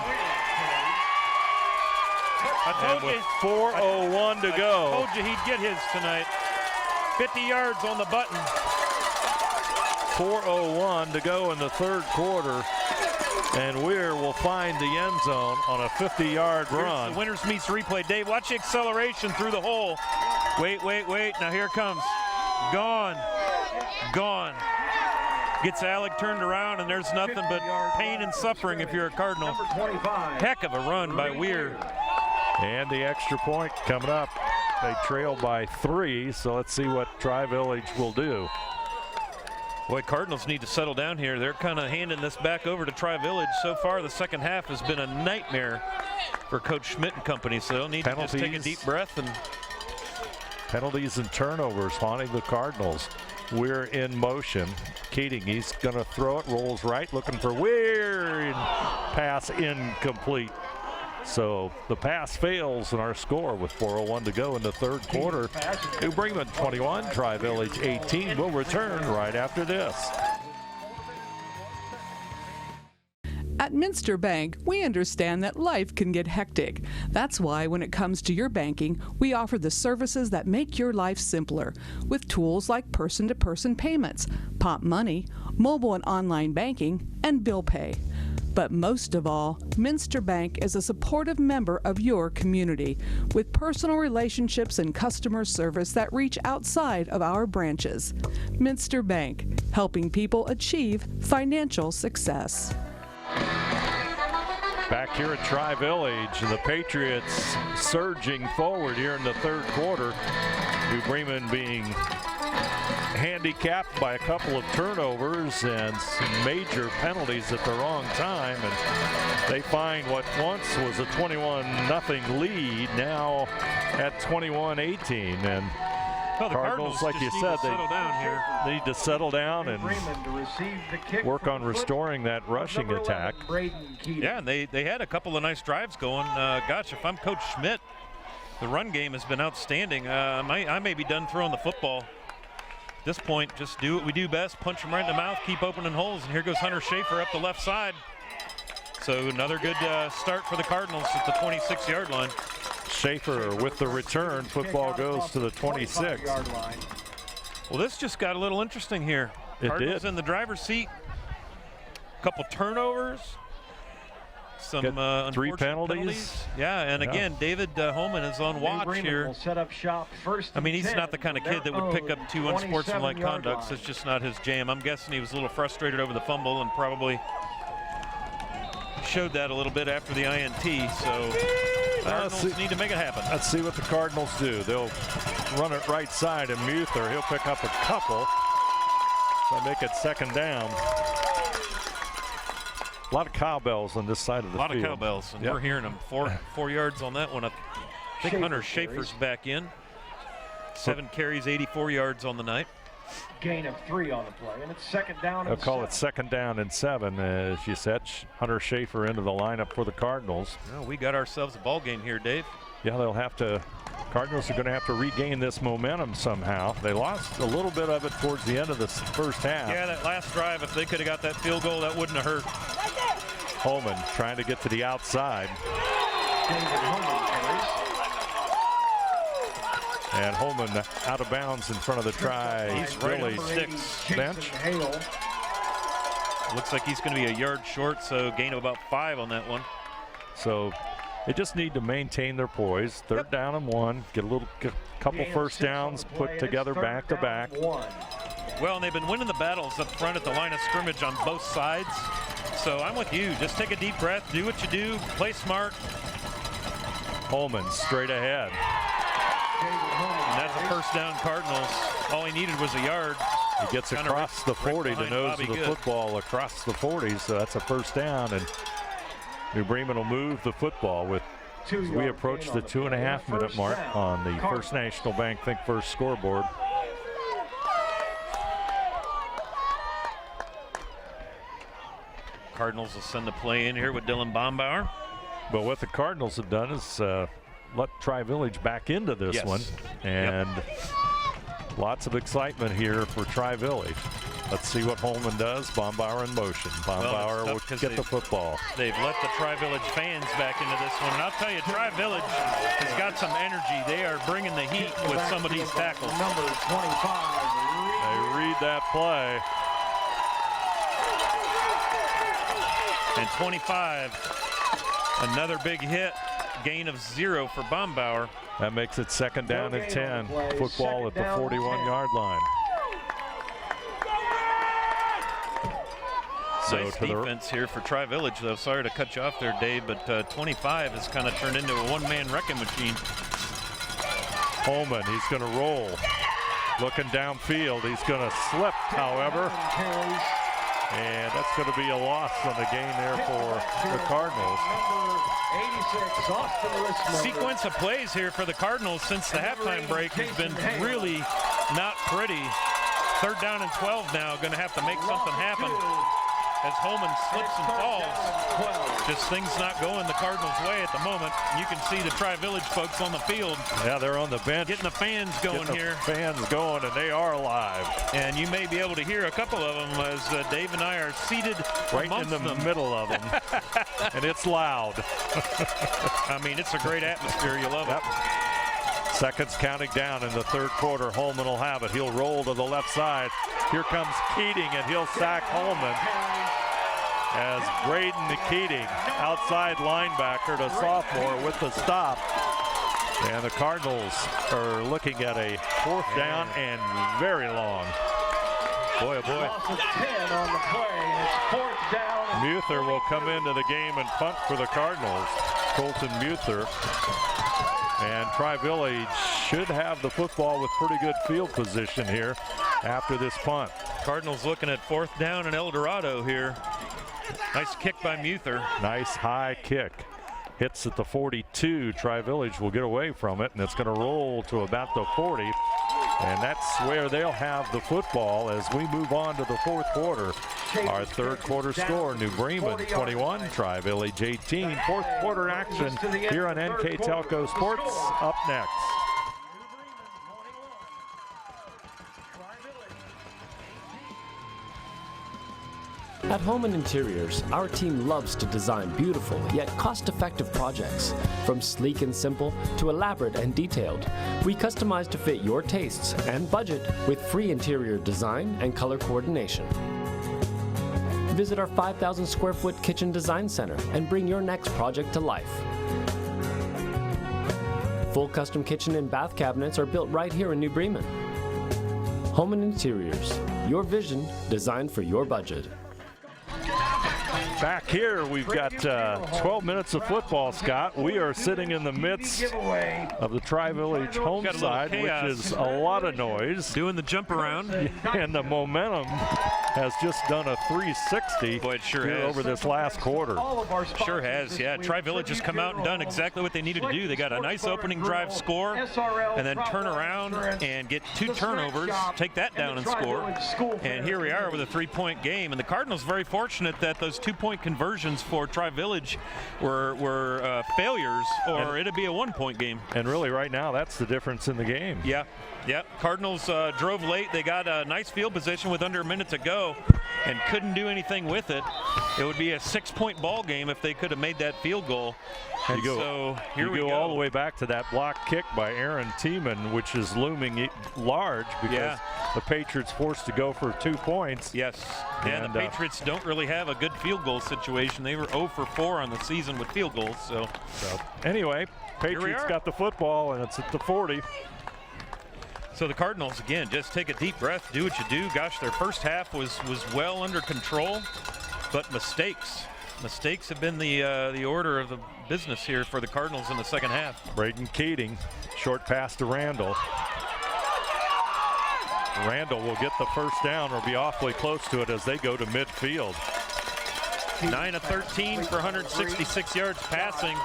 I told and with you. 4:01 to go. I told you he'd get his tonight. 50 yards on the button. 4:01 to go in the third quarter. And Weir will find the end zone on a 50-yard run. The winners meets replay. Dave, watch the acceleration through the hole. Wait. Now here it comes. Gone. Gets Alec turned around, and there's nothing but pain and suffering if you're a Cardinal. Heck of a run by Weir. And the extra point coming up. They trail by 3, so let's see what Tri-Village will do. Boy, Cardinals need to settle down here. They're kind of handing this back over to Tri-Village. So far, the second half has been a nightmare for Coach Schmidt and company, so they'll need to just take a deep breath. And penalties and turnovers haunting the Cardinals. We're in motion. Keating, he's going to throw it, rolls right, looking for Weir, and pass incomplete. So the pass fails in our score with 4:01 to go in the third quarter. New Bremen 21, Tri-Village 18. We'll return right after this. At Minster Bank, we understand that life can get hectic. That's why when it comes to your banking, we offer the services that make your life simpler with tools like person-to-person payments, Pop Money, mobile and online banking, and bill pay. But most of all, Minster Bank is a supportive member of your community with personal relationships and customer service that reach outside of our branches. Minster Bank, helping people achieve financial success. Back here at Tri-Village, the Patriots surging forward here in the third quarter. New Bremen being handicapped by a couple of turnovers and some major penalties at the wrong time, and they find what once was a 21-0 lead now at 21-18. And well, the Cardinals, like you said, they need to settle down and work on restoring that rushing attack. Yeah, and they had a couple of nice drives going. Gosh, if I'm Coach Schmidt, the run game has been outstanding. I may be done throwing the football. At this point, just do what we do best, punch them right in the mouth, keep opening holes, and here goes Hunter Schaefer up the left side. So another good start for the Cardinals at the 26-yard line. Schaefer with the return. Football goes to the 26. Well, this just got a little interesting here. Cardinals in the driver's seat. A couple turnovers. Some 3 penalties. Yeah, and again, David Holman is on watch here. Set up shop first. I mean, he's not the kind of kid that would pick up 2 unsportsmanlike conducts. It's just not his jam. I'm guessing he was a little frustrated over the fumble and probably showed that a little bit after the INT. So Cardinals need to make it happen. Let's see what the Cardinals do. They'll run it right side, and Muther, he'll pick up a couple. So make it second down. A lot of cowbells on this side of the field. A lot of cowbells, and we're hearing them. 4 yards on that one. I think Hunter Schaefer's back in. 7 carries, 84 yards on the night. Gain of 3 on the play, and it's second down. They'll call it second down and 7 as you said. Hunter Schaefer into the lineup for the Cardinals. Well, we got ourselves a ball game here, Dave. Yeah, they'll have to. Cardinals are going to have to regain this momentum somehow. They lost a little bit of it towards the end of the first half. Yeah, that last drive, if they could have got that field goal, that wouldn't have hurt. Holman trying to get to the outside. And Holman out of bounds in front of the try. He's really bench. Looks like he's going to be a yard short, so gain of about 5 on that one. So they just need to maintain their poise. Third down and 1. Get a couple first downs put together back to back. Well, and they've been winning the battles up front at the line of scrimmage on both sides. So I'm with you. Just take a deep breath, do what you do, play smart. Holman straight ahead. And that's a first down Cardinals. All he needed was a yard. He gets across the 40, the nose of the football across the 40, so that's a first down. And New Bremen will move the football with as we approach the 2.5-minute mark on the First National Bank Think First scoreboard. Cardinals will send the play in here with Dylan Bombauer. But what the Cardinals have done is let Tri-Village back into this one. And lots of excitement here for Tri-Village. Let's see what Holman does. Bombauer in motion. Bombauer will get the football. They've let the Tri-Village fans back into this one. And I'll tell you, Tri-Village has got some energy. They are bringing the heat with some of these tackles. Number 25. They read that play. And 25, another big hit. Gain of 0 for Bombauer. That makes it second down and 10. Football at the 41-yard line. Nice defense here for Tri-Village, though. Sorry to cut you off there, Dave, but 25 has kind of turned into a one-man wrecking machine. Holman, he's going to roll. Looking downfield, he's going to slip, however. And that's going to be a loss on the gain there for the Cardinals. Sequence of plays here for the Cardinals since the halftime break has been really not pretty. Third down and 12 now, going to have to make something happen as Holman slips and falls. Just things not going the Cardinals' way at the moment. You can see the Tri-Village folks on the field. Yeah, they're on the bench. Getting the fans going here. Fans going, and they are alive. And you may be able to hear a couple of them as Dave and I are seated right in the middle of them. And it's loud. I mean, it's a great atmosphere. You love it. Seconds counting down in the third quarter. Holman will have it. He'll roll to the left side. Here comes Keating, and he'll sack Holman. As Braden Keating, outside linebacker, to sophomore with the stop. And the Cardinals are looking at a fourth down and very long. Boy, oh boy. Muther will come into the game and punt for the Cardinals. Colton Muther. And Tri-Village should have the football with pretty good field position here after this punt. Cardinals looking at fourth down and El Dorado here. Nice kick by Muther. Nice high kick. Hits at the 42. Tri-Village will get away from it, and it's going to roll to about the 40. And that's where they'll have the football as we move on to the fourth quarter. Our third quarter score, New Bremen 21, Tri-Village 18. Fourth quarter action here on NKTelco Sports up next. At Holman Interiors, our team loves to design beautiful yet cost-effective projects. From sleek and simple to elaborate and detailed, we customize to fit your tastes and budget with free interior design and color coordination. Visit our 5,000 square foot kitchen design center and bring your next project to life. Full custom kitchen and bath cabinets are built right here in New Bremen. Holman Interiors, your vision designed for your budget. Back here, we've got 12 minutes of football, Scott. We are sitting in the midst of the Tri-Village home side, which is a lot of noise. Doing the jump around. And the momentum has just done a 360 Boy, it sure here has. over this last quarter. Sure has, yeah. Tri-Village has come out and done exactly what they needed to do. They got a nice opening drive score, and then turn around and get 2 turnovers, take that down and score. And here we are with a 3-point game. And the Cardinals very fortunate that those 2-point conversions for Tri-Village were failures, or it'd be a 1-point game. And really right now, that's the difference in the game. Yeah. Yep, Cardinals drove late. They got a nice field position with under a minute to go and couldn't do anything with it. It would be a 6-point ball game if they could have made that field goal. And so here we go all the way back to that block kick by Aaron Tiemann, which is looming large because the Patriots forced to go for 2 points. Yes, and the Patriots don't really have a good field goal situation. They were 0 for 4 on the season with field goals. So anyway, Patriots got the football, and it's at the 40. So the Cardinals, again, just take a deep breath, do what you do. Gosh, their first half was well under control, but mistakes have been the order of the business here for the Cardinals in the second half. Braden Keating, short pass to Randall. Randall will get the first down or be awfully close to it as they go to midfield. 9 of 13 for 166 yards passing,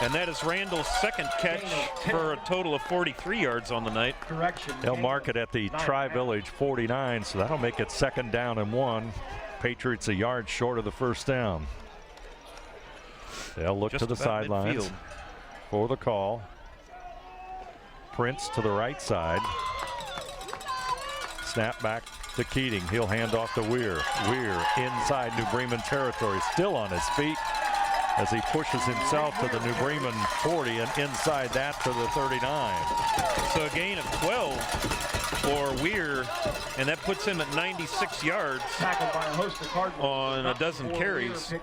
and that is Randall's second catch for a total of 43 yards on the night. They'll mark it at the Tri-Village 49, so that'll make it 2nd down and 1. Patriots a yard short of the first down. They'll look to the sidelines for the call. Prince to the right side. Snap back to Keating. He'll hand off to Weir. Weir inside New Bremen territory, still on his feet as he pushes himself to the New Bremen 40 and inside that to the 39. So a gain of 12 for Weir, and that puts him at 96 yards on a dozen carries. He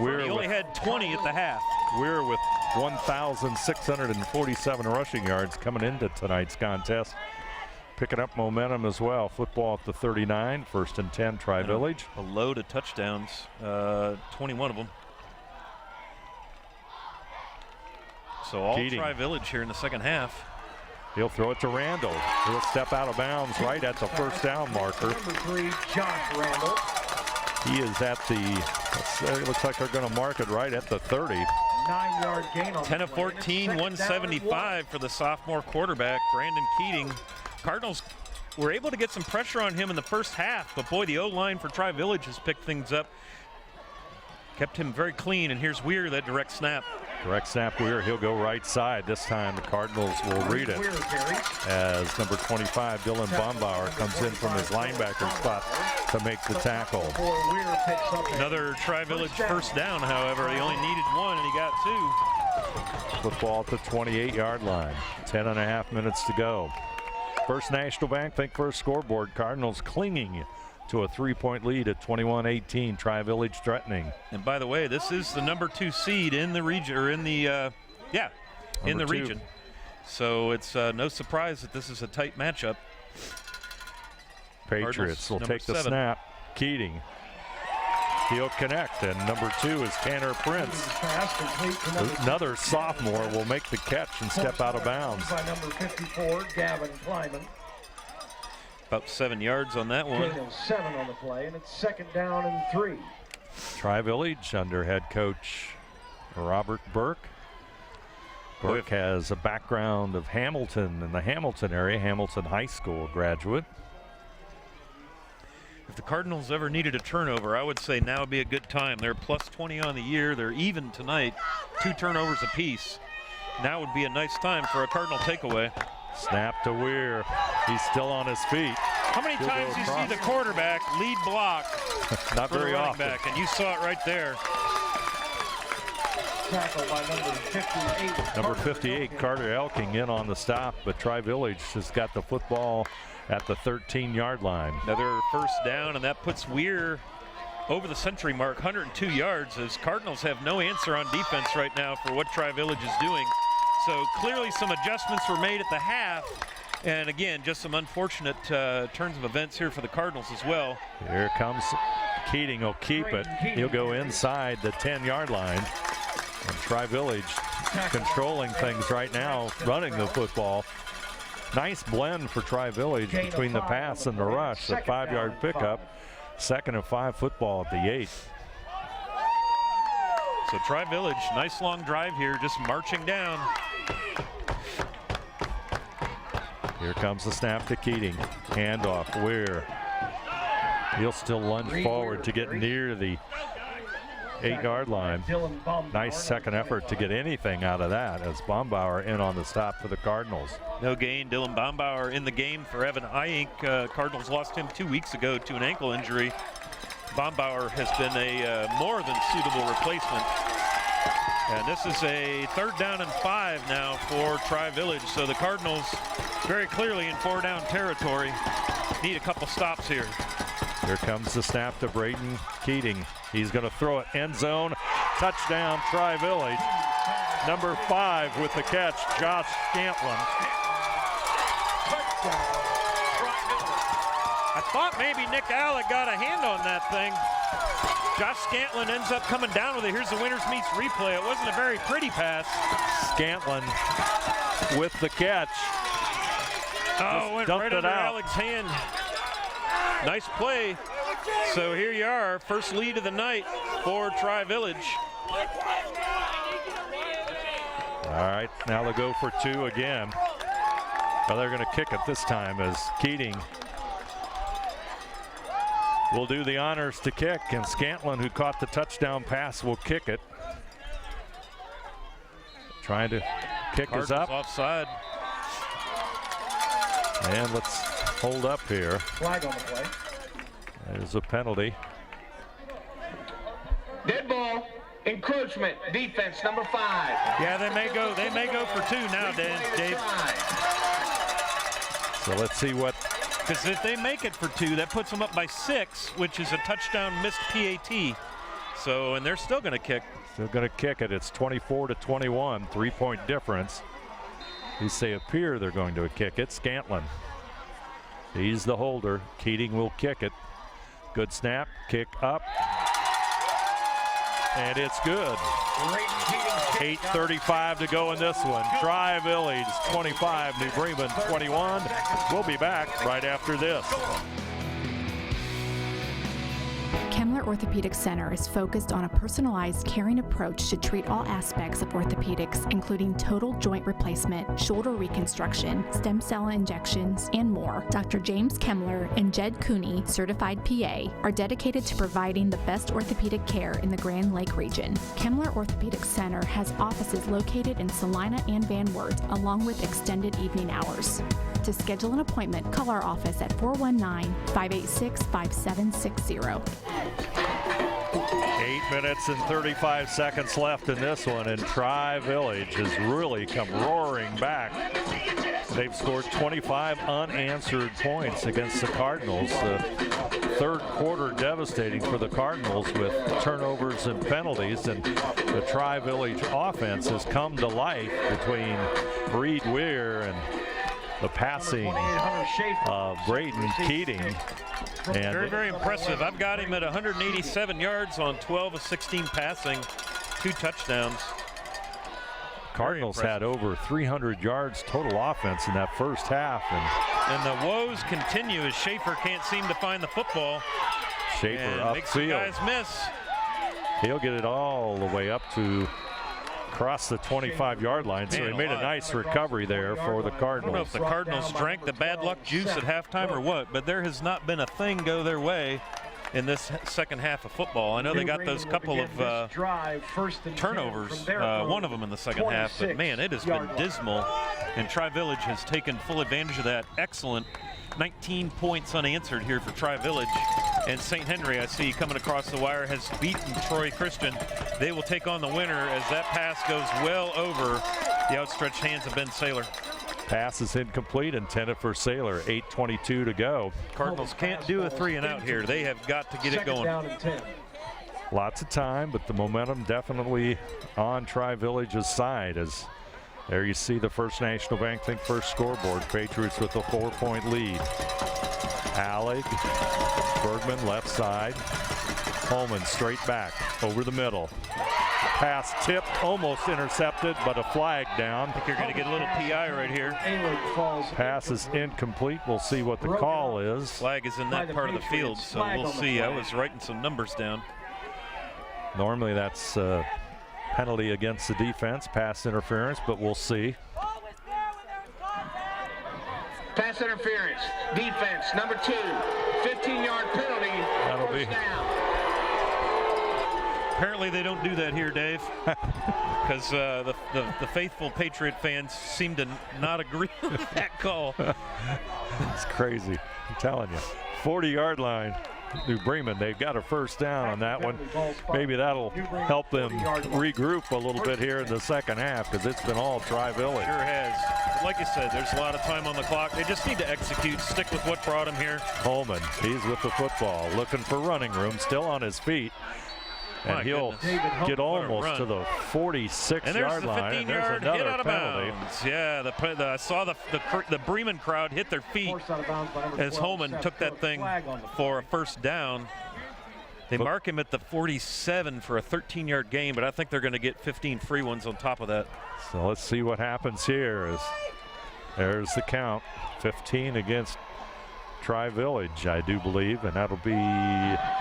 only had 20 at the half. Weir with 1,647 rushing yards coming into tonight's contest. Picking up momentum as well. Football at the 39, 1st and 10, Tri-Village. A load of touchdowns, 21 of them. So all Tri-Village here in the second half. He'll throw it to Randall. He'll step out of bounds right at the first down marker. Number 3, Josh Randall. He is at the, it looks like they're going to mark it right at the 30. 9-yard gain on 10 of 14, 175 for the sophomore quarterback, Brandon Keating. Cardinals were able to get some pressure on him in the first half, but boy, the O-line for Tri-Village has picked things up. Kept him very clean, and here's Weir, that direct snap. Direct snap, Weir. He'll go right side. This time the Cardinals will read it as number 25, Dylan Bombauer, comes in from his linebacker spot to make the tackle. Another Tri-Village first down, however. He only needed 1, and he got 2. Football at the 28-yard line. 10.5 minutes to go. First National Bank, think first scoreboard. Cardinals clinging to a 3-point lead at 21-18. Tri-Village threatening. And by the way, this is the number 2 seed in the region, or in the region. So it's no surprise that this is a tight matchup. Patriots will take the snap. Keating. He'll connect, and number 2 is Tanner Prince. Another sophomore will make the catch and step out of bounds. By number 54, Gavin Kleiman. About 7 yards on that one. Gain of 7 on the play, and it's 2nd down and 3. Tri-Village under head coach Robert Burke. Burke has a background of Hamilton, in the Hamilton area, Hamilton High School graduate. If the Cardinals ever needed a turnover, I would say now would be a good time. They're plus 20 on the year. They're even tonight, 2 turnovers apiece. Now would be a nice time for a Cardinal takeaway. Snap to Weir. He's still on his feet. How many times do you see the quarterback lead block? Not very often. Back, and you saw it right there. Tackle by number 58. Number 58, Carter Elking, in on the stop, but Tri-Village has got the football at the 13-yard line. Another first down, and that puts Weir over the century mark, 102 yards, as Cardinals have no answer on defense right now for what Tri-Village is doing. So clearly some adjustments were made at the half, and again, just some unfortunate turns of events here for the Cardinals as well. Here comes Keating, will keep it. He'll go inside the 10-yard line. And Tri-Village controlling things right now, running the football. Nice blend for Tri-Village between the pass and the rush. A 5-yard pickup. 2nd and 5 football at the 8. So Tri-Village, nice long drive here, just marching down. Here comes the snap to Keating. Handoff, Weir. He'll still lunge forward to get near the 8-yard line. Nice second effort to get anything out of that as Bombauer in on the stop for the Cardinals. No gain. Dylan Bombauer in the game for Evan Eyink. Cardinals lost him 2 weeks ago to an ankle injury. Bombauer has been a more than suitable replacement. And this is a 3rd down and 5 now for Tri-Village. So the Cardinals very clearly in 4-down territory. Need a couple stops here. Here comes the snap to Braden Keating. He's going to throw it end zone. Touchdown Tri-Village. Number 5 with the catch, Josh Scantlin. I thought maybe Nick Alec got a hand on that thing. Josh Scantlin ends up coming down with it. Here's the Winners Meets replay. It wasn't a very pretty pass. Scantlin with the catch. Oh, went right under Alec's hand. Nice play. So here you are, first lead of the night for Tri-Village. All right, now they'll go for 2 again. Well, they're going to kick it this time as Keating will do the honors to kick, and Scantlin, who caught the touchdown pass, will kick it. Trying to kick Cardinals is up. Offside. And let's hold up here. Flag on the play. There's a penalty. Dead ball, encroachment, defense number 5. Yeah, they may go for 2 now, Dave. So let's see what. Because if they make it for 2, that puts them up by 6, which is a touchdown missed PAT. So, and they're still going to kick. Still going to kick it. It's 24-21, 3-point difference. At least they appear they're going to kick it. Scantlin. He's the holder. Keating will kick it. Good snap, kick up. And it's good. 8:35 to go in this one. Tri-Village 25, New Bremen 21. We'll be back right after this. Kemmler Orthopedic Center is focused on a personalized, caring approach to treat all aspects of orthopedics, including total joint replacement, shoulder reconstruction, stem cell injections, and more. Dr. James Kemmler and Jed Cooney, certified PA, are dedicated to providing the best orthopedic care in the Grand Lake region. Kemmler Orthopedic Center has offices located in Salina and Van Wert, along with extended evening hours. To schedule an appointment, call our office at 419-586-5760. 8 minutes and 35 seconds left in this one, and Tri-Village has really come roaring back. They've scored 25 unanswered points against the Cardinals. The 3rd quarter devastating for the Cardinals with turnovers and penalties, and the Tri-Village offense has come to life between Reed Weir and the passing of Braden Keating. And very, very impressive. I've got him at 187 yards on 12 of 16 passing, 2 touchdowns. Cardinals had over 300 yards total offense in that first half. And the woes continue as Schaefer can't seem to find the football. Schaefer makes the guys miss. He'll get it all the way up to across the 25-yard line, so he made a nice recovery there for the Cardinals. I don't know if the Cardinals drank the bad luck juice at halftime or what, but there has not been a thing go their way in this second half of football. I know they got those couple of turnovers, one of them in the second half, but man, it has been dismal, and Tri-Village has taken full advantage of that. Excellent 19 points unanswered here for Tri-Village. And St. Henry, I see coming across the wire, has beaten Troy Christian. They will take on the winner as that pass goes well over the outstretched hands of Ben Saylor. Pass is incomplete, intended for Saylor. 8:22 to go. Cardinals can't do a 3-and-out here. They have got to get it going. Lots of time, but the momentum definitely on Tri-Village's side. As there you see the First National Bank Think First scoreboard. Patriots with a 4-point lead. Alec, Bergman left side. Holman straight back over the middle. Pass tipped, almost intercepted, but a flag down. I think you're going to get a little PI right here. Pass is incomplete. We'll see what the call is. Flag is in that part of the field, so we'll see. I was writing some numbers down. Normally that's a penalty against the defense, pass interference, but we'll see. Pass interference, defense, number 2, 15-yard penalty. That'll be down. Apparently they don't do that here, Dave, because the faithful Patriot fans seem to not agree with that call. It's crazy, I'm telling you. 40-yard line. New Bremen, they've got a first down on that one. Maybe that'll help them regroup a little bit here in the second half, because it's been all Tri-Village. Sure has. Like you said, there's a lot of time on the clock. They just need to execute, stick with what brought them here. Holman, he's with the football, looking for running room, still on his feet. And My he'll goodness. get almost to the 46-yard line. And there's the 15-yard hit out of bounds. Yeah, I saw the Bremen crowd hit their feet as Holman took that thing for a first down. They mark him at the 47 for a 13-yard gain, but I think they're going to get 15 free ones on top of that. So let's see what happens here. There's the count, 15 against Tri-Village, I do believe, and that'll be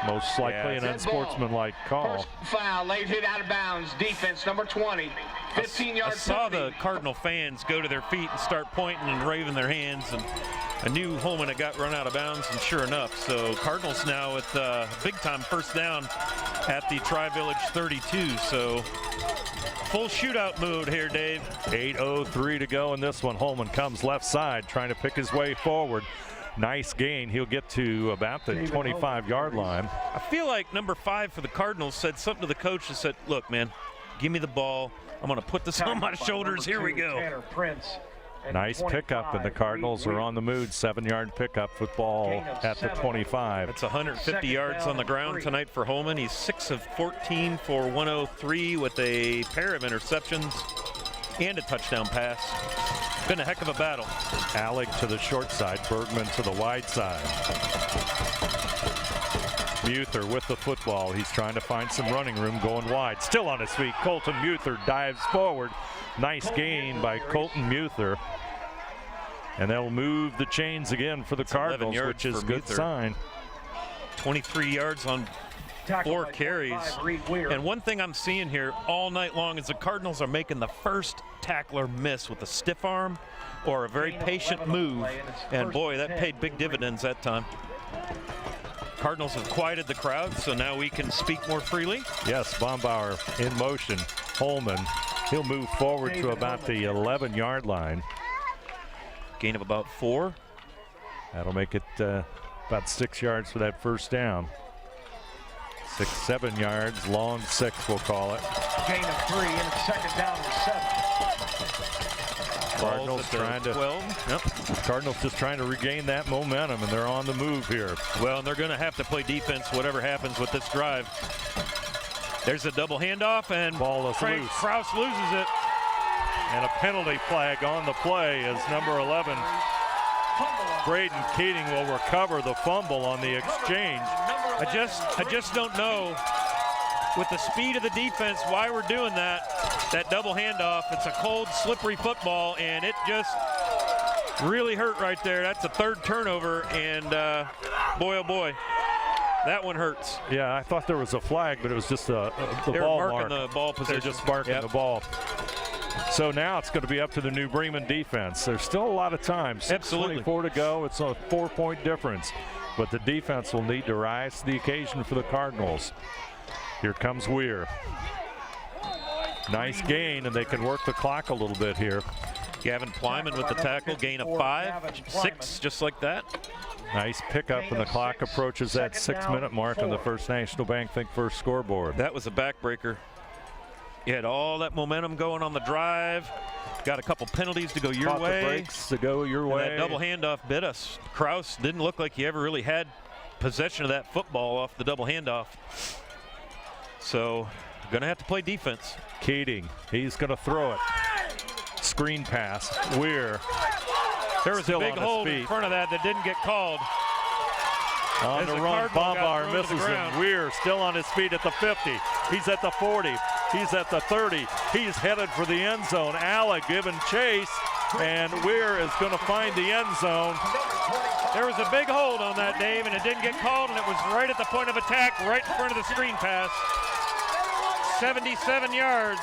most likely an unsportsmanlike call. First foul, late hit out of bounds, defense number 20, 15-yard I saw the Cardinal fans go to their feet and start pointing and waving their hands, and I knew Holman had got run out of bounds, and sure enough, so Cardinals now with big-time first down at the Tri-Village 32, so full shootout mode here, Dave. 8:03 to go in this one. Holman comes left side, trying to pick his way forward. Nice gain. He'll get to about the 25-yard line. I feel like number 5 for the Cardinals said something to the coach and said, look, man, give me the ball. I'm going to put this on my shoulders. Here we go. Nice pickup, and the Cardinals are on the move. 7-yard pickup, football at the 25. That's 150 yards on the ground tonight for Holman. He's 6 of 14 for 103 with a pair of interceptions and a touchdown pass. Been a heck of a battle. Alec to the short side, Bergman to the wide side. Muther with the football. He's trying to find some running room going wide. Still on his feet. Colton Muther dives forward. Nice gain by Colton Muther. And they'll move the chains again for the Cardinals, which is a good sign. 23 yards on 4 carries. And one thing I'm seeing here all night long is the Cardinals are making the first tackler miss with a stiff arm or a very patient move. And boy, that paid big dividends that time. Cardinals have quieted the crowd, so now we can speak more freely. Yes, Bombauer in motion. Holman, he'll move forward to about the 11-yard line. Gain of about 4. That'll make it about 6 yards for that first down. 6, 7 yards, long 6 we'll call it. Gain of 3 and it's second down and 7. Cardinals trying to 12. Yep. Cardinals just trying to regain that momentum, and they're on the move here. Well, and they're going to have to play defense whatever happens with this drive. There's a double handoff, and Frank Krause loses it. And a penalty flag on the play as number 11, Braden Keating, will recover the fumble on the exchange. I just don't know, with the speed of the defense, why we're doing that double handoff. It's a cold, slippery football, and it just really hurt right there. That's a 3rd turnover, and boy, oh boy, that one hurts. Yeah, I thought there was a flag, but it was just the ball mark. The ball position. They're just marking the ball. So now it's going to be up to the New Bremen defense. There's still a lot of time. 6:24 to go. It's a 4-point difference. But the defense will need to rise to the occasion for the Cardinals. Here comes Weir. Nice gain, and they can work the clock a little bit here. Gavin Plyman with the tackle, gain of 5, 6, just like that. Nice pickup, and the clock approaches that 6-minute mark on the First National Bank Think First scoreboard. That was a backbreaker. You had all that momentum going on the drive. Got a couple penalties to go your way. The breaks to go your way. That double handoff bit us. Krause didn't look like he ever really had possession of that football off the double handoff. So, gonna have to play defense. Keating, he's gonna throw it. Screen pass, Weir. There was a big hold in front of that didn't get called. On the run, Bombauer misses him. Weir still on his feet at the 50. He's at the 40. He's at the 30. He's headed for the end zone. Alec giving chase, and Weir is going to find the end zone. There was a big hold on that, Dave, and it didn't get called, and it was right at the point of attack, right in front of the screen pass. 77 yards.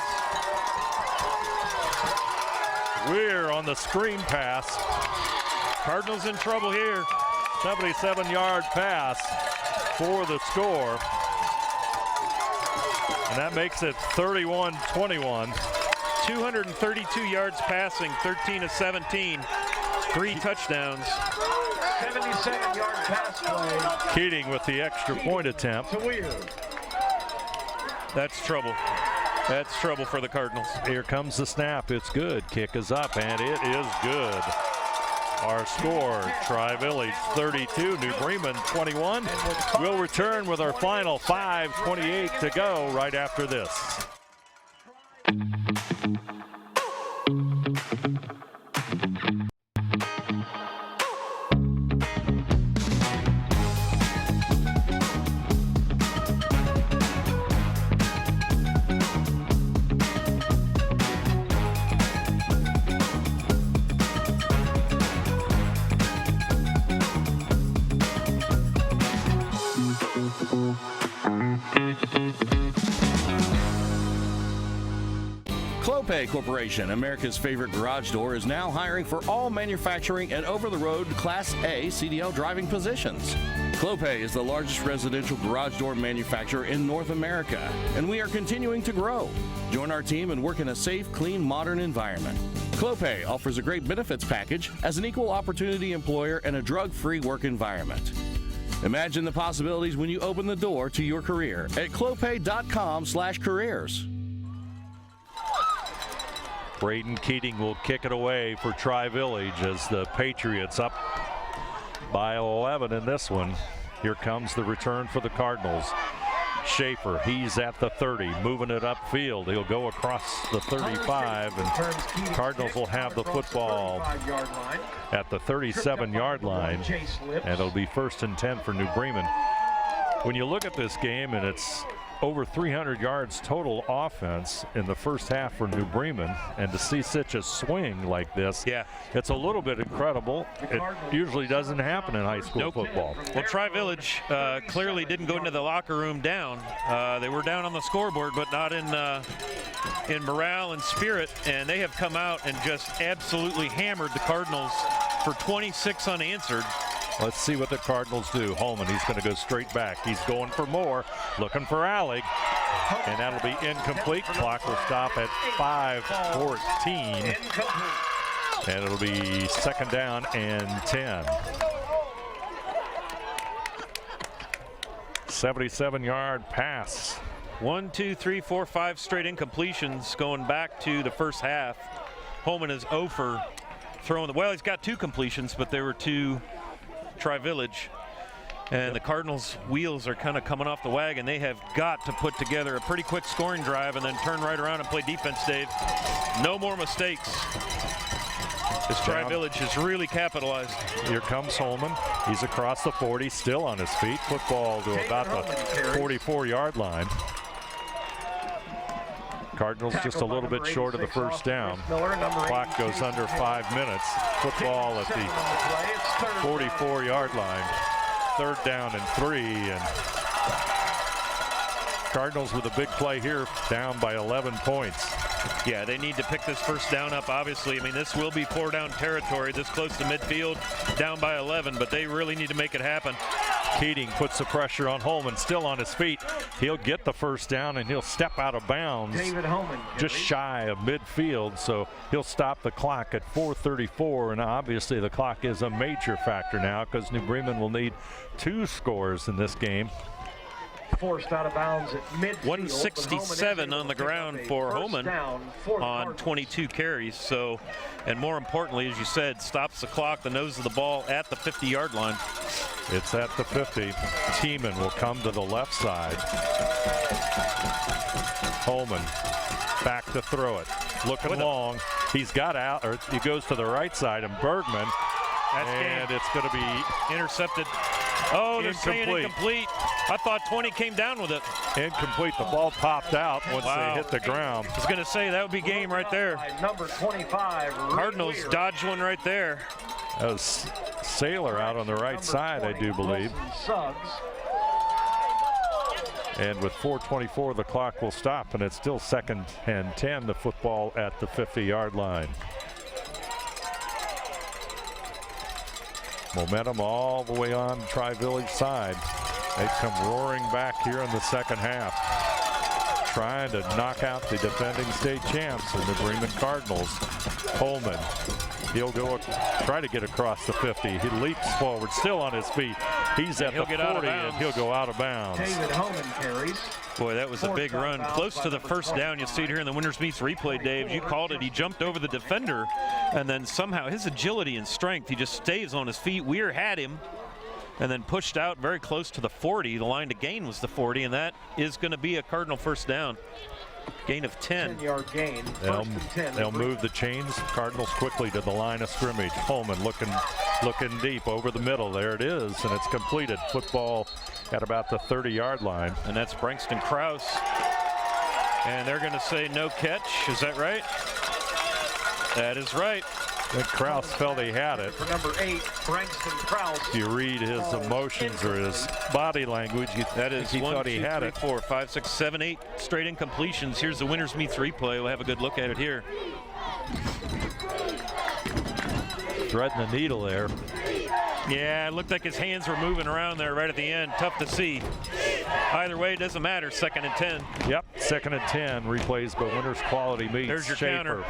Weir on the screen pass. Cardinals in trouble here. 77-yard pass for the score. And that makes it 31-21. 232 yards passing, 13 of 17, 3 touchdowns. 77-yard pass play. Keating with the extra point attempt. To Weir. That's trouble. That's trouble for the Cardinals. Here comes the snap. It's good. Kick is up, and it is good. Our score, Tri-Village 32, New Bremen 21. We'll return with our final 5:28 to go right after this. Clopay Corporation, America's favorite garage door, is now hiring for all manufacturing and over-the-road Class A CDL driving positions. Clopay is the largest residential garage door manufacturer in North America, and we are continuing to grow. Join our team and work in a safe, clean, modern environment. Clopay offers a great benefits package as an equal opportunity employer and a drug-free work environment. Imagine the possibilities when you open the door to your career at clopay.com/careers. Braden Keating will kick it away for Tri-Village as the Patriots up by 11 in this one. Here comes the return for the Cardinals. Schaefer, he's at the 30, moving it upfield. He'll go across the 35, and Cardinals will have the football at the 37-yard line, and it'll be 1st and 10 for New Bremen. When you look at this game, and it's over 300 yards total offense in the first half for New Bremen, and to see such a swing like this, it's a little bit incredible. It usually doesn't happen in high school football. Well, Tri-Village clearly didn't go into the locker room down. They were down on the scoreboard, but not in morale and spirit, and they have come out and just absolutely hammered the Cardinals for 26 unanswered. Let's see what the Cardinals do. Holman, he's going to go straight back. He's going for more, looking for Alec, and that'll be incomplete. Clock will stop at 5:14, and it'll be 2nd down and 10. 77-yard pass. 1, 2, 3, 4, 5 straight incompletions going back to the first half. Holman is 0 for throwing well, he's got 2 completions, but there were 2 Tri-Village, and the Cardinals' wheels are kind of coming off the wagon. They have got to put together a pretty quick scoring drive and then turn right around and play defense, Dave. No more mistakes. This Tri-Village has really capitalized. Here comes Holman. He's across the 40, still on his feet. Football to about the 44-yard line. Cardinals just a little bit short of the first down. Clock goes under 5 minutes. Football at the 44-yard line. 3rd down and 3. And Cardinals with a big play here, down by 11 points. Yeah, they need to pick this first down up, obviously. I mean, this will be 4-down territory, this close to midfield, down by 11, but they really need to make it happen. Keating puts the pressure on Holman, still on his feet. He'll get the first down, and he'll step out of bounds just shy of midfield, so he'll stop the clock at 4:34, and obviously the clock is a major factor now because New Bremen will need 2 scores in this game. Forced out of bounds at midfield. 167 on the ground for Holman on 22 carries. So, and more importantly, as you said, stops the clock, the nose of the ball at the 50-yard line. It's at the 50. Tiemann will come to the left side. Holman back to throw it. Looking long. He's got out, or he goes to the right side, and Bergman. And it's going to be intercepted. Oh, they're saying incomplete. I thought 20 came down with it. Incomplete. The ball popped out once they hit the ground. I was going to say, that would be game right there. Number 25. Cardinals dodged one right there. That was Sailor out on the right side, I do believe. And with 4:24, the clock will stop, and it's still 2nd and 10, the football at the 50-yard line. Momentum all the way on Tri-Village side. They come roaring back here in the second half, trying to knock out the defending state champs and the Bremen Cardinals. Holman, he'll go try to get across the 50. He leaps forward, still on his feet. He's at the 40, and he'll go out of bounds. David Holman carries. Boy, that was a big run. Close to the first down. You see it here in the Winners Meets replay, Dave. You called it. He jumped over the defender, and then somehow his agility and strength, he just stays on his feet. Weir had him, and then pushed out very close to the 40. The line to gain was the 40, and that is going to be a Cardinal first down. Gain of 10. 10-yard gain. They'll move the chains. Cardinals quickly to the line of scrimmage. Holman looking deep over the middle. There it is, and it's completed. Football at about the 30-yard line. And that's Brankston Krause. And they're going to say no catch. Is that right? That is right. I think Krause felt he had it. For number 8, Brankston Krause. If you read his emotions or his body language, that is he thought he had 3, 4, 5, 6, 7, 8 straight incompletions. Here's the Winners Meets replay. We'll have a good look at it here. Threading the needle there. Yeah, it looked like his hands were moving around there right at the end. Tough to see. Either way, it doesn't matter. 2nd and 10. Yep, 2nd and 10. Replays by Winners Quality Meats. There's your Schaefer. counter.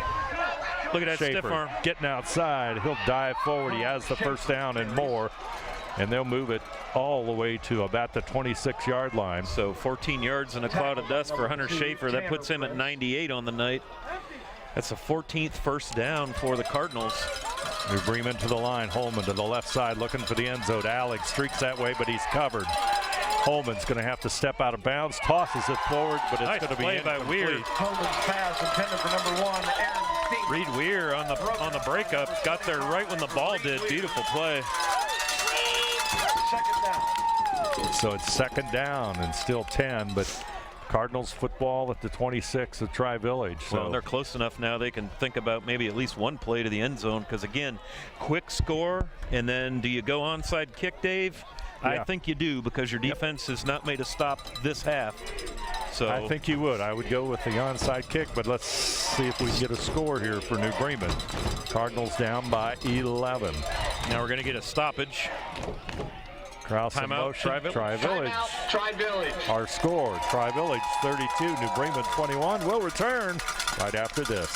Look at that stiff arm. Getting outside. He'll dive forward. He has the first down and more. And they'll move it all the way to about the 26-yard line. So 14 yards in a cloud of dust for Hunter Schaefer. That puts him at 98 on the night. That's the 14th first down for the Cardinals. New Bremen to the line. Holman to the left side looking for the end zone. Alex streaks that way, but he's covered. Holman's going to have to step out of bounds, tosses it forward, but it's going to be play by Weir. Holman's pass intended for number 1, Aaron Stevens. Reed Weir on the breakup, got there right when the ball did. Beautiful play. 2nd down. So it's 2nd down and still 10, but Cardinals football at the 26 of Tri-Village. So well, they're close enough now they can think about maybe at least one play to the end zone, because again, quick score, and then do you go onside kick, Dave? Yeah. I think you do, because your defense has not made a stop this half. So I think you would. I would go with the onside kick, but let's see if we can get a score here for New Bremen. Cardinals down by 11. Now we're going to get a stoppage. Krause in motion. Tri-Village. Tri-Village. Our score, Tri-Village 32, New Bremen 21. We'll return right after this.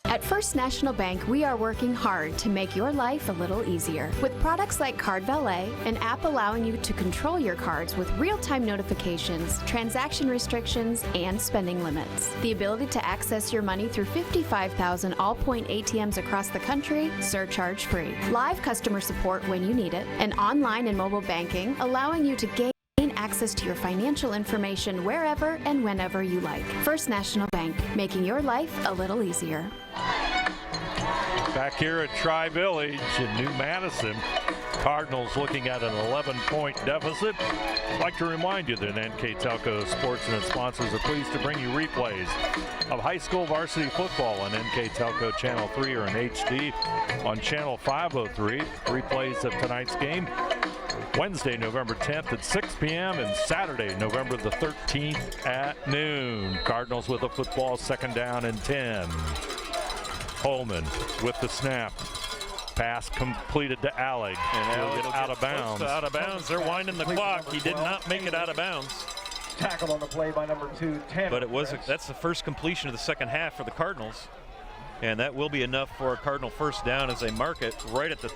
At First National Bank, we are working hard to make your life a little easier. With products like Card Valet, an app allowing you to control your cards with real-time notifications, transaction restrictions, and spending limits. The ability to access your money through 55,000 all-point ATMs across the country, surcharge-free. Live customer support when you need it, and online and mobile banking, allowing you to gain access to your financial information wherever and whenever you like. First National Bank, making your life a little easier. Back here at Tri-Village in New Madison, Cardinals looking at an 11-point deficit. I'd like to remind you that NKTelco Sports and its sponsors are pleased to bring you replays of high school varsity football on NKTelco Channel 3 or in HD on Channel 503. Replays of tonight's game Wednesday, November 10th at 6 p.m. and Saturday, November the 13th at noon. Cardinals with a football, 2nd down and 10. Holman with the snap. Pass completed to Alec. And he'll get out of bounds. Out of bounds. They're winding the clock. He did not make it out of bounds. Tackled on the play by number 2, Tanner. But it was that's the first completion of the second half for the Cardinals. And that will be enough for a Cardinal first down as they mark it right at the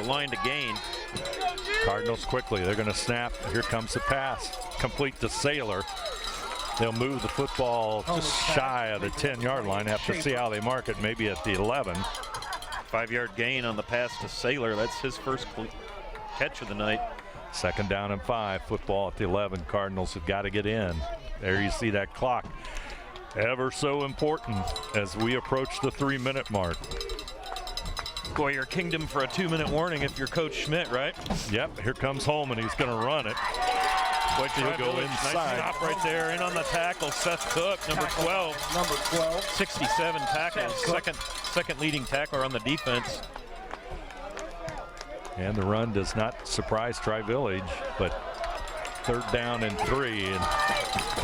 line to gain. Cardinals quickly. They're going to snap. Here comes the pass. Complete to Sailor. They'll move the football just shy of the 10-yard line. Have to see how they mark it, maybe at the 11. 5-yard gain on the pass to Sailor. That's his first catch of the night. 2nd down and 5. Football at the 11. Cardinals have got to get in. There you see that clock. Ever so important as we approach the 3-minute mark. Warrior Kingdom for a 2-minute warning if you're Coach Schmidt, right? Yep, here comes Holman. He's going to run it. He'll go inside. Nice stop right there. In on the tackle, Seth Cook, number 12. Number 12. 67 tackles, second leading tackler on the defense. And the run does not surprise Tri-Village, but 3rd down and 3, and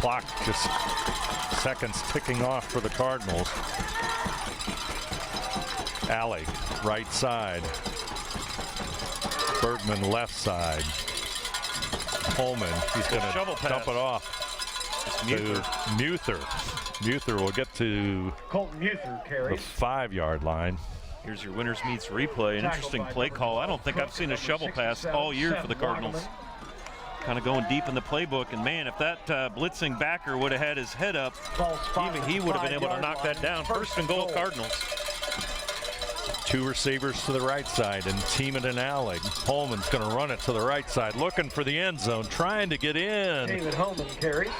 clock just seconds ticking off for the Cardinals. Alley, right side. Bergman, left side. Holman, he's going to dump it off to Muther. Muther will get to Colton Muther carries the 5-yard line. Here's your winners meets replay. An interesting play call. I don't think I've seen a shovel pass all year for the Cardinals. Kind of going deep in the playbook, and man, if that blitzing backer would have had his head up, even he would have been able to knock that down. 1st and goal, Cardinals. 2 receivers to the right side, and Tiemann and Alec. Holman's going to run it to the right side, looking for the end zone, trying to get in. David Holman carries.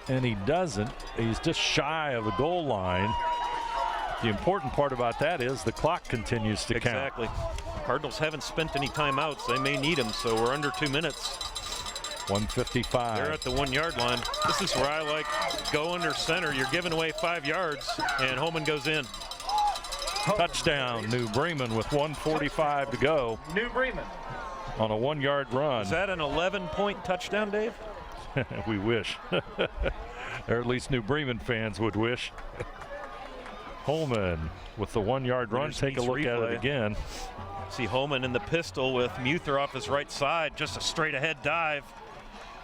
And he doesn't. He's just shy of the goal line. The important part about that is the clock continues to count. Exactly. Cardinals haven't spent any timeouts. They may need them, so we're under 2 minutes. 1:55. They're at the 1-yard line. This is where I like go under center. You're giving away 5 yards, and Holman goes in. Touchdown, New Bremen with 1:45 to go. New Bremen on a 1-yard run. Is that an 11-point touchdown, Dave? We wish. Or at least New Bremen fans would wish. Holman with the 1-yard run. Take a look at it again. See Holman in the pistol with Muther off his right side. Just a straight ahead dive.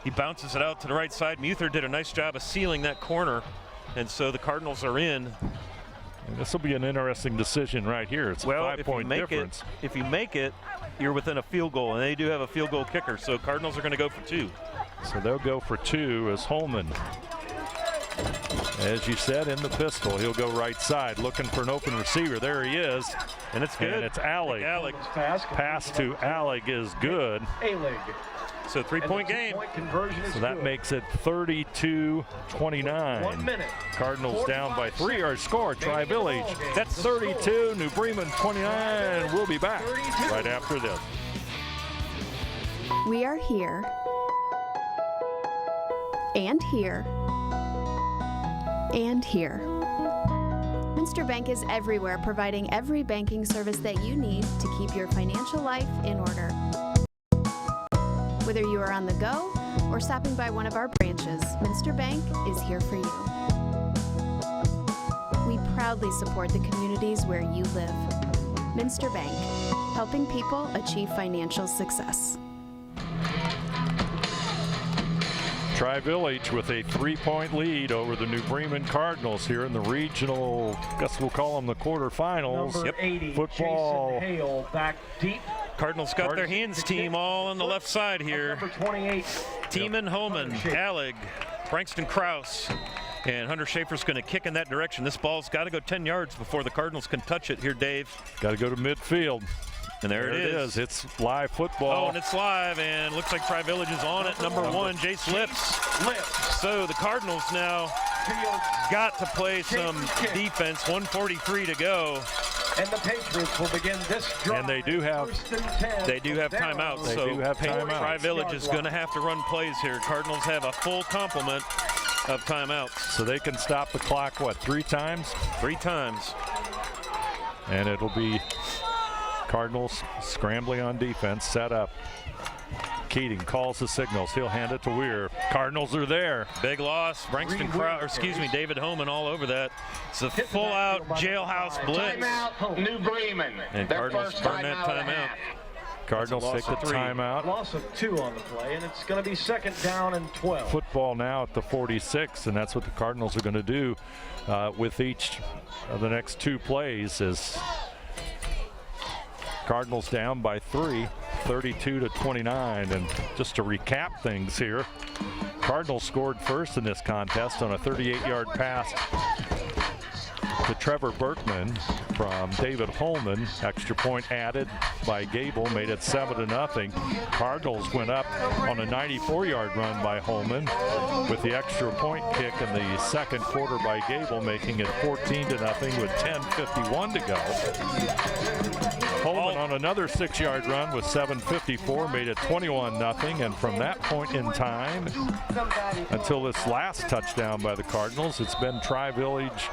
He bounces it out to the right side. Muther did a nice job of sealing that corner. And so the Cardinals are in. This will be an interesting decision right here. It's a 5-point difference. If you make it, you're within a field goal, and they do have a field goal kicker, so Cardinals are going to go for 2. So they'll go for 2 as Holman, as you said, in the pistol. He'll go right side, looking for an open receiver. There he is. And it's good. And it's Alec. Pass to Alec is good. Alec. So 3-point game. So that makes it 32-29. 1 minute. Cardinals down by 3 or score. Tri-Village. That's 32. New Bremen 29. We'll be back right after this. We are here. And here. And here. Minster Bank is everywhere, providing every banking service that you need to keep your financial life in order. Whether you are on the go or stopping by one of our branches, Minster Bank is here for you. We proudly support the communities where you live. Minster Bank, helping people achieve financial success. Tri-Village with a 3-point lead over the New Bremen Cardinals here in the regional, guess we'll call them the quarterfinals. Number 80, football. Jason Hale back deep. Cardinals got their hands team all on the left side here. Number 28. Tiemann, Holman, Alleg, Frankston Krause, and Hunter Schaefer's going to kick in that direction. This ball's got to go 10 yards before the Cardinals can touch it here, Dave. Got to go to midfield. And there it is. It's live football. Oh, and it's live, and looks like Tri-Village is on it. Number 1, Jace Lips. So the Cardinals now got to play some defense. 1:43 to go. And the Patriots will begin this drive. And they do have timeouts. Tri-Village is going to have to run plays here. Cardinals have a full complement of timeouts. So they can stop the clock, what, 3 times? 3 times. And it'll be Cardinals scrambling on defense, set up. Keating calls the signals. He'll hand it to Weir. Cardinals are there. Big loss. David Holman all over that. It's a full-out jailhouse blitz. Timeout, New Bremen. And Cardinals burn that timeout. Cardinals take the timeout. Loss of 2 on the play, and it's going to be 2nd down and 12. Football now at the 46, and that's what the Cardinals are going to do with each of the next 2 plays. Is Cardinals down by 3, 32-29. And just to recap things here, Cardinals scored first in this contest on a 38-yard pass to Trevor Berkman from David Holman. Extra point added by Gable made it 7-0. Cardinals went up on a 94-yard run by Holman with the extra point kick in the second quarter by Gable, making it 14-0 with 10:51 to go. Holman on another 6-yard run with 7:54 made it 21-0, and from that point in time until this last touchdown by the Cardinals, it's been Tri-Village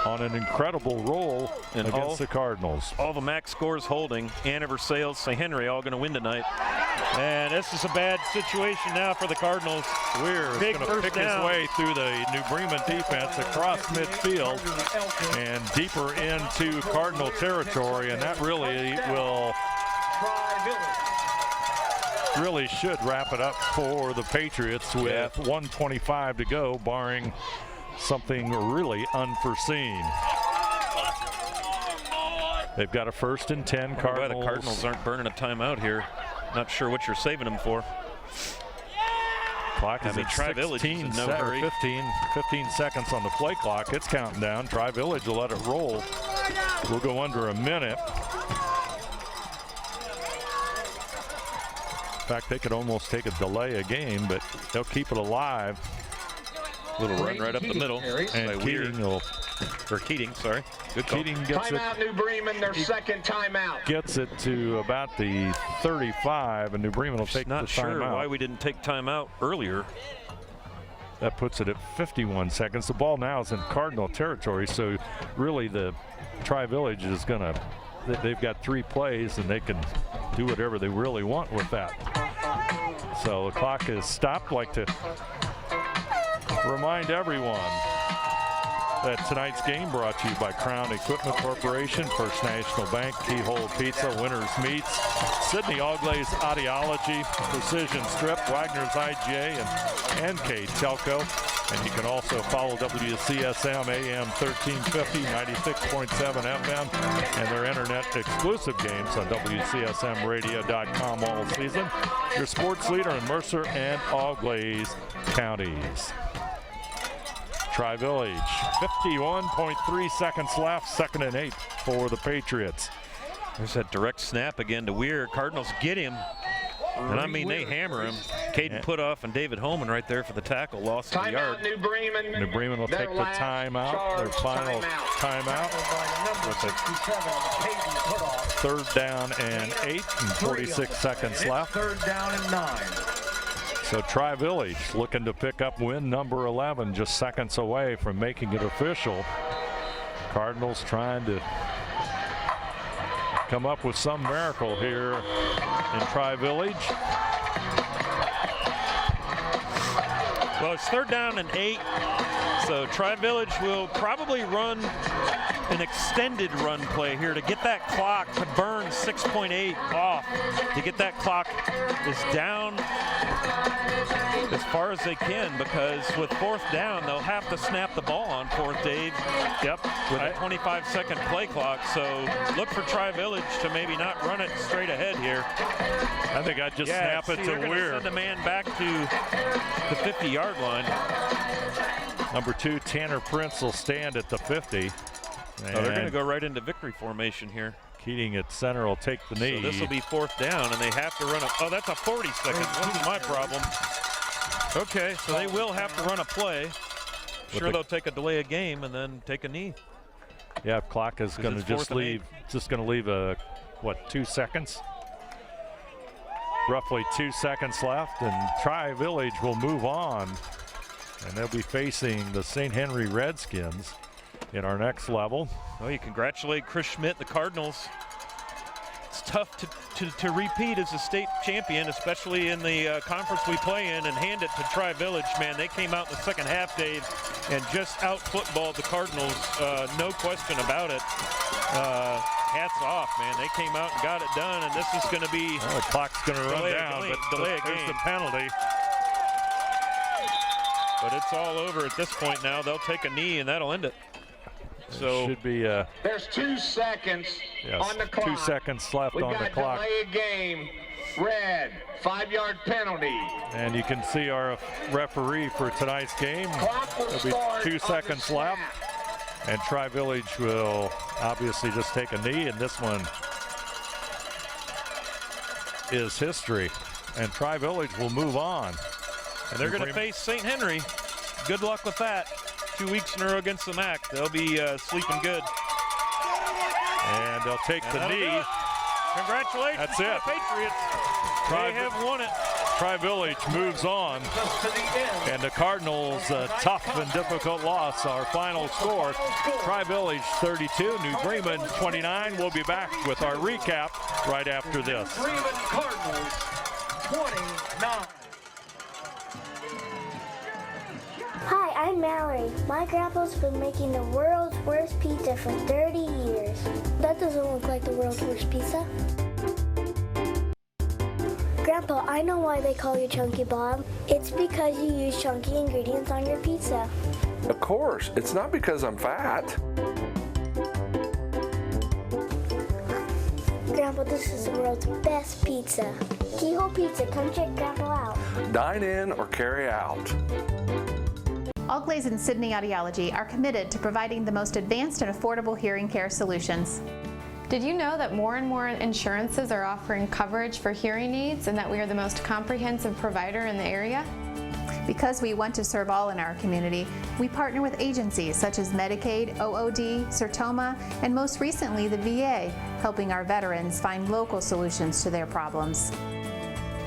on an incredible roll against the Cardinals. All the max scores holding. Hanover, Sales, St. Henry all going to win tonight. And this is a bad situation now for the Cardinals. Weir is going to pick his way through the New Bremen defense across midfield and deeper into Cardinal territory, and that really should wrap it up for the Patriots with 1:25 to go, barring something really unforeseen. They've got a 1st and 10. Cardinals. The Cardinals aren't burning a timeout here. Not sure what you're saving them for. Clock is at 16 15 seconds on the play clock. It's counting down. Tri-Village will let it roll. We'll go under a minute. In fact, they could almost take a delay a game, but they'll keep it alive. Little run right up the middle. And Keating, sorry. Good call. Keating gets timeout, New Bremen, their second timeout. Gets it to about the 35, and New Bremen will take the timeout. Not sure why we didn't take timeout earlier. That puts it at 51 seconds. The ball now is in Cardinal territory, so really the Tri-Village is going to, they've got 3 plays, and they can do whatever they really want with that. So the clock is stopped. Like to remind everyone that tonight's game brought to you by Crown Equipment Corporation, First National Bank, Keyhole Pizza, Winners Meats, Sydney All-Glaze Audiology, Precision Strip, Wagner's IGA, and NKTelco. And you can also follow WCSM AM 1350, 96.7 FM, and their internet exclusive games on WCSMradio.com all season. Your sports leader in Mercer and All-Glaze counties. Tri-Village, 51.3 seconds left, 2nd and 8 for the Patriots. There's that direct snap again to Weir. Cardinals get him, and I mean they hammer him. Caden Putoff and David Holman right there for the tackle, lost the yard. New Bremen. New Bremen will take the timeout, their final timeout. With a 3rd down and 8 and 46 seconds left. 3rd down and 9. So Tri-Village looking to pick up win number 11, just seconds away from making it official. Cardinals trying to come up with some miracle here in Tri-Village. Well, it's 3rd down and 8, so Tri-Village will probably run an extended run play here to get that clock to burn 6.8 off, to get that clock is down as far as they can, because with 4th down, they'll have to snap the ball on 4th, Dave. Yep. With a 25-second play clock, so look for Tri-Village to maybe not run it straight ahead here. I think I'd just snap it to Weir. Send a man back to the 50-yard line. Number 2, Tanner Prince will stand at the 50. They're going to go right into victory formation here. Keating at center will take the knee. So this will be 4th down, and they have to run a, oh, that's a 40 seconds. What's my problem? Okay, so they will have to run a play. Sure, they'll take a delay of game and then take a knee. Yeah, clock is going to just leave. Just going to leave a, what, 2 seconds? Roughly 2 seconds left, and Tri-Village will move on, and they'll be facing the St. Henry Redskins in our next level. Well, you congratulate Chris Schmidt, the Cardinals. It's tough to repeat as a state champion, especially in the conference we play in, and hand it to Tri-Village. Man, they came out in the second half, Dave, and just out-footballed the Cardinals, no question about it. Hats off, man. They came out and got it done, and this is going to be... Well, the clock's going to run down, but delay a there's game. the penalty. But it's all over at this point now. They'll take a knee, and that'll end it. So should be there's 2 seconds on the clock. 2 seconds left on the clock. Delay a game. Red, 5-yard penalty. And you can see our referee for tonight's game. There'll be 2 seconds left. And Tri-Village will obviously just take a knee, and this one is history. And Tri-Village will move on. And they're going to face St. Henry. Good luck with that. 2 weeks in a row against the MAC. They'll be sleeping good. And they'll take the knee. Congratulations That's to it. the Patriots. They have won it. Tri-Village moves on. And the Cardinals, a tough and difficult loss. Our final score, Tri-Village 32, New Bremen 29. We'll be back with our recap right after this. Bremen Cardinals 29. Hi, I'm Mallory. My grandpa's been making the world's worst pizza for 30 years. That doesn't look like the world's worst pizza. Grandpa, I know why they call you Chunky Bob. It's because you use chunky ingredients on your pizza. Of course, it's not because I'm fat. Grandpa, this is the world's best pizza. Keyhole Pizza, come check Grandpa out. Dine in or carry out. All Glaze and Sydney Audiology are committed to providing the most advanced and affordable hearing care solutions. Did you know that more and more insurances are offering coverage for hearing aids and that we are the most comprehensive provider in the area? Because we want to serve all in our community, we partner with agencies such as Medicaid, OOD, Sertoma, and most recently the VA, helping our veterans find local solutions to their problems.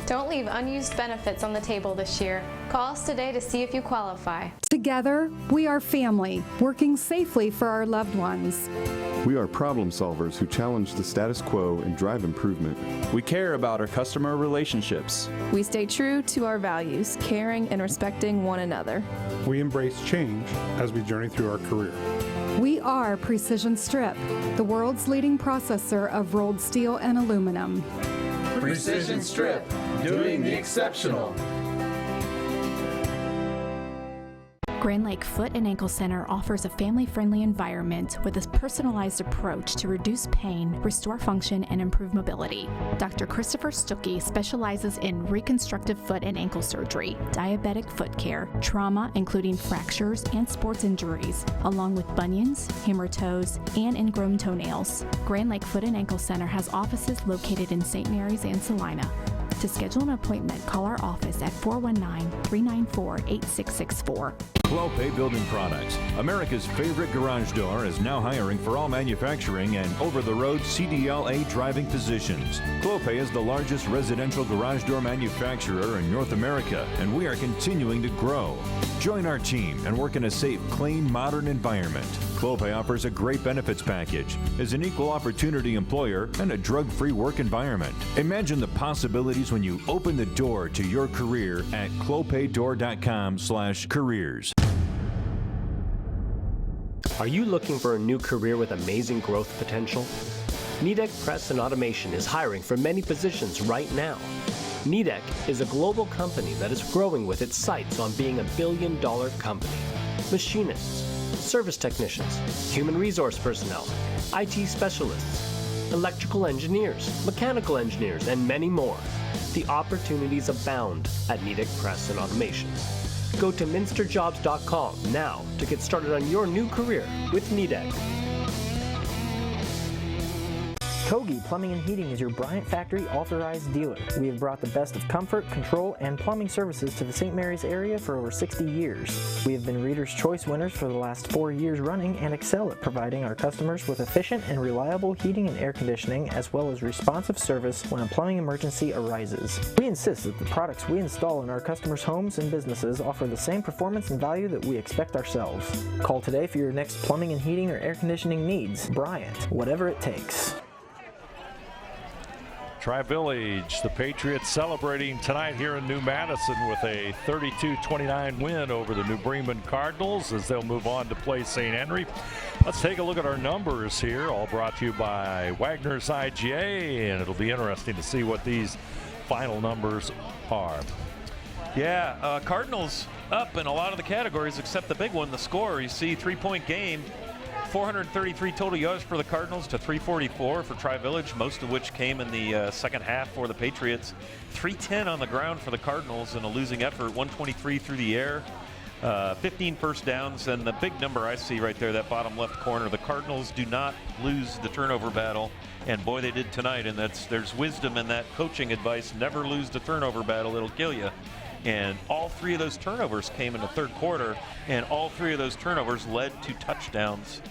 Don't leave unused benefits on the table this year. Call us today to see if you qualify. Together, we are family, working safely for our loved ones. We are problem solvers who challenge the status quo and drive improvement. We care about our customer relationships. We stay true to our values, caring and respecting one another. We embrace change as we journey through our career. We are Precision Strip, the world's leading processor of rolled steel and aluminum. Precision Strip, doing the exceptional. Grand Lake Foot and Ankle Center offers a family-friendly environment with a personalized approach to reduce pain, restore function, and improve mobility. Dr. Christopher Stuckey specializes in reconstructive foot and ankle surgery, diabetic foot care, trauma including fractures and sports injuries, along with bunions, hammer toes, and ingrown toenails. Grand Lake Foot and Ankle Center has offices located in St. Mary's and Salina. To schedule an appointment, call our office at 419-394-8664. Clopay Building Products, America's favorite garage door, is now hiring for all manufacturing and over-the-road CDLA driving positions. Clopay is the largest residential garage door manufacturer in North America, and we are continuing to grow. Join our team and work in a safe, clean, modern environment. Clopay offers a great benefits package, is an equal opportunity employer, and a drug-free work environment. Imagine the possibilities when you open the door to your career at clopaydoor.com/careers. Are you looking for a new career with amazing growth potential? NKTelco Press and Automation is hiring for many positions right now. NKTelco is a global company that is growing with its sights on being a billion-dollar company. Machinists, service technicians, human resource personnel, IT specialists, electrical engineers, mechanical engineers, and many more. The opportunities abound at NKTelco Press and Automation. Go to minsterjobs.com now to get started on your new career with NKTelco. Kogi Plumbing and Heating is your Bryant Factory authorized dealer. We have brought the best of comfort, control, and plumbing services to the St. Mary's area for over 60 years. We have been Reader's Choice winners for the last 4 years running and excel at providing our customers with efficient and reliable heating and air conditioning, as well as responsive service when a plumbing emergency arises. We insist that the products we install in our customers' homes and businesses offer the same performance and value that we expect ourselves. Call today for your next plumbing and heating or air conditioning needs. Bryant, whatever it takes. Tri-Village, the Patriots celebrating tonight here in New Madison with a 32-29 win over the New Bremen Cardinals as they'll move on to play St. Henry. Let's take a look at our numbers here, all brought to you by Wagner's IGA, and it'll be interesting to see what these final numbers are. Yeah, Cardinals up in a lot of the categories except the big one, the score. You see 3-point game. 433 total yards for the Cardinals to 344 for Tri-Village, most of which came in the second half for the Patriots. 310 on the ground for the Cardinals in a losing effort, 123 through the air. 15 first downs, and the big number I see right there, that bottom left corner, the Cardinals do not lose the turnover battle, and boy, they did tonight, and there's wisdom in that coaching advice. Never lose the turnover battle, it'll kill you. And all three of those turnovers came in the third quarter, and all three of those turnovers led to touchdowns.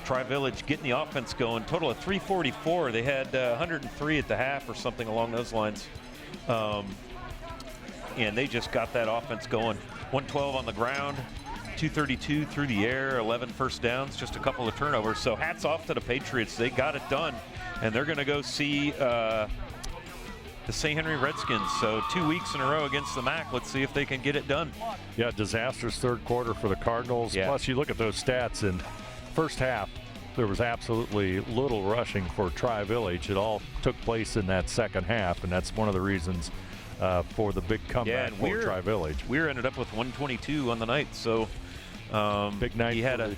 Tri-Village getting the offense going, total of 344. They had 103 at the half or something along those lines. And they just got that offense going. 112 on the ground, 232 through the air, 11 first downs, just a couple of turnovers. So hats off to the Patriots. They got it done, and they're going to go see the St. Henry Redskins. So 2 weeks in a row against the MAC. Let's see if they can get it done. Yeah, disastrous third quarter for the Cardinals. Yeah. Plus, you look at those stats in first half, there was absolutely little rushing for Tri-Village. It all took place in that second half, and that's one of the reasons for the big comeback for Tri-Village. Weir ended up with 122 on the night, so big night. He had a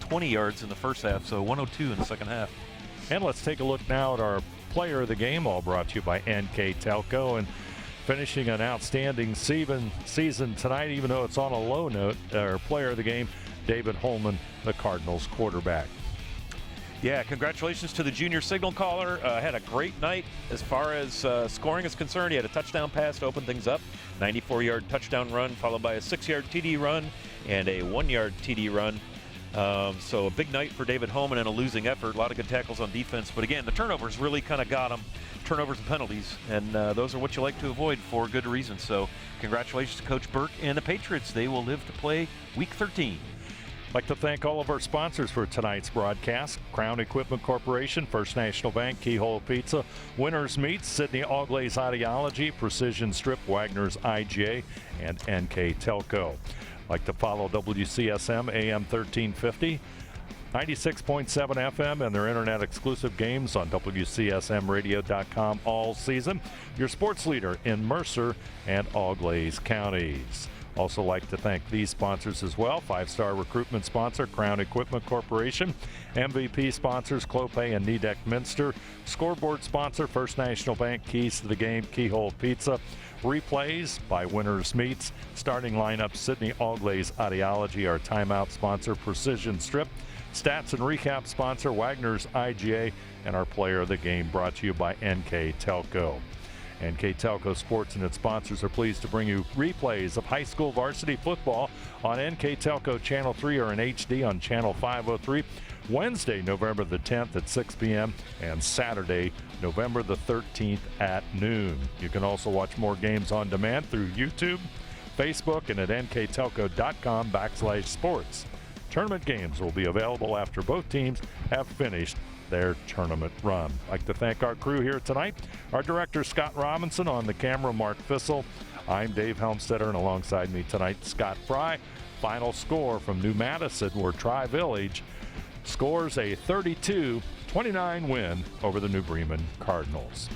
20 yards in the first half, so 102 in the second half. And let's take a look now at our player of the game, all brought to you by NKTelco, and finishing an outstanding season tonight, even though it's on a low note. Our player of the game, David Holman, the Cardinals quarterback. Yeah, congratulations to the junior signal caller. Had a great night as far as scoring is concerned. He had a touchdown pass to open things up, 94-yard touchdown run, followed by a 6-yard TD run and a 1-yard TD run. So a big night for David Holman and a losing effort. A lot of good tackles on defense. But again, the turnovers really kind of got him. Turnovers and penalties. And those are what you like to avoid for good reason. So congratulations to Coach Burke and the Patriots. They will live to play Week 13. I'd like to thank all of our sponsors for tonight's broadcast. Crown Equipment Corporation, First National Bank, Keyhole Pizza, Winners Meats, Sydney Auglays Ideology, Precision Strip, Wagner's IGA, and NKTelco. Like to follow WCSM AM 1350, 96.7 FM, and their internet exclusive games on WCSMradio.com all season. Your sports leader in Mercer and Auglays counties. Also like to thank these sponsors as well. 5-star recruitment sponsor, Crown Equipment Corporation. MVP sponsors, Clopay and Nidec Minster. Scoreboard sponsor, First National Bank, Keys to the Game, Keyhole Pizza. Replays by Winners Meats. Starting lineup, Sydney Auglays Ideology. Our timeout sponsor, Precision Strip. Stats and recap sponsor, Wagner's IGA. And our player of the game brought to you by NKTelco. NKTelco Sports and its sponsors are pleased to bring you replays of high school varsity football on NKTelco Channel 3 or in HD on Channel 503. Wednesday, November the 10th at 6 p.m. and Saturday, November the 13th at noon. You can also watch more games on demand through YouTube, Facebook, and at nktelco.com/sports. Tournament games will be available after both teams have finished their tournament run. I'd like to thank our crew here tonight. Our director, Scott Robinson, on the camera, Mark Fissel. I'm Dave Helmstetter, and alongside me tonight, Scott Fry. Final score from New Madison, where Tri-Village scores a 32-29 win over the New Bremen Cardinals.